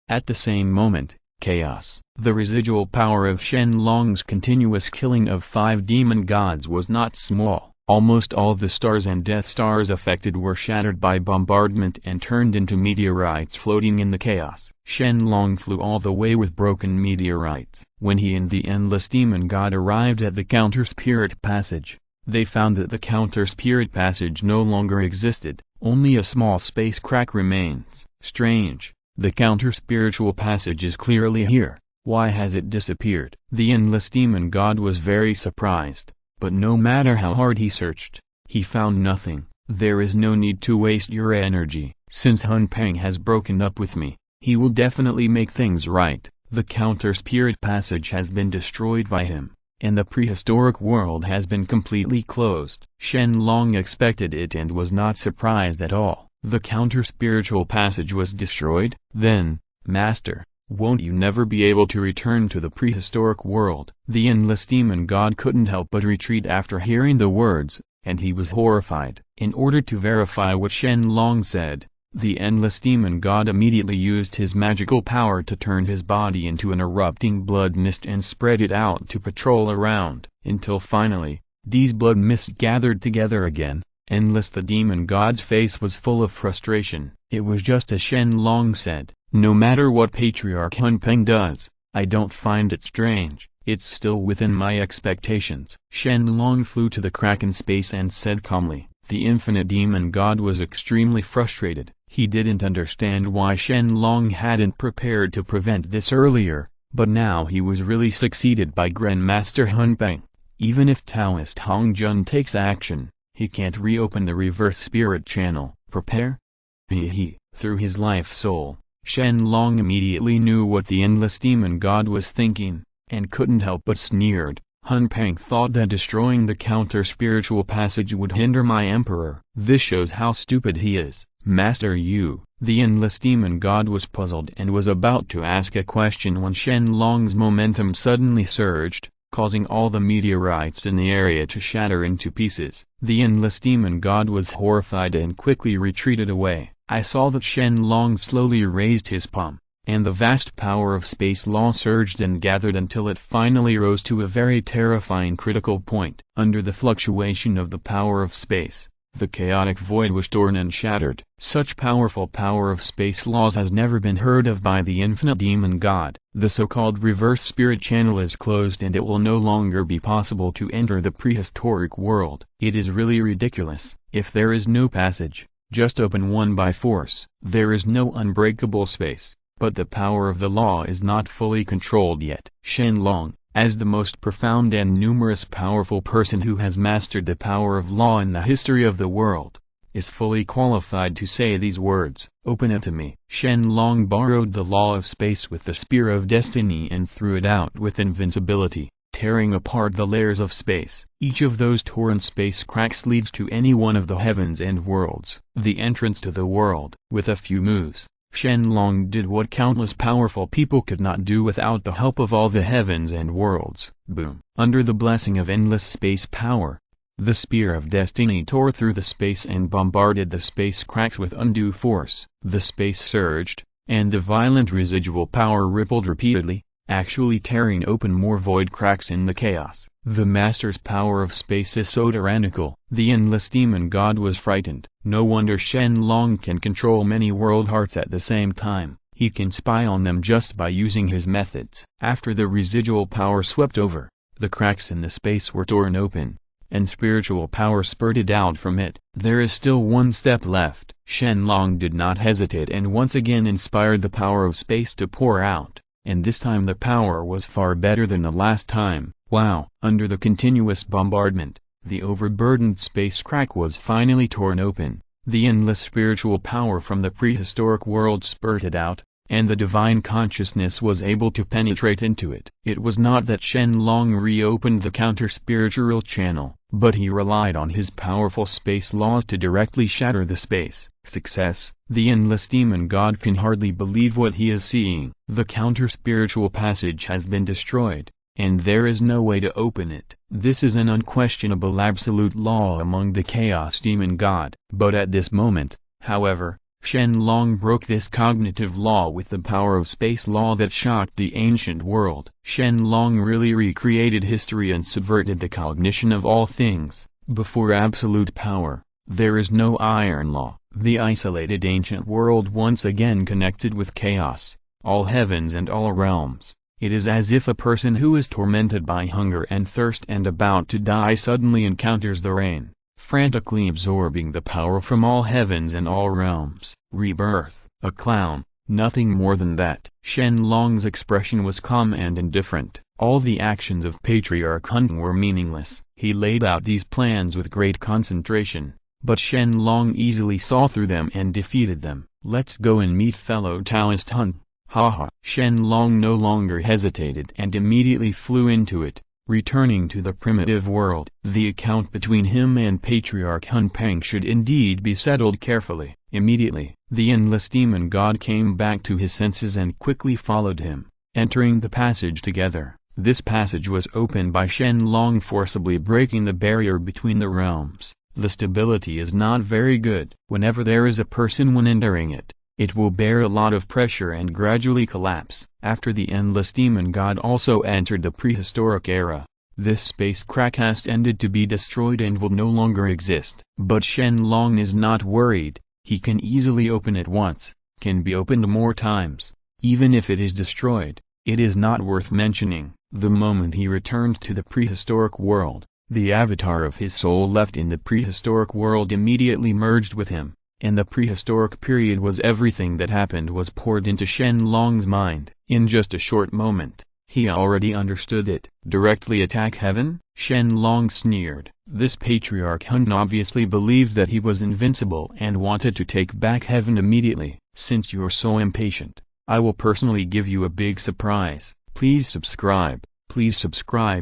At the same moment, chaos. The residual power of Shen Long's continuous killing of 5 demon gods was not small. Almost all the stars and Death Stars affected were shattered by bombardment and turned into meteorites floating in the chaos. Shen Long flew all the way with broken meteorites. When he and the Endless Demon God arrived at the Counter-Spirit Passage, they found that the Counter-Spirit Passage no longer existed, only a small space crack remains. Strange, the Counter-Spiritual Passage is clearly here, why has it disappeared? The Endless Demon God was very surprised. But no matter how hard he searched, he found nothing. There is no need to waste your energy. Since Hunpeng has broken up with me, he will definitely make things right. The Counter-Spirit Passage has been destroyed by him, and the prehistoric world has been completely closed. Shen Long expected it and was not surprised at all. The counter-spiritual passage was destroyed? Then, Master, won't you never be able to return to the prehistoric world? The endless demon god couldn't help but retreat after hearing the words, and he was horrified. In order to verify what Shen Long said, the endless demon god immediately used his magical power to turn his body into an erupting blood mist and spread it out to patrol around, until finally, these blood mists gathered together again. Endless the demon god's face was full of frustration. It was just as Shen Long said, no matter what Patriarch Hun Peng does, I don't find it strange, it's still within my expectations. Shen Long flew to the crack in space and said calmly. The infinite demon god was extremely frustrated. He didn't understand why Shen Long hadn't prepared to prevent this earlier, but now he was really succeeded by Grandmaster Hun Peng. Even if Taoist Hong Jun takes action, he can't reopen the reverse spirit channel. Prepare? Through his life soul, Shen Long immediately knew what the endless demon god was thinking, and couldn't help but sneered. Hun Peng thought that destroying the counter-spiritual passage would hinder my emperor. This shows how stupid he is. Master Yu, the endless demon god was puzzled and was about to ask a question when Shen Long's momentum suddenly surged, causing all the meteorites in the area to shatter into pieces. The endless demon god was horrified and quickly retreated away. I saw that Shen Long slowly raised his palm, and the vast power of space law surged and gathered until it finally rose to a very terrifying critical point. Under the fluctuation of the power of space, the chaotic void was torn and shattered. Such powerful power of space laws has never been heard of by the infinite demon god. The so-called reverse spirit channel is closed and it will no longer be possible to enter the prehistoric world. It is really ridiculous. If there is no passage, just open one by force. There is no unbreakable space, but the power of the law is not fully controlled yet. Shen Long, as the most profound and numerous powerful person who has mastered the power of law in the history of the world, is fully qualified to say these words. Open it to me. Shen Long borrowed the law of space with the spear of destiny and threw it out with invincibility, tearing apart the layers of space. Each of those torn space cracks leads to any one of the heavens and worlds. The entrance to the world. With a few moves, Shen Long did what countless powerful people could not do without the help of all the heavens and worlds. Boom. Under the blessing of endless space power, the spear of destiny tore through the space and bombarded the space cracks with undue force. The space surged, and the violent residual power rippled repeatedly, actually tearing open more void cracks in the chaos. The master's power of space is so tyrannical. The endless demon god was frightened. No wonder Shen Long can control many world hearts at the same time. He can spy on them just by using his methods. After the residual power swept over, the cracks in the space were torn open, and spiritual power spurted out from it. There is still one step left. Shen Long did not hesitate and once again inspired the power of space to pour out, and this time the power was far better than the last time. Wow! Under the continuous bombardment, the overburdened space crack was finally torn open. The endless spiritual power from the prehistoric world spurted out, and the divine consciousness was able to penetrate into it. It was not that Shen Long reopened the counter-spiritual channel, but he relied on his powerful space laws to directly shatter the space. Success! The endless demon god can hardly believe what he is seeing. The counter-spiritual passage has been destroyed, and there is no way to open it. This is an unquestionable absolute law among the Chaos Demon God. But at this moment, however, Shen Long broke this cognitive law with the power of space law that shocked the ancient world. Shen Long really recreated history and subverted the cognition of all things. Before absolute power, there is no iron law. The isolated ancient world once again connected with chaos, all heavens and all realms. It is as if a person who is tormented by hunger and thirst and about to die suddenly encounters the rain, frantically absorbing the power from all heavens and all realms. Rebirth. A clown, nothing more than that. Shen Long's expression was calm and indifferent. All the actions of Patriarch Hun were meaningless. He laid out these plans with great concentration, but Shen Long easily saw through them and defeated them. Let's go and meet fellow Taoist Hun. Haha. Shen Long no longer hesitated and immediately flew into it, returning to the primitive world. The account between him and Patriarch Hun Peng should indeed be settled carefully. Immediately, the endless demon god came back to his senses and quickly followed him, entering the passage together. This passage was opened by Shen Long forcibly breaking the barrier between the realms. The stability is not very good. Whenever there is a person when entering it, it will bear a lot of pressure and gradually collapse. After the endless demon god also entered the prehistoric era, this space crack has tended to be destroyed and will no longer exist. But Shen Long is not worried. He can easily open it once, can be opened more times. Even if it is destroyed, it is not worth mentioning. The moment he returned to the prehistoric world, the avatar of his soul left in the prehistoric world immediately merged with him, and the prehistoric period was everything that happened was poured into Shen Long's mind. In just a short moment, he already understood it. Directly attack heaven? Shen Long sneered. This Patriarch Hun obviously believed that he was invincible and wanted to take back heaven immediately. Since you're so impatient, I will personally give you a big surprise. Please subscribe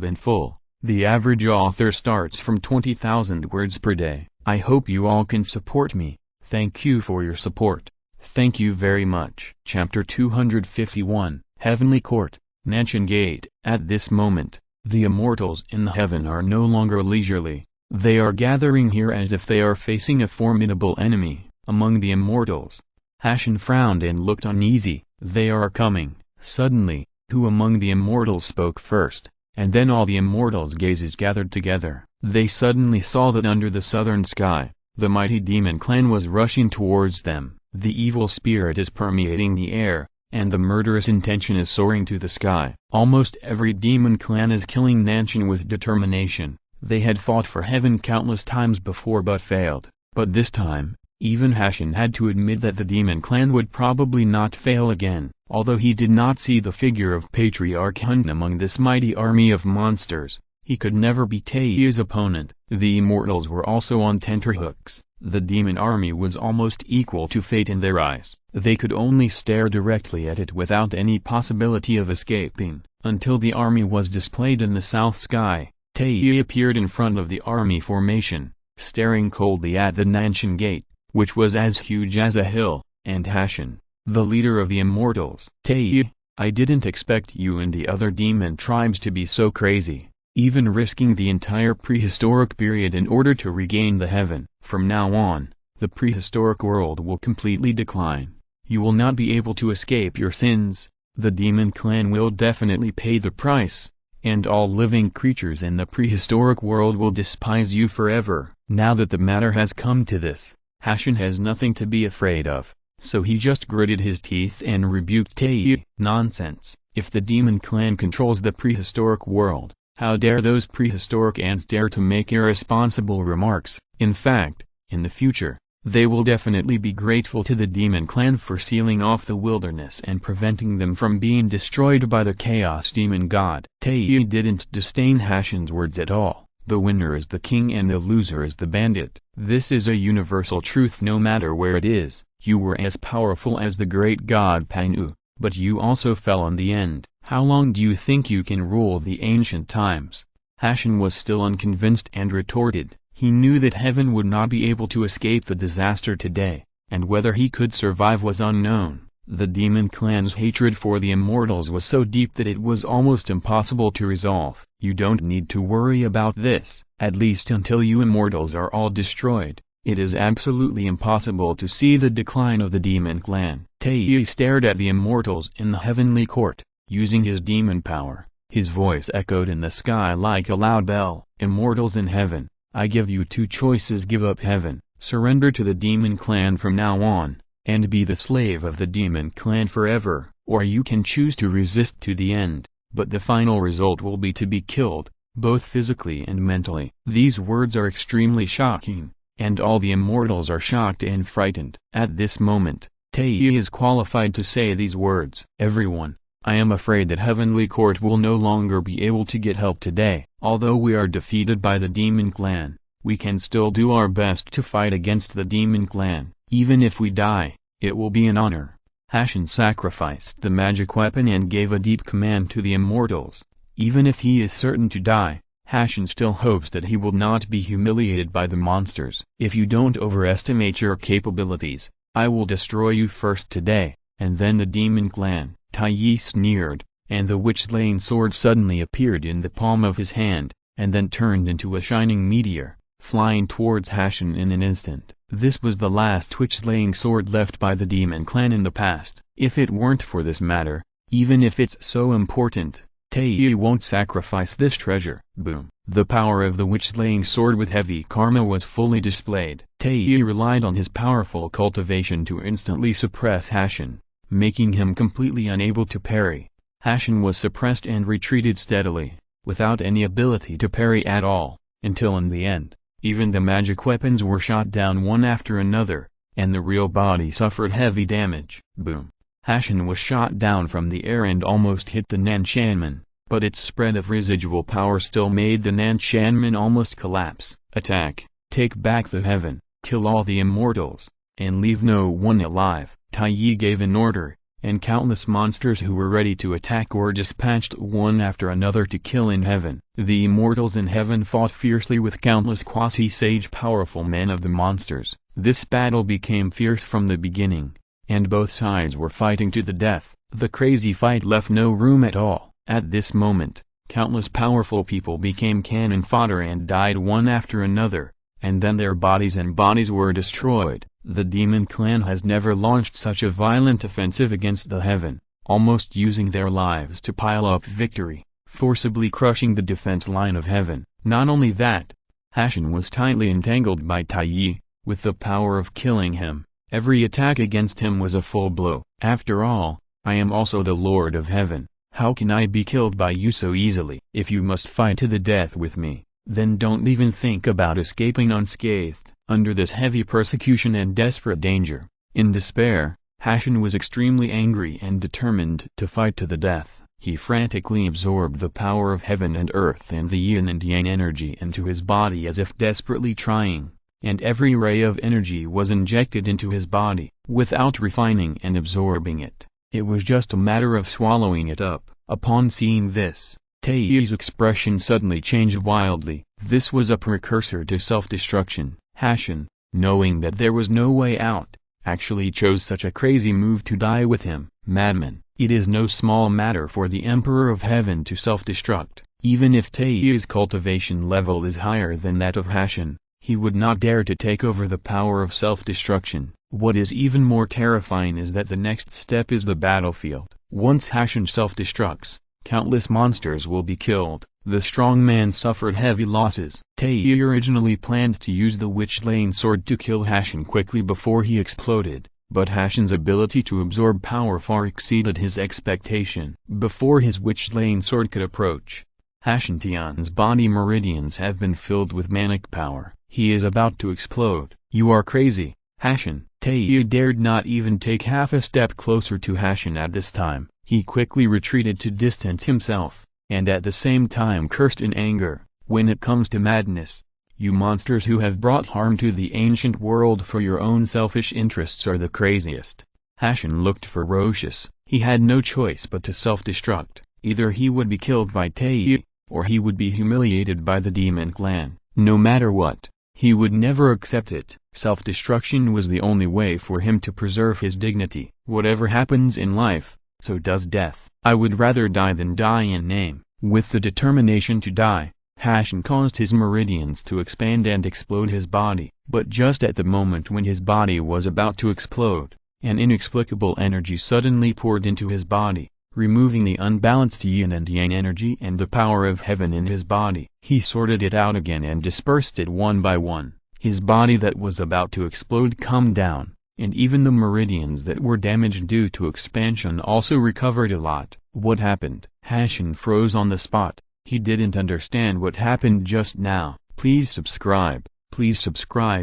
in full. The average author starts from 20,000 words per day. I hope you all can support me. Thank you for your support. Thank you very much. Chapter 251, Heavenly Court, Nanshan Gate. At this moment, the immortals in the heaven are no longer leisurely. They are gathering here as if they are facing a formidable enemy. Among the immortals, Hashan frowned and looked uneasy. They are coming. Suddenly, who among the immortals spoke first? And then all the immortals' gazes gathered together. They suddenly saw that under the southern sky, the mighty demon clan was rushing towards them. The evil spirit is permeating the air, and the murderous intention is soaring to the sky. Almost every demon clan is killing Nanshan with determination. They had fought for heaven countless times before but failed. But this time, even Hashan had to admit that the demon clan would probably not fail again. Although he did not see the figure of Patriarch Hun among this mighty army of monsters, he could never be Taiyi's opponent. The immortals were also on tenterhooks. The demon army was almost equal to fate in their eyes. They could only stare directly at it without any possibility of escaping. Until the army was displayed in the south sky, Taiyi appeared in front of the army formation, staring coldly at the Nanshan Gate, which was as huge as a hill, and Hashan, the leader of the immortals. Taiyi, I didn't expect you and the other demon tribes to be so crazy, even risking the entire prehistoric period in order to regain the heaven. From now on, the prehistoric world will completely decline. You will not be able to escape your sins. The demon clan will definitely pay the price, and all living creatures in the prehistoric world will despise you forever. Now that the matter has come to this, Hashan has nothing to be afraid of, so he just gritted his teeth and rebuked Taiyi. Nonsense. If the demon clan controls the prehistoric world, how dare those prehistoric ants dare to make irresponsible remarks? In fact, in the future, they will definitely be grateful to the demon clan for sealing off the wilderness and preventing them from being destroyed by the chaos demon god. Taiyi didn't disdain Hashan's words at all. The winner is the king and the loser is the bandit. This is a universal truth no matter where it is. You were as powerful as the great god Panu, but you also fell in the end. How long do you think you can rule the ancient times? Hashan was still unconvinced and retorted. He knew that heaven would not be able to escape the disaster today, and whether he could survive was unknown. The demon clan's hatred for the immortals was so deep that it was almost impossible to resolve. You don't need to worry about this, at least until you immortals are all destroyed. It is absolutely impossible to see the decline of the demon clan. Taiyi stared at the immortals in the heavenly court, using his demon power. His voice echoed in the sky like a loud bell. Immortals in heaven, I give you two choices. Give up heaven, surrender to the demon clan from now on, and be the slave of the demon clan forever, or you can choose to resist to the end, but the final result will be to be killed, both physically and mentally. These words are extremely shocking, and all the immortals are shocked and frightened. At this moment, Taiyi is qualified to say these words. Everyone, I am afraid that Heavenly Court will no longer be able to get help today. Although we are defeated by the demon clan, we can still do our best to fight against the demon clan. Even if we die, it will be an honor. Hashan sacrificed the magic weapon and gave a deep command to the immortals. Even if he is certain to die, Shen still hopes that he will not be humiliated by the monsters. "If you don't overestimate your capabilities, I will destroy you first today, and then the demon clan." Tai Yi sneered, and the witch-slaying sword suddenly appeared in the palm of his hand, and then turned into a shining meteor, flying towards Shen in an instant. This was the last witch-slaying sword left by the demon clan in the past. If it weren't for this matter, even if it's so important, Tai Yi won't sacrifice this treasure. Boom. The power of the witch-slaying sword with heavy karma was fully displayed. Tai Yi relied on his powerful cultivation to instantly suppress Shen, making him completely unable to parry. Shen was suppressed and retreated steadily, without any ability to parry at all, until in the end, even the magic weapons were shot down one after another, and the real body suffered heavy damage. Boom. Shen was shot down from the air and almost hit the Nanshanman, but its spread of residual power still made the Nanshanman almost collapse. "Attack, take back the heaven, kill all the immortals, and leave no one alive." Tai Yi gave an order, and countless monsters who were ready to attack were dispatched one after another to kill in heaven. The immortals in heaven fought fiercely with countless quasi-sage powerful men of the monsters. This battle became fierce from the beginning, and both sides were fighting to the death. The crazy fight left no room at all. At this moment, countless powerful people became cannon fodder and died one after another, and then their bodies were destroyed. The demon clan has never launched such a violent offensive against the heaven, almost using their lives to pile up victory, forcibly crushing the defense line of heaven. Not only that, Shen was tightly entangled by Tai Yi, with the power of killing him. Every attack against him was a full blow. "After all, I am also the Lord of Heaven. How can I be killed by you so easily? If you must fight to the death with me, then don't even think about escaping unscathed." Under this heavy persecution and desperate danger, in despair, Shen was extremely angry and determined to fight to the death. He frantically absorbed the power of heaven and earth and the yin and yang energy into his body as if desperately trying, and every ray of energy was injected into his body, without refining and absorbing it. It was just a matter of swallowing it up. Upon seeing this, Tai Yi's expression suddenly changed wildly. This was a precursor to self-destruction. Shen, knowing that there was no way out, actually chose such a crazy move to die with him. Madman. It is no small matter for the Emperor of Heaven to self-destruct. Even if Tai Yi's cultivation level is higher than that of Shen, he would not dare to take over the power of self-destruction. What is even more terrifying is that the next step is the battlefield. Once Shen self-destructs, countless monsters will be killed. The strong man suffered heavy losses. Tai Yi originally planned to use the witch-slaying sword to kill Shen quickly before he exploded, but Shen's ability to absorb power far exceeded his expectation. Before his witch-slaying sword could approach, Shen Tian's body meridians have been filled with manic power. He is about to explode. "You are crazy, Shen." Tai Yi dared not even take half a step closer to Shen at this time. He quickly retreated to distance himself, and at the same time cursed in anger. "When it comes to madness, you monsters who have brought harm to the ancient world for your own selfish interests are the craziest." Shen looked ferocious. He had no choice but to self-destruct. Either he would be killed by Tai Yi, or he would be humiliated by the demon clan. No matter what, he would never accept it. Self-destruction was the only way for him to preserve his dignity. Whatever happens in life, so does death. I would rather die than die in name. With the determination to die, Shen caused his meridians to expand and explode his body. But just at the moment when his body was about to explode, an inexplicable energy suddenly poured into his body, removing the unbalanced yin and yang energy and the power of heaven in his body. He sorted it out again and dispersed it one by one. His body that was about to explode calmed down, and even the meridians that were damaged due to expansion also recovered a lot. What happened? Shen froze on the spot. He didn't understand what happened just now. Please subscribe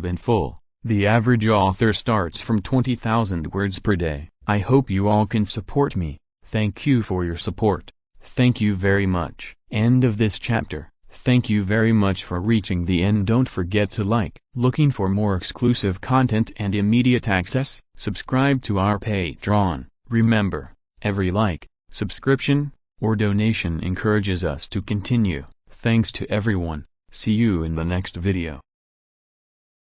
in full. The average author starts from 20,000 words per day. I hope you all can support me. Thank you for your support. Thank you very much. End of this chapter. Thank you very much for reaching the end. Don't forget to like. Looking for more exclusive content and immediate access? Subscribe to our Patreon. Remember, every like, subscription, or donation encourages us to continue. Thanks to everyone. See you in the next video.